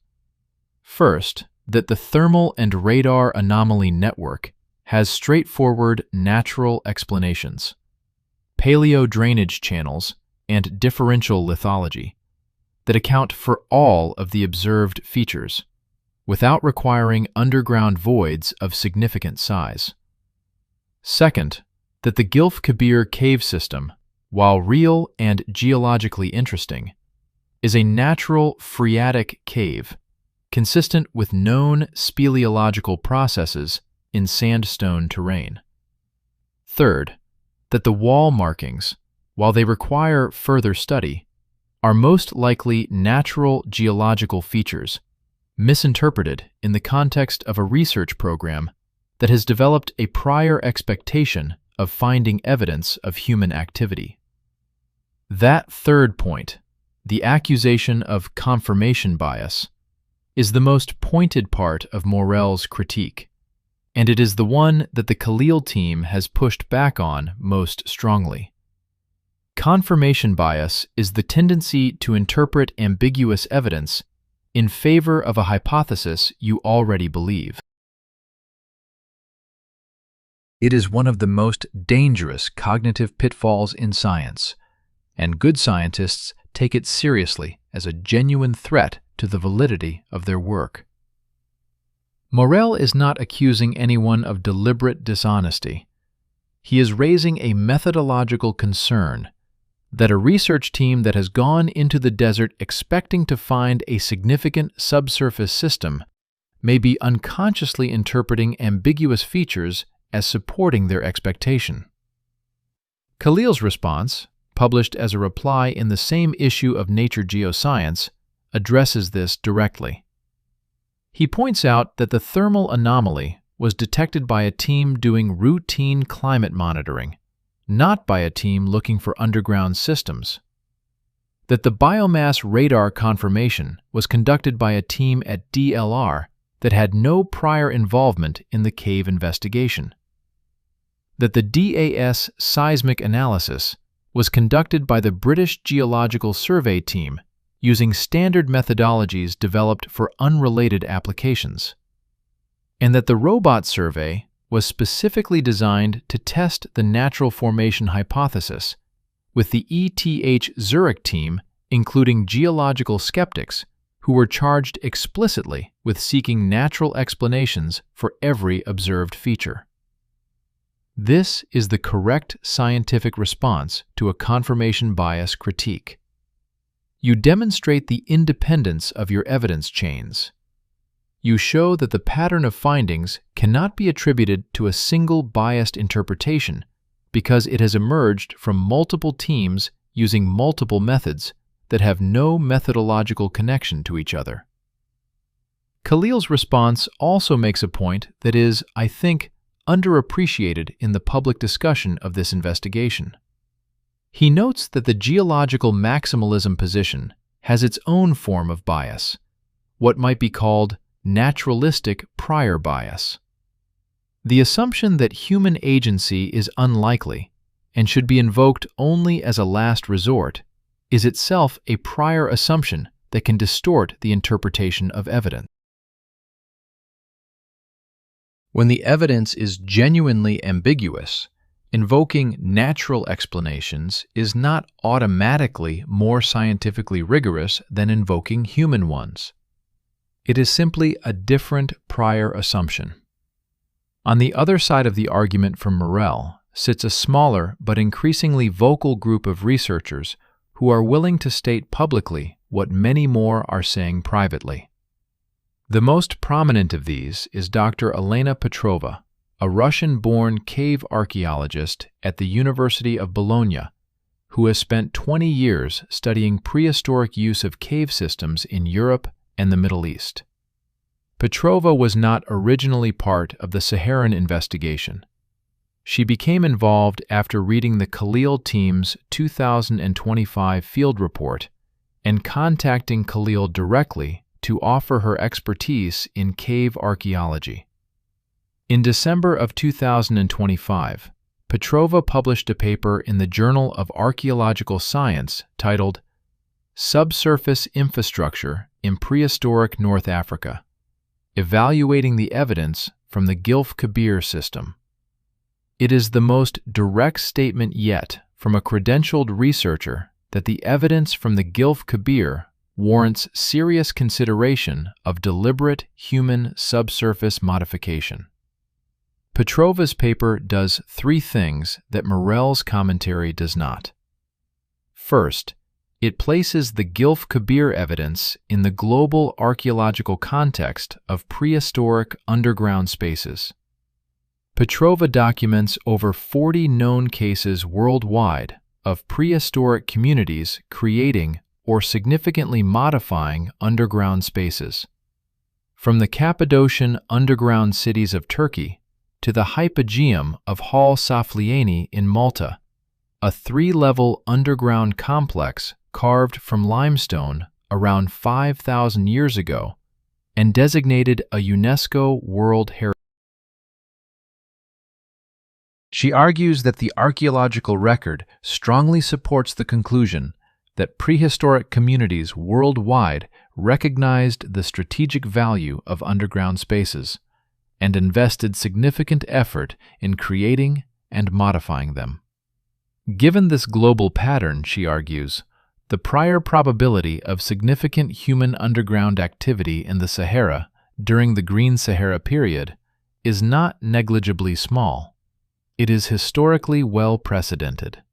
First, that the thermal and radar anomaly network has straightforward natural explanations, paleo-drainage channels, and differential lithology that account for all of the observed features, without requiring underground voids of significant size. Second, that the Gilf Kebir cave system, while real and geologically interesting, is a natural phreatic cave consistent with known speleological processes in sandstone terrain. Third, that the wall markings, while they require further study, are most likely natural geological features, misinterpreted in the context of a research program that has developed a prior expectation of finding evidence of human activity. That third point, the accusation of confirmation bias, is the most pointed part of Morel's critique, and it is the one that the Khalil team has pushed back on most strongly. Confirmation bias is the tendency to interpret ambiguous evidence in favor of a hypothesis you already believe. It is one of the most dangerous cognitive pitfalls in science, and good scientists take it seriously as a genuine threat to the validity of their work. Morel is not accusing anyone of deliberate dishonesty. He is raising a methodological concern that a research team that has gone into the desert expecting to find a significant subsurface system may be unconsciously interpreting ambiguous features as supporting their expectation. Khalil's response, published as a reply in the same issue of Nature Geoscience, addresses this directly. He points out that the thermal anomaly was detected by a team doing routine climate monitoring, not by a team looking for underground systems. That the biomass radar confirmation was conducted by a team at DLR that had no prior involvement in the cave investigation. That the DAS seismic analysis was conducted by the British Geological Survey team using standard methodologies developed for unrelated applications. And that the robot survey was specifically designed to test the natural formation hypothesis, with the ETH Zurich team including geological skeptics who were charged explicitly with seeking natural explanations for every observed feature. This is the correct scientific response to a confirmation bias critique. You demonstrate the independence of your evidence chains. You show that the pattern of findings cannot be attributed to a single biased interpretation because it has emerged from multiple teams using multiple methods that have no methodological connection to each other. Khalil's response also makes a point that is, I think, underappreciated in the public discussion of this investigation. He notes that the geological maximalism position has its own form of bias, what might be called naturalistic prior bias. The assumption that human agency is unlikely and should be invoked only as a last resort is itself a prior assumption that can distort the interpretation of evidence. When the evidence is genuinely ambiguous, invoking natural explanations is not automatically more scientifically rigorous than invoking human ones. It is simply a different prior assumption. On the other side of the argument from Morel sits a smaller but increasingly vocal group of researchers who are willing to state publicly what many more are saying privately. The most prominent of these is Dr. Elena Petrova, a Russian-born cave archaeologist at the University of Bologna, who has spent 20 years studying prehistoric use of cave systems in Europe and the Middle East. Petrova was not originally part of the Saharan investigation. She became involved after reading the Khalil team's 2025 field report and contacting Khalil directly to offer her expertise in cave archaeology. In December of 2025, Petrova published a paper in the Journal of Archaeological Science titled Subsurface Infrastructure in Prehistoric North Africa, Evaluating the Evidence from the Gilf Kebir System. It is the most direct statement yet from a credentialed researcher that the evidence from the Gilf Kebir warrants serious consideration of deliberate human subsurface modification. Petrova's paper does three things that Morel's commentary does not. First, it places the Gilf Kebir evidence in the global archaeological context of prehistoric underground spaces. Petrova documents over 40 known cases worldwide of prehistoric communities creating or significantly modifying underground spaces. From the Cappadocian underground cities of Turkey to the hypogeum of Hal Saflieni in Malta, a three-level underground complex carved from limestone around 5,000 years ago and designated a UNESCO World Heritage. She argues that the archaeological record strongly supports the conclusion that prehistoric communities worldwide recognized the strategic value of underground spaces and invested significant effort in creating and modifying them. Given this global pattern, she argues, the prior probability of significant human underground activity in the Sahara during the Green Sahara period is not negligibly small. It is historically well precedented.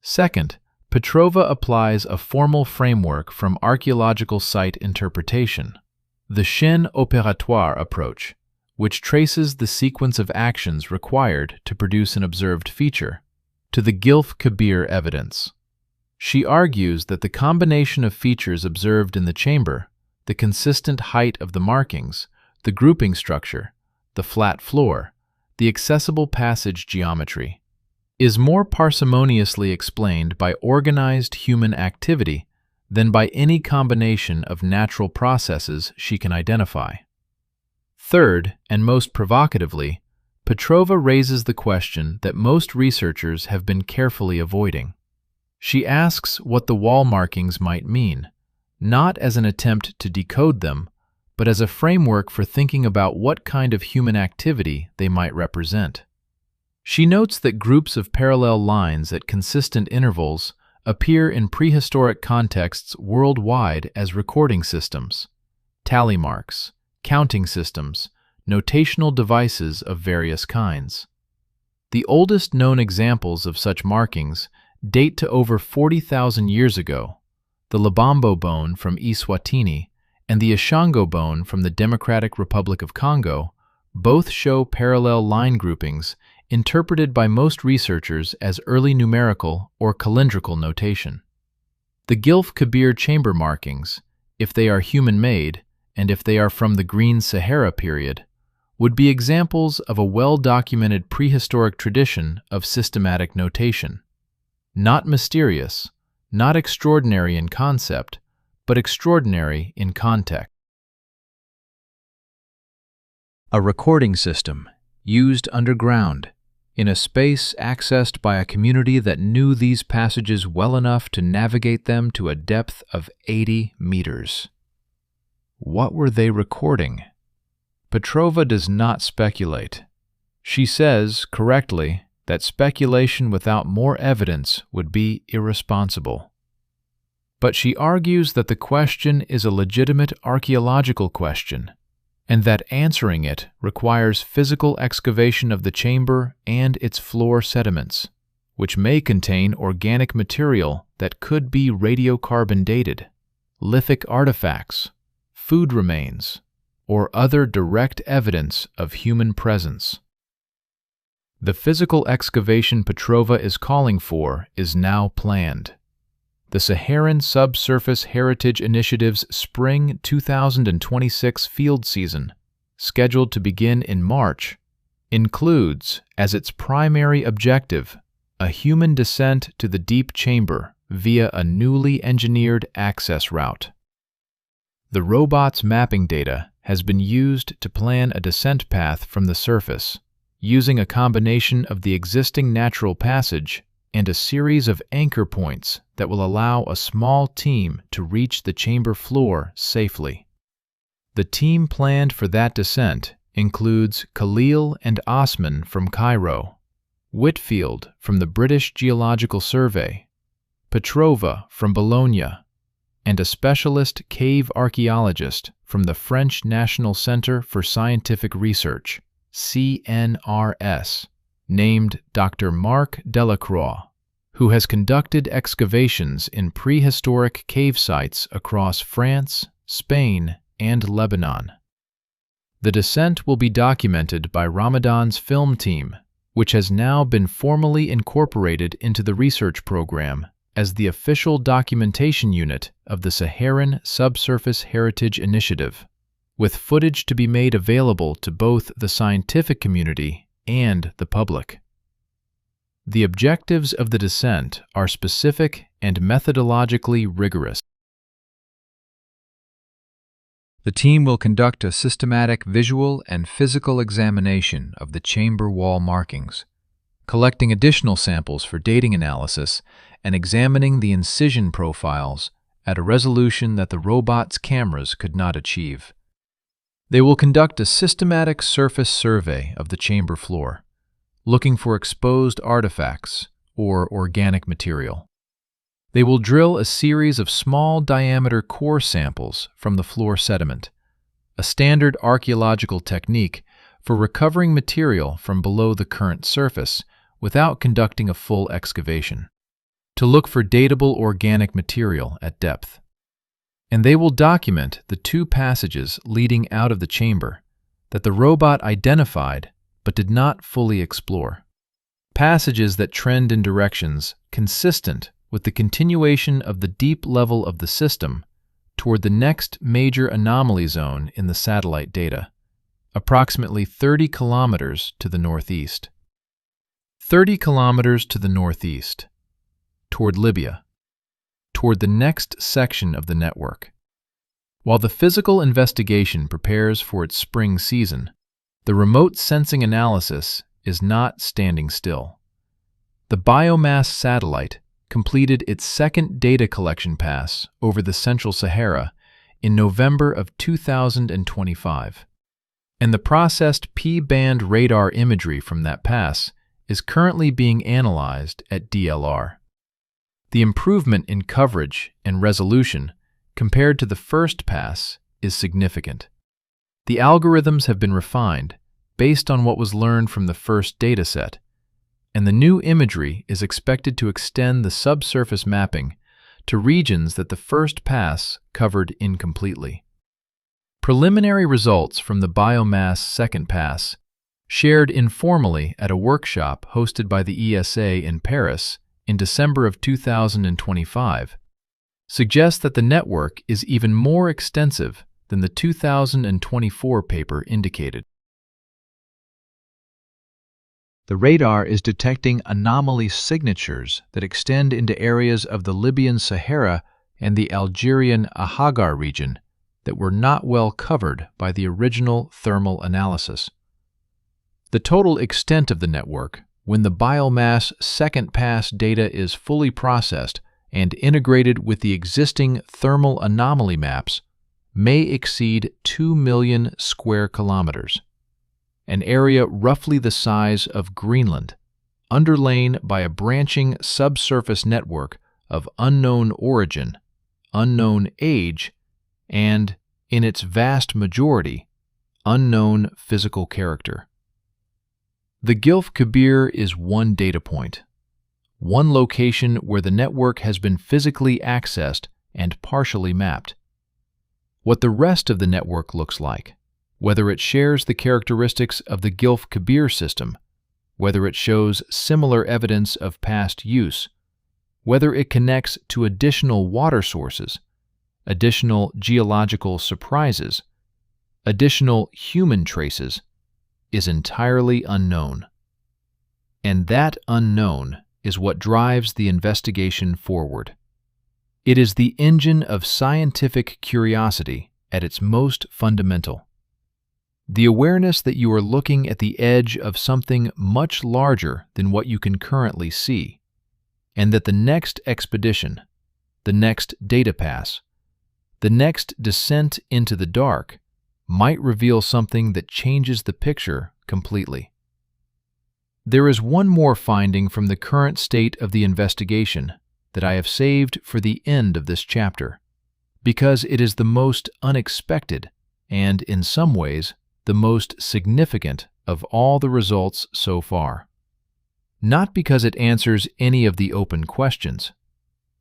Second, Petrova applies a formal framework from archaeological site interpretation, the chaîne opératoire approach, which traces the sequence of actions required to produce an observed feature, to the Gilf Kebir evidence. She argues that the combination of features observed in the chamber, the consistent height of the markings, the grouping structure, the flat floor, the accessible passage geometry, is more parsimoniously explained by organized human activity than by any combination of natural processes she can identify. Third, and most provocatively, Petrova raises the question that most researchers have been carefully avoiding. She asks what the wall markings might mean, not as an attempt to decode them, but as a framework for thinking about what kind of human activity they might represent. She notes that groups of parallel lines at consistent intervals appear in prehistoric contexts worldwide as recording systems, tally marks, counting systems, notational devices of various kinds. The oldest known examples of such markings date to over 40,000 years ago. The Lubombo bone from Eswatini and the Ishango bone from the Democratic Republic of Congo both show parallel line groupings interpreted by most researchers as early numerical or calendrical notation. The Gilf Kebir chamber markings, if they are human-made and if they are from the Green Sahara period, would be examples of a well-documented prehistoric tradition of systematic notation. Not mysterious, not extraordinary in concept, but extraordinary in context. A recording system used underground, in a space accessed by a community that knew these passages well enough to navigate them to a depth of 80 meters. What were they recording? Petrova does not speculate. She says, correctly, that speculation without more evidence would be irresponsible. But she argues that the question is a legitimate archaeological question, and that answering it requires physical excavation of the chamber and its floor sediments, which may contain organic material that could be radiocarbon dated, lithic artifacts, food remains, or other direct evidence of human presence. The physical excavation Petrova is calling for is now planned. The Saharan Subsurface Heritage Initiative's Spring 2026 field season, scheduled to begin in March, includes, as its primary objective, a human descent to the deep chamber via a newly engineered access route. The robot's mapping data has been used to plan a descent path from the surface, using a combination of the existing natural passage and a series of anchor points that will allow a small team to reach the chamber floor safely. The team planned for that descent includes Khalil and Osman from Cairo, Whitfield from the British Geological Survey, Petrova from Bologna, and a specialist cave archaeologist from the French National Center for Scientific Research, CNRS, named Dr. Marc Delacroix, who has conducted excavations in prehistoric cave sites across France, Spain, and Lebanon. The descent will be documented by Ramadan's film team, which has now been formally incorporated into the research program as the official documentation unit of the Saharan Subsurface Heritage Initiative, with footage to be made available to both the scientific community and the public. The objectives of the descent are specific and methodologically rigorous. The team will conduct a systematic visual and physical examination of the chamber wall markings, collecting additional samples for dating analysis and examining the incision profiles at a resolution that the robot's cameras could not achieve. They will conduct a systematic surface survey of the chamber floor, looking for exposed artifacts or organic material. They will drill a series of small diameter core samples from the floor sediment, a standard archaeological technique for recovering material from below the current surface without conducting a full excavation. to look for datable organic material at depth. And they will document the 2 passages leading out of the chamber that the robot identified but did not fully explore. Passages that trend in directions consistent with the continuation of the deep level of the system toward the next major anomaly zone in the satellite data, approximately 30 kilometers to the northeast. 30 kilometers to the northeast, toward Libya, toward the next section of the network. While the physical investigation prepares for its spring season, the remote sensing analysis is not standing still. The biomass satellite completed its second data collection pass over the Central Sahara in November of 2025, and the processed P-band radar imagery from that pass is currently being analyzed at DLR. The improvement in coverage and resolution compared to the first pass is significant. The algorithms have been refined based on what was learned from the first dataset, and the new imagery is expected to extend the subsurface mapping to regions that the first pass covered incompletely. Preliminary results from the biomass second pass, shared informally at a workshop hosted by the ESA in Paris in December of 2025, suggest that the network is even more extensive than the 2024 paper indicated. The radar is detecting anomaly signatures that extend into areas of the Libyan Sahara and the Algerian Ahagar region that were not well covered by the original thermal analysis. The total extent of the network, when the biomass second pass data is fully processed and integrated with the existing thermal anomaly maps, may exceed 2 million square kilometers, an area roughly the size of Greenland, underlain by a branching subsurface network of unknown origin, unknown age, and, in its vast majority, unknown physical character. The Gilf Kebir is one data point, one location where the network has been physically accessed and partially mapped. What the rest of the network looks like, whether it shares the characteristics of the Gilf Kebir system, whether it shows similar evidence of past use, whether it connects to additional water sources, additional geological surprises, additional human traces, is entirely unknown. And that unknown is what drives the investigation forward. It is the engine of scientific curiosity at its most fundamental. The awareness that you are looking at the edge of something much larger than what you can currently see, and that the next expedition, the next data pass, the next descent into the dark might reveal something that changes the picture completely. There is one more finding from the current state of the investigation that I have saved for the end of this chapter, because it is the most unexpected and, in some ways, the most significant of all the results so far. Not because it answers any of the open questions,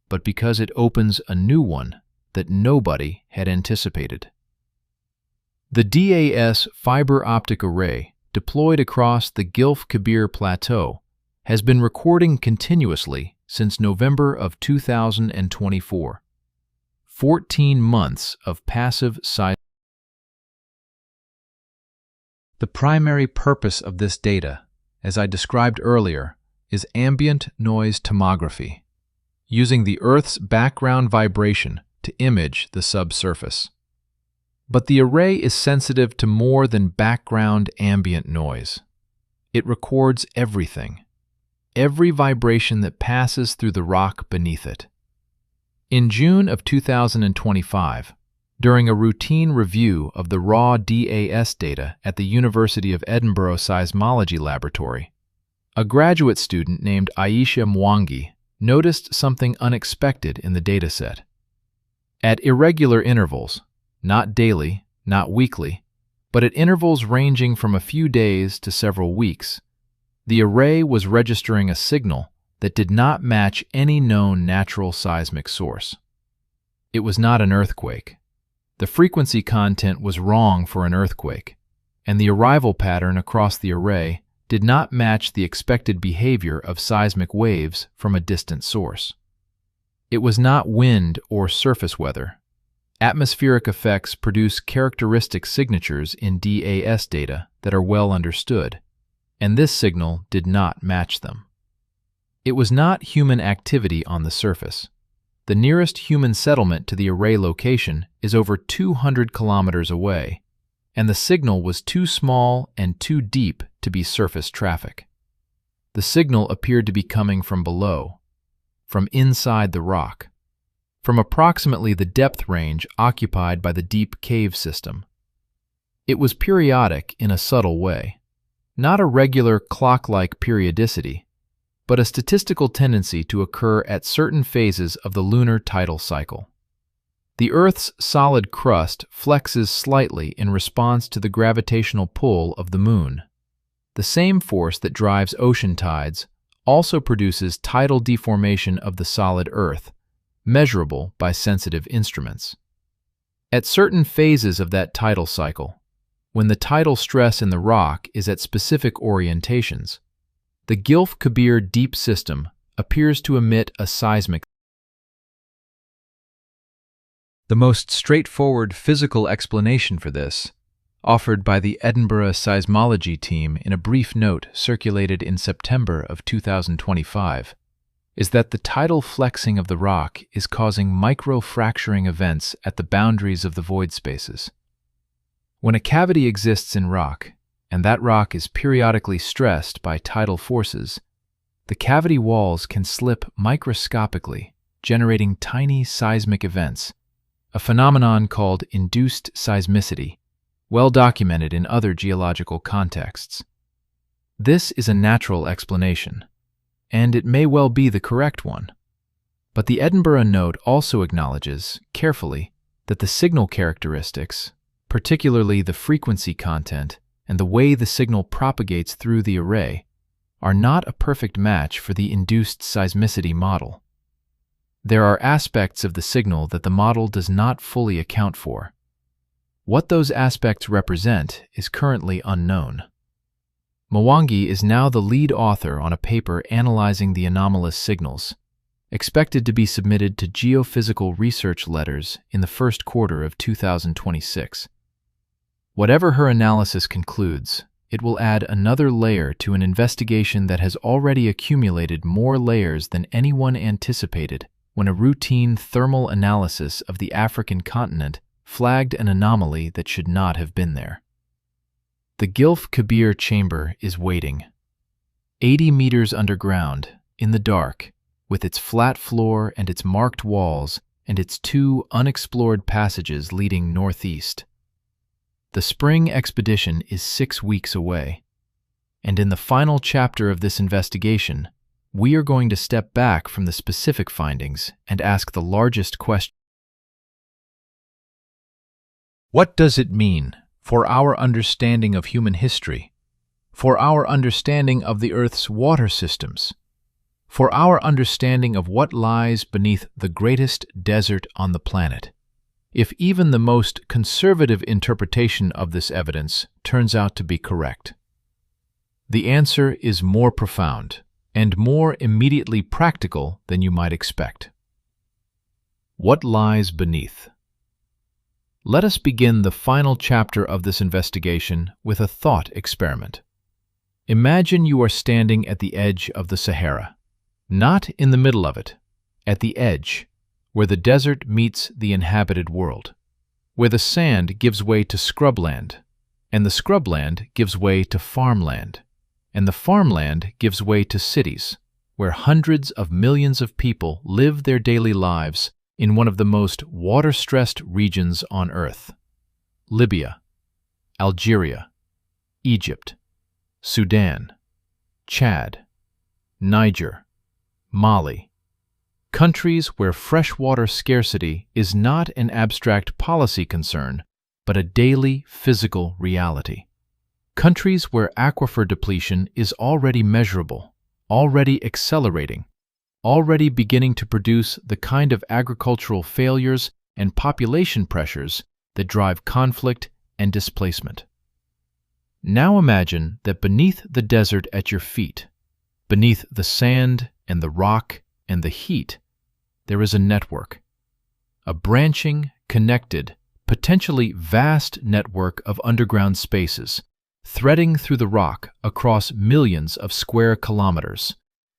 but because it opens a new one that nobody had anticipated. The DAS fiber optic array deployed across the Gilf Kebir Plateau has been recording continuously since November of 2024. 14 months of passive seismic. The primary purpose of this data, as I described earlier, is ambient noise tomography, using the Earth's background vibration to image the subsurface. But the array is sensitive to more than background ambient noise. It records everything, every vibration that passes through the rock beneath it. In June of 2025, during a routine review of the raw DAS data at the University of Edinburgh Seismology Laboratory, a graduate student named Aisha Mwangi noticed something unexpected in the dataset. At irregular intervals, not daily, not weekly, but at intervals ranging from a few days to several weeks, the array was registering a signal that did not match any known natural seismic source. It was not an earthquake. The frequency content was wrong for an earthquake, and the arrival pattern across the array did not match the expected behavior of seismic waves from a distant source. It was not wind or surface weather. Atmospheric effects produce characteristic signatures in DAS data that are well understood, and this signal did not match them. It was not human activity on the surface. The nearest human settlement to the array location is over 200 kilometers away, and the signal was too small and too deep to be surface traffic. The signal appeared to be coming from below, from inside the rock, from approximately the depth range occupied by the deep cave system. It was periodic in a subtle way, not a regular clock-like periodicity, but a statistical tendency to occur at certain phases of the lunar tidal cycle. The Earth's solid crust flexes slightly in response to the gravitational pull of the Moon. The same force that drives ocean tides also produces tidal deformation of the solid Earth, measurable by sensitive instruments. At certain phases of that tidal cycle, when the tidal stress in the rock is at specific orientations, the Gilf Kebir deep system appears to emit a seismic. The most straightforward physical explanation for this, offered by the Edinburgh seismology team in a brief note circulated in September of 2025, is that the tidal flexing of the rock is causing micro-fracturing events at the boundaries of the void spaces. When a cavity exists in rock, and that rock is periodically stressed by tidal forces, the cavity walls can slip microscopically, generating tiny seismic events, a phenomenon called induced seismicity, well documented in other geological contexts. This is a natural explanation, and it may well be the correct one. But the Edinburgh note also acknowledges, carefully, that the signal characteristics, particularly the frequency content and the way the signal propagates through the array, are not a perfect match for the induced seismicity model. There are aspects of the signal that the model does not fully account for. What those aspects represent is currently unknown. Mwangi is now the lead author on a paper analyzing the anomalous signals, expected to be submitted to geophysical research letters in the first quarter of 2026. Whatever her analysis concludes, it will add another layer to an investigation that has already accumulated more layers than anyone anticipated when a routine thermal analysis of the African continent flagged an anomaly that should not have been there. The Gilf Kebir chamber is waiting. 80 meters underground, in the dark, with its flat floor and its marked walls and its two unexplored passages leading northeast. The spring expedition is 6 weeks away, and in the final chapter of this investigation, we are going to step back from the specific findings and ask the largest question. What does it mean for our understanding of human history, for our understanding of the Earth's water systems, for our understanding of what lies beneath the greatest desert on the planet, if even the most conservative interpretation of this evidence turns out to be correct? The answer is more profound and more immediately practical than you might expect. What lies beneath? Let us begin the final chapter of this investigation with a thought experiment. Imagine you are standing at the edge of the Sahara, not in the middle of it, at the edge, where the desert meets the inhabited world, where the sand gives way to scrubland, and the scrubland gives way to farmland, and the farmland gives way to cities, where hundreds of millions of people live their daily lives in one of the most water-stressed regions on Earth. Libya, Algeria, Egypt, Sudan, Chad, Niger, Mali. Countries where freshwater scarcity is not an abstract policy concern, but a daily physical reality. Countries where aquifer depletion is already measurable, already accelerating, already beginning to produce the kind of agricultural failures and population pressures that drive conflict and displacement. Now imagine that beneath the desert at your feet, beneath the sand and the rock and the heat, there is a network, a branching, connected, potentially vast network of underground spaces, threading through the rock across millions of square kilometers,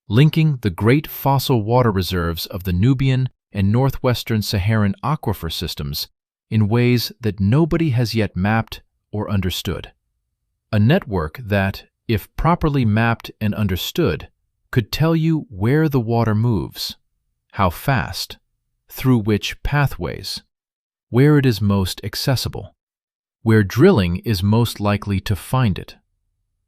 linking the great fossil water reserves of the Nubian and northwestern Saharan aquifer systems in ways that nobody has yet mapped or understood. A network that, if properly mapped and understood, could tell you where the water moves, how fast, through which pathways, where it is most accessible, where drilling is most likely to find it,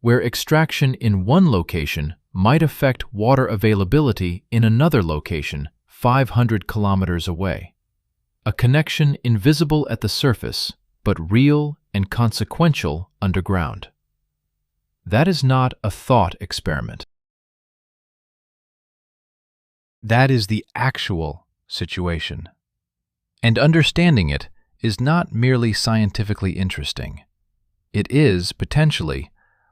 where extraction in one location might affect water availability in another location 500 kilometers away. A connection invisible at the surface, but real and consequential underground. That is not a thought experiment. That is the actual situation. And understanding it is not merely scientifically interesting. It is, potentially,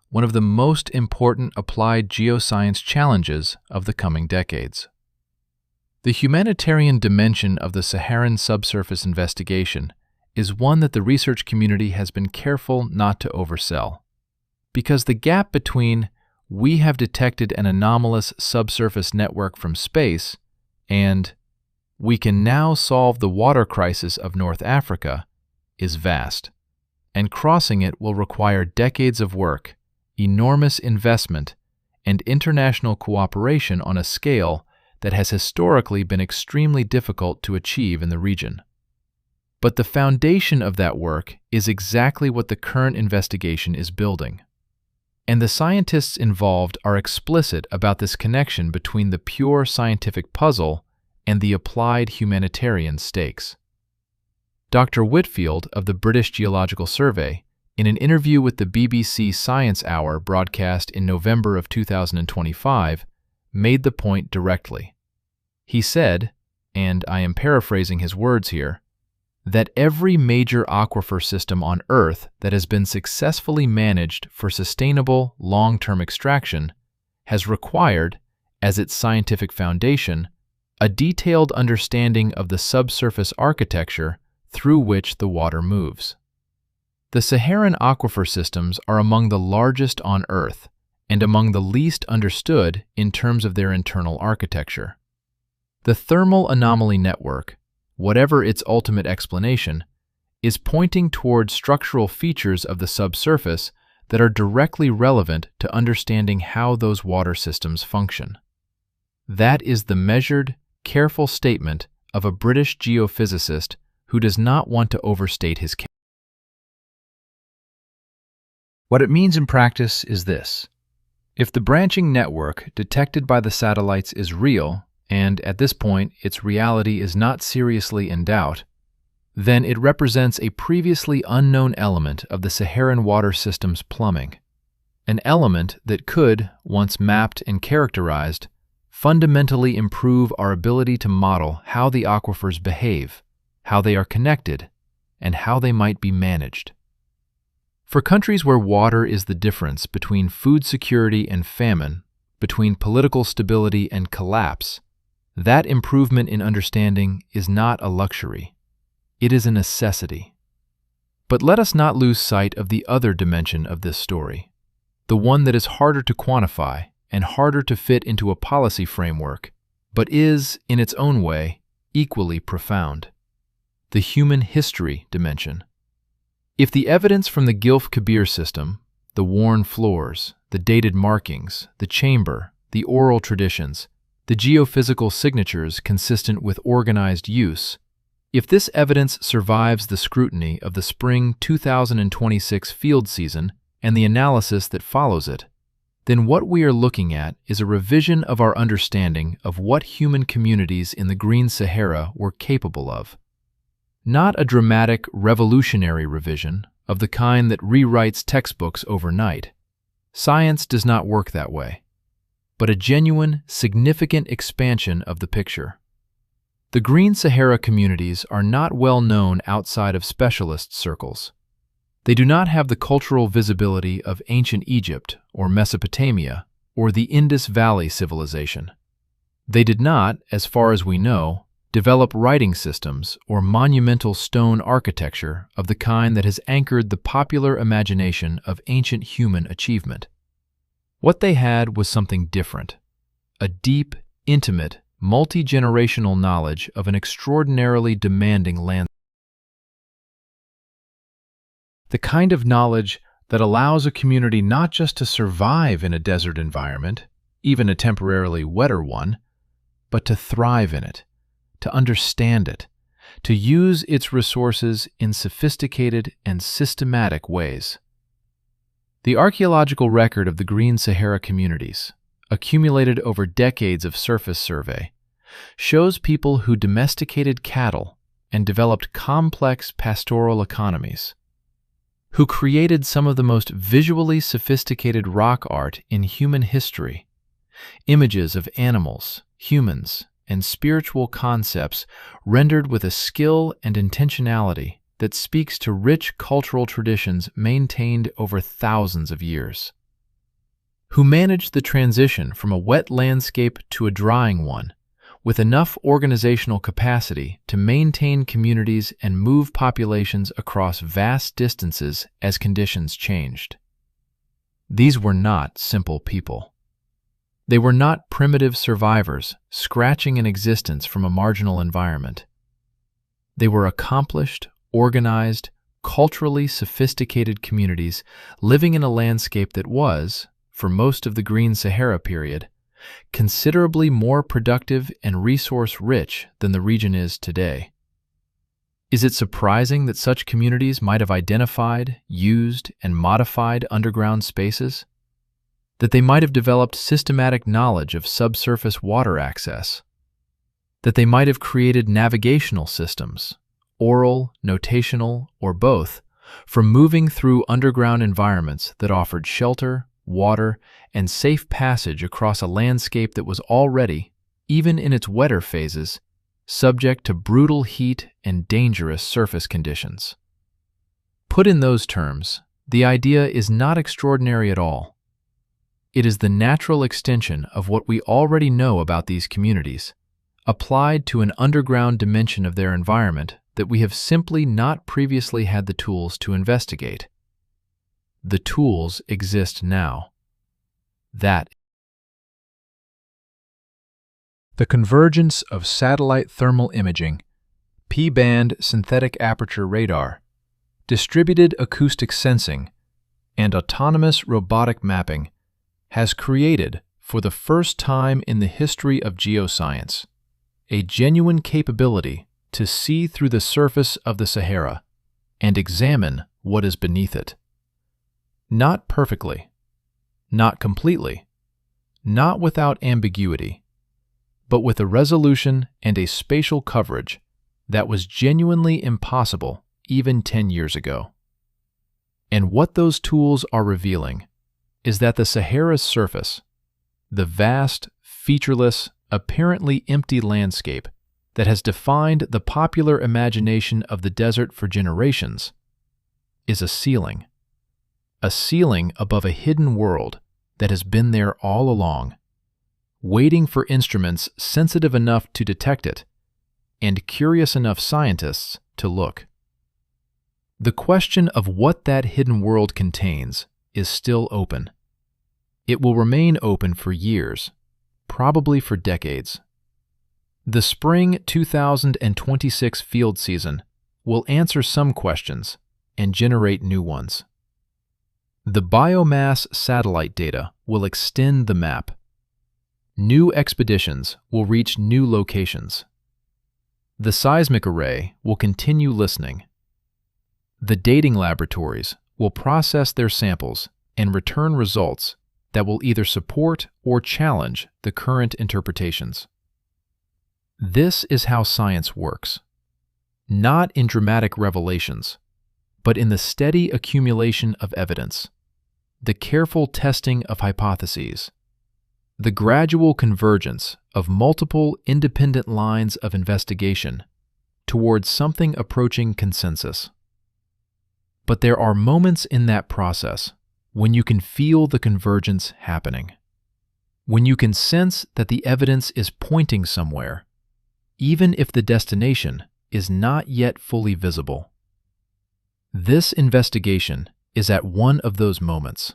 one of the most important applied geoscience challenges of the coming decades. The humanitarian dimension of the Saharan subsurface investigation is one that the research community has been careful not to oversell. Because the gap between "we have detected an anomalous subsurface network from space" and "we can now solve the water crisis of North Africa" is vast, and crossing it will require decades of work, enormous investment, and international cooperation on a scale that has historically been extremely difficult to achieve in the region. But the foundation of that work is exactly what the current investigation is building. And the scientists involved are explicit about this connection between the pure scientific puzzle and the applied humanitarian stakes. Dr. Whitfield of the British Geological Survey, in an interview with the BBC Science Hour broadcast in November of 2025, made the point directly. He said, and I am paraphrasing his words here, that every major aquifer system on Earth that has been successfully managed for sustainable, long-term extraction has required, as its scientific foundation, a detailed understanding of the subsurface architecture through which the water moves. The Saharan aquifer systems are among the largest on Earth and among the least understood in terms of their internal architecture. The thermal anomaly network, whatever its ultimate explanation, is pointing toward structural features of the subsurface that are directly relevant to understanding how those water systems function. That is the measured, careful statement of a British geophysicist who does not want to overstate his case. What it means in practice is this. If the branching network detected by the satellites is real, and at this point its reality is not seriously in doubt, then it represents a previously unknown element of the Saharan water system's plumbing. An element that could, once mapped and characterized, fundamentally improve our ability to model how the aquifers behave, how they are connected, and how they might be managed. For countries where water is the difference between food security and famine, between political stability and collapse, that improvement in understanding is not a luxury. It is a necessity. But let us not lose sight of the other dimension of this story, the one that is harder to quantify and harder to fit into a policy framework, but is, in its own way, equally profound: the human history dimension. If the evidence from the Gilf Kebir system, the worn floors, the dated markings, the chamber, the oral traditions, the geophysical signatures consistent with organized use, if this evidence survives the scrutiny of the spring 2026 field season and the analysis that follows it, then what we are looking at is a revision of our understanding of what human communities in the Green Sahara were capable of. Not a dramatic, revolutionary revision of the kind that rewrites textbooks overnight. Science does not work that way. but a genuine, significant expansion of the picture. The Green Sahara communities are not well known outside of specialist circles. They do not have the cultural visibility of ancient Egypt or Mesopotamia or the Indus Valley civilization. They did not, as far as we know, develop writing systems or monumental stone architecture of the kind that has anchored the popular imagination of ancient human achievement. What they had was something different, a deep, intimate, multi-generational knowledge of an extraordinarily demanding landscape. The kind of knowledge that allows a community not just to survive in a desert environment, even a temporarily wetter one, but to thrive in it, to understand it, to use its resources in sophisticated and systematic ways. The archaeological record of the Green Sahara communities, accumulated over decades of surface survey, shows people who domesticated cattle and developed complex pastoral economies, who created some of the most visually sophisticated rock art in human history, images of animals, humans, and spiritual concepts rendered with a skill and intentionality that speaks to rich cultural traditions maintained over thousands of years, who managed the transition from a wet landscape to a drying one, with enough organizational capacity to maintain communities and move populations across vast distances as conditions changed. These were not simple people. They were not primitive survivors scratching an existence from a marginal environment. They were accomplished, organized, culturally sophisticated communities living in a landscape that was, for most of the Green Sahara period, considerably more productive and resource-rich than the region is today. Is it surprising that such communities might have identified, used, and modified underground spaces? That they might have developed systematic knowledge of subsurface water access? That they might have created navigational systems, oral, notational, or both, for moving through underground environments that offered shelter, water, and safe passage across a landscape that was already, even in its wetter phases, subject to brutal heat and dangerous surface conditions. Put in those terms, the idea is not extraordinary at all. It is the natural extension of what we already know about these communities, applied to an underground dimension of their environment that we have simply not previously had the tools to investigate. The tools exist now. The convergence of satellite thermal imaging, P-band synthetic aperture radar, distributed acoustic sensing, and autonomous robotic mapping has created, for the first time in the history of geoscience, a genuine capability to see through the surface of the Sahara and examine what is beneath it. Not perfectly, not completely, not without ambiguity, but with a resolution and a spatial coverage that was genuinely impossible even 10 years ago. And what those tools are revealing is that the Sahara's surface, the vast, featureless, apparently empty landscape that has defined the popular imagination of the desert for generations, is a ceiling above a hidden world that has been there all along, waiting for instruments sensitive enough to detect it and curious enough scientists to look. The question of what that hidden world contains is still open. It will remain open for years, probably for decades. The spring 2026 field season will answer some questions and generate new ones. The biomass satellite data will extend the map. New expeditions will reach new locations. The seismic array will continue listening. The dating laboratories will process their samples and return results that will either support or challenge the current interpretations. This is how science works. Not in dramatic revelations, but in the steady accumulation of evidence, the careful testing of hypotheses, the gradual convergence of multiple independent lines of investigation towards something approaching consensus. But there are moments in that process when you can feel the convergence happening, when you can sense that the evidence is pointing somewhere, even if the destination is not yet fully visible. This investigation is at one of those moments.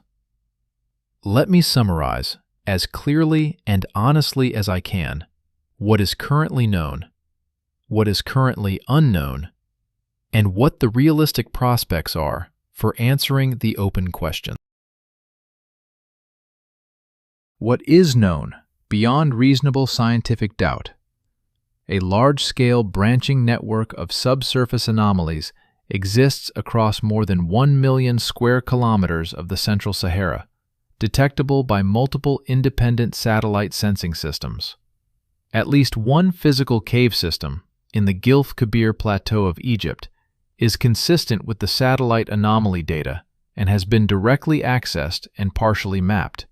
Let me summarize, as clearly and honestly as I can, what is currently known, what is currently unknown, and what the realistic prospects are for answering the open question. What is known beyond reasonable scientific doubt? A large-scale branching network of subsurface anomalies exists across more than 1 million square kilometers of the Central Sahara, detectable by multiple independent satellite sensing systems. At least one physical cave system in the Gilf Kebir plateau of Egypt is consistent with the satellite anomaly data and has been directly accessed and partially mapped.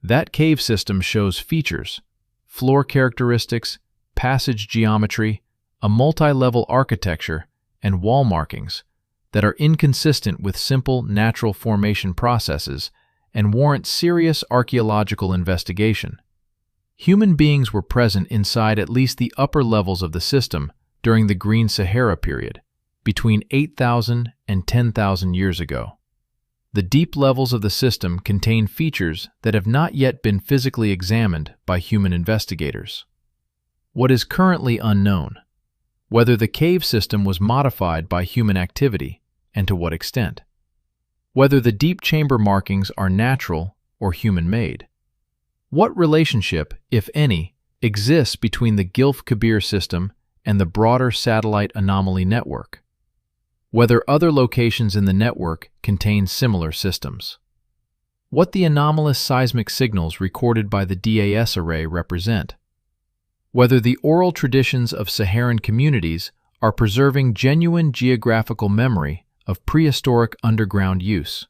That cave system shows features, floor characteristics, passage geometry, a multi-level architecture, and wall markings that are inconsistent with simple natural formation processes and warrant serious archaeological investigation. Human beings were present inside at least the upper levels of the system during the Green Sahara period, between 8,000 and 10,000 years ago. The deep levels of the system contain features that have not yet been physically examined by human investigators. What is currently unknown: whether the cave system was modified by human activity and to what extent, whether the deep chamber markings are natural or human-made, what relationship, if any, exists between the Gilf Kebir system and the broader satellite anomaly network, whether other locations in the network contain similar systems, what the anomalous seismic signals recorded by the DAS array represent, whether the oral traditions of Saharan communities are preserving genuine geographical memory of prehistoric underground use,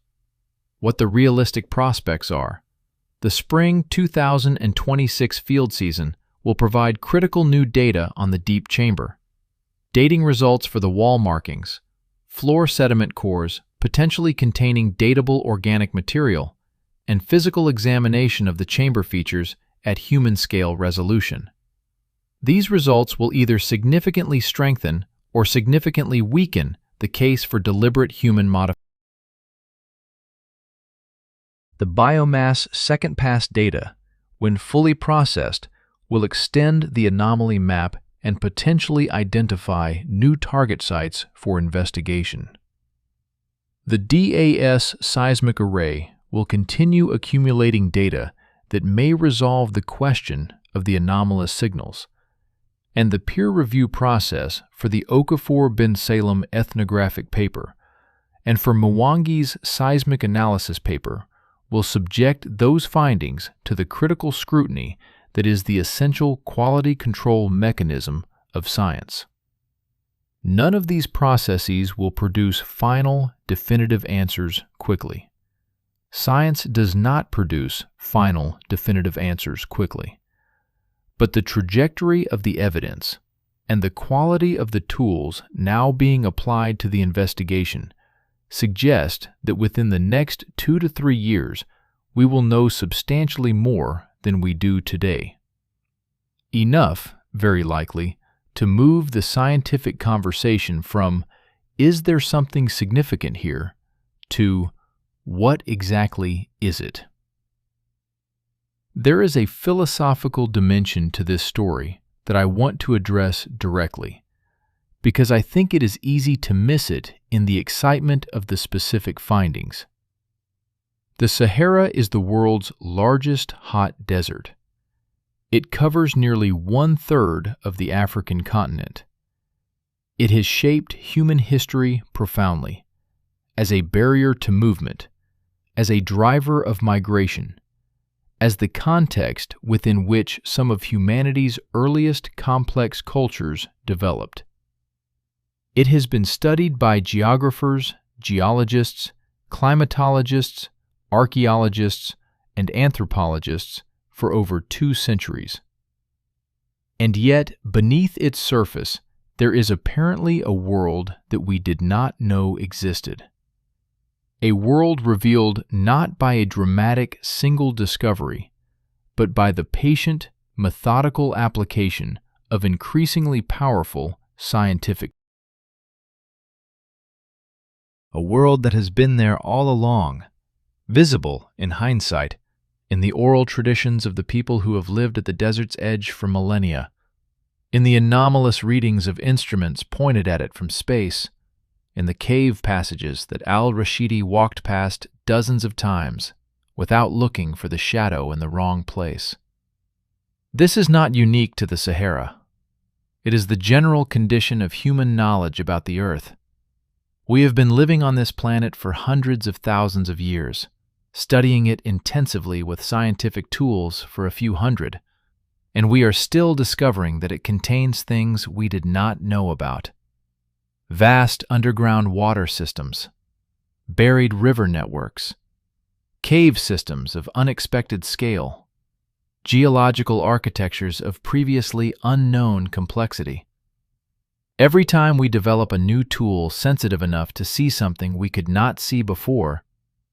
what the realistic prospects are. The spring 2026 field season will provide critical new data on the deep chamber, dating results for the wall markings, floor sediment cores potentially containing datable organic material, and physical examination of the chamber features at human-scale resolution. These results will either significantly strengthen or significantly weaken the case for deliberate human modification. The biomass second-pass data, when fully processed, will extend the anomaly map and potentially identify new target sites for investigation. The DAS seismic array will continue accumulating data that may resolve the question of the anomalous signals, and the peer review process for the Okafor bin Salem ethnographic paper and for Mwangi's seismic analysis paper will subject those findings to the critical scrutiny that is the essential quality control mechanism of science. None of these processes will produce final, definitive answers quickly. Science does not produce final, definitive answers quickly. But the trajectory of the evidence and the quality of the tools now being applied to the investigation suggest that within the next 2 to 3 years, we will know substantially more than we do today. Enough, very likely, to move the scientific conversation from "is there something significant here?" to "what exactly is it?" There is a philosophical dimension to this story that I want to address directly, because I think it is easy to miss it in the excitement of the specific findings. The Sahara is the world's largest hot desert. It covers nearly 1/3 of the African continent. It has shaped human history profoundly, as a barrier to movement, as a driver of migration, as the context within which some of humanity's earliest complex cultures developed. It has been studied by geographers, geologists, climatologists, archaeologists, and anthropologists for over 2 centuries. And yet, beneath its surface, there is apparently a world that we did not know existed. A world revealed not by a dramatic single discovery, but by the patient, methodical application of increasingly powerful scientific. A world that has been there all along, visible in hindsight, in the oral traditions of the people who have lived at the desert's edge for millennia, in the anomalous readings of instruments pointed at it from space, in the cave passages that al-Rashidi walked past dozens of times without looking for the shadow in the wrong place. This is not unique to the Sahara. It is the general condition of human knowledge about the Earth. We have been living on this planet for hundreds of thousands of years, studying it intensively with scientific tools for a few hundred, and we are still discovering that it contains things we did not know about. Vast underground water systems, buried river networks, cave systems of unexpected scale, geological architectures of previously unknown complexity. Every time we develop a new tool sensitive enough to see something we could not see before,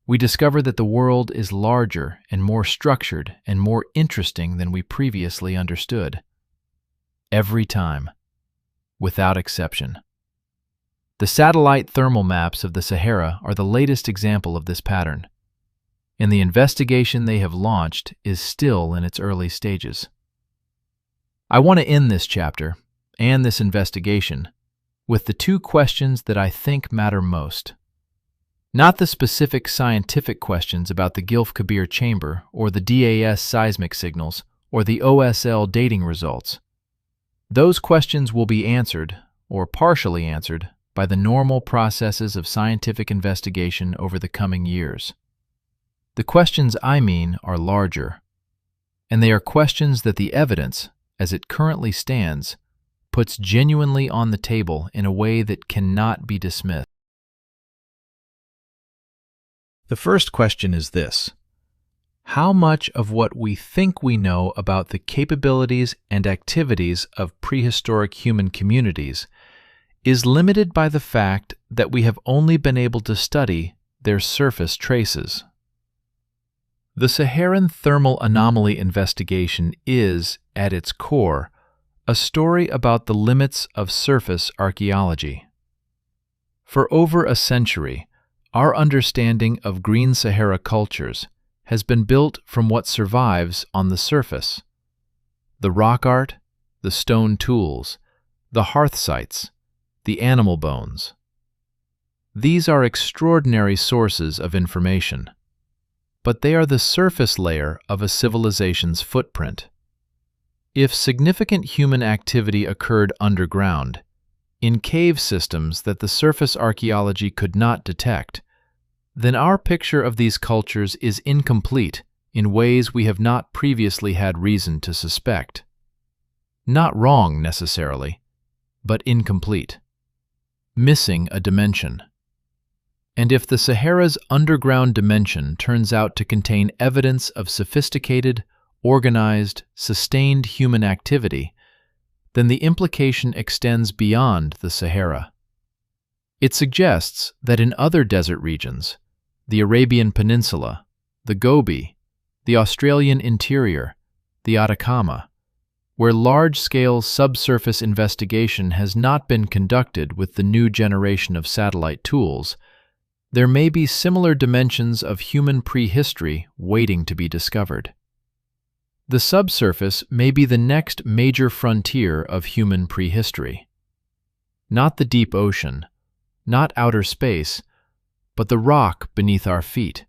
we discover that the world is larger and more structured and more interesting than we previously understood. Every time, without exception. The satellite thermal maps of the Sahara are the latest example of this pattern, and the investigation they have launched is still in its early stages. I want to end this chapter and this investigation with the 2 questions that I think matter most. Not the specific scientific questions about the Gilf Kebir chamber or the DAS seismic signals or the OSL dating results. Those questions will be answered, or partially answered, by the normal processes of scientific investigation over the coming years. The questions I mean are larger, and they are questions that the evidence, as it currently stands, puts genuinely on the table in a way that cannot be dismissed. The first question is this: how much of what we think we know about the capabilities and activities of prehistoric human communities is limited by the fact that we have only been able to study their surface traces? The Saharan thermal anomaly investigation is, at its core, a story about the limits of surface archaeology. For over a century, our understanding of green Sahara cultures has been built from what survives on the surface: the rock art, the stone tools, the hearth sites, the animal bones. These are extraordinary sources of information, but they are the surface layer of a civilization's footprint. If significant human activity occurred underground, in cave systems that the surface archaeology could not detect, then our picture of these cultures is incomplete in ways we have not previously had reason to suspect. Not wrong necessarily, but incomplete. Missing a dimension. And if the Sahara's underground dimension turns out to contain evidence of sophisticated, organized, sustained human activity, then the implication extends beyond the Sahara. It suggests that in other desert regions, the Arabian Peninsula, the Gobi, the Australian interior, the Atacama, where large-scale subsurface investigation has not been conducted with the new generation of satellite tools, there may be similar dimensions of human prehistory waiting to be discovered. The subsurface may be the next major frontier of human prehistory. Not the deep ocean, not outer space, but the rock beneath our feet.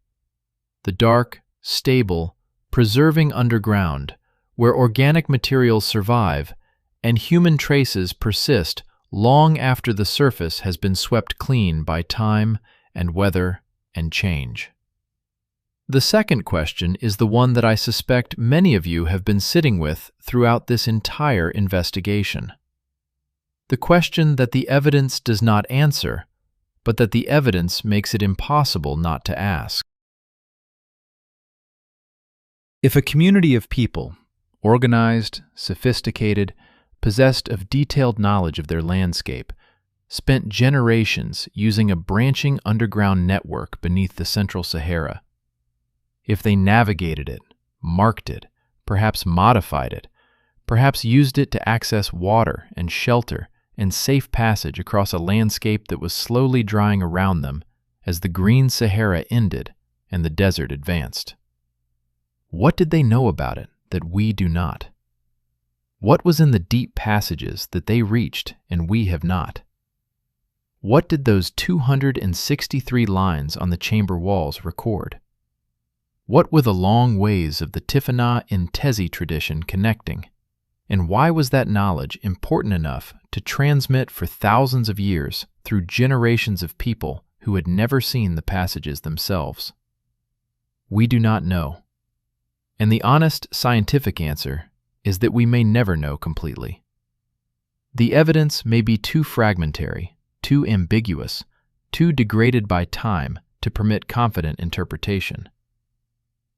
The dark, stable, preserving underground, where organic materials survive and human traces persist long after the surface has been swept clean by time and weather and change. The second question is the one that I suspect many of you have been sitting with throughout this entire investigation. The question that the evidence does not answer, but that the evidence makes it impossible not to ask. If a community of people, organized, sophisticated, possessed of detailed knowledge of their landscape, spent generations using a branching underground network beneath the central Sahara, if they navigated it, marked it, perhaps modified it, perhaps used it to access water and shelter and safe passage across a landscape that was slowly drying around them as the green Sahara ended and the desert advanced. What did they know about it that we do not? What was in the deep passages that they reached and we have not? What did those 263 lines on the chamber walls record? What were the long ways of the Tifana in Tezi tradition connecting? And why was that knowledge important enough to transmit for thousands of years through generations of people who had never seen the passages themselves? We do not know. And the honest scientific answer is that we may never know completely. The evidence may be too fragmentary, too ambiguous, too degraded by time to permit confident interpretation.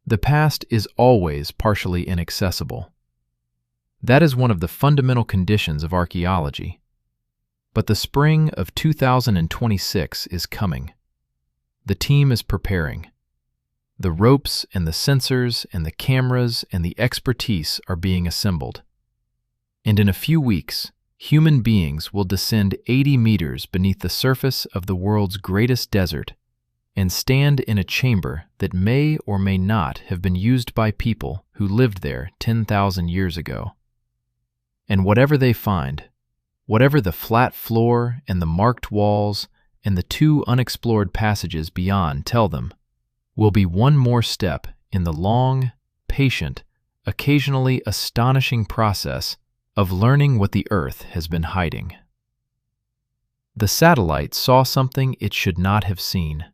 The past is always partially inaccessible. That is one of the fundamental conditions of archaeology. But the spring of 2026 is coming. The team is preparing. The ropes and the sensors and the cameras and the expertise are being assembled. And in a few weeks, human beings will descend 80 meters beneath the surface of the world's greatest desert and stand in a chamber that may or may not have been used by people who lived there 10,000 years ago. And whatever they find, whatever the flat floor and the marked walls and the two unexplored passages beyond tell them, will be one more step in the long, patient, occasionally astonishing process of learning what the Earth has been hiding. The satellite saw something it should not have seen.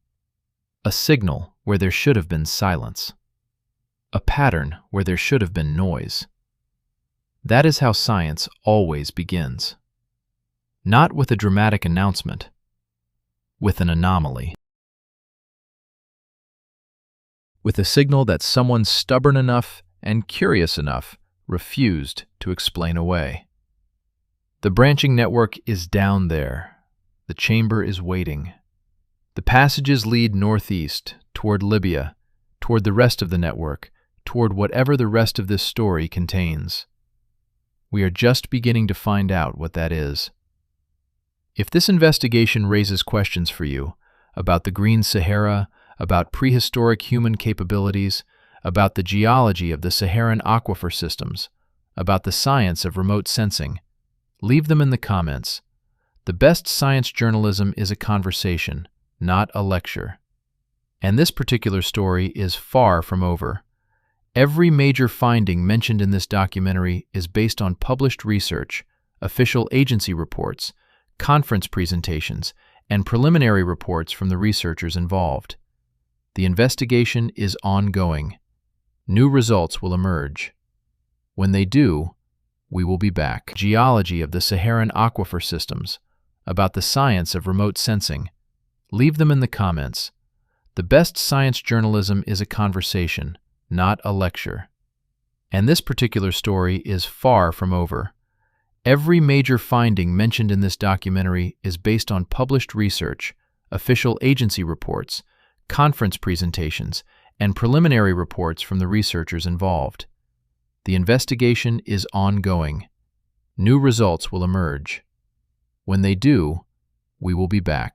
A signal where there should have been silence. A pattern where there should have been noise. That is how science always begins. Not with a dramatic announcement, with an anomaly. With a signal that someone stubborn enough and curious enough refused to explain away. The branching network is down there. The chamber is waiting. The passages lead northeast, toward Libya, toward the rest of the network, toward whatever the rest of this story contains. We are just beginning to find out what that is. If this investigation raises questions for you about the Green Sahara, about prehistoric human capabilities, about the geology of the Saharan aquifer systems, about the science of remote sensing, leave them in the comments. The best science journalism is a conversation, not a lecture. And this particular story is far from over. Every major finding mentioned in this documentary is based on published research, official agency reports, conference presentations, and preliminary reports from the researchers involved. The investigation is ongoing. New results will emerge. When they do, we will be back. Geology of the Saharan aquifer systems, about the science of remote sensing. Leave them in the comments. The best science journalism is a conversation, not a lecture. And this particular story is far from over. Every major finding mentioned in this documentary is based on published research, official agency reports, conference presentations, and preliminary reports from the researchers involved. The investigation is ongoing. New results will emerge. When they do, we will be back.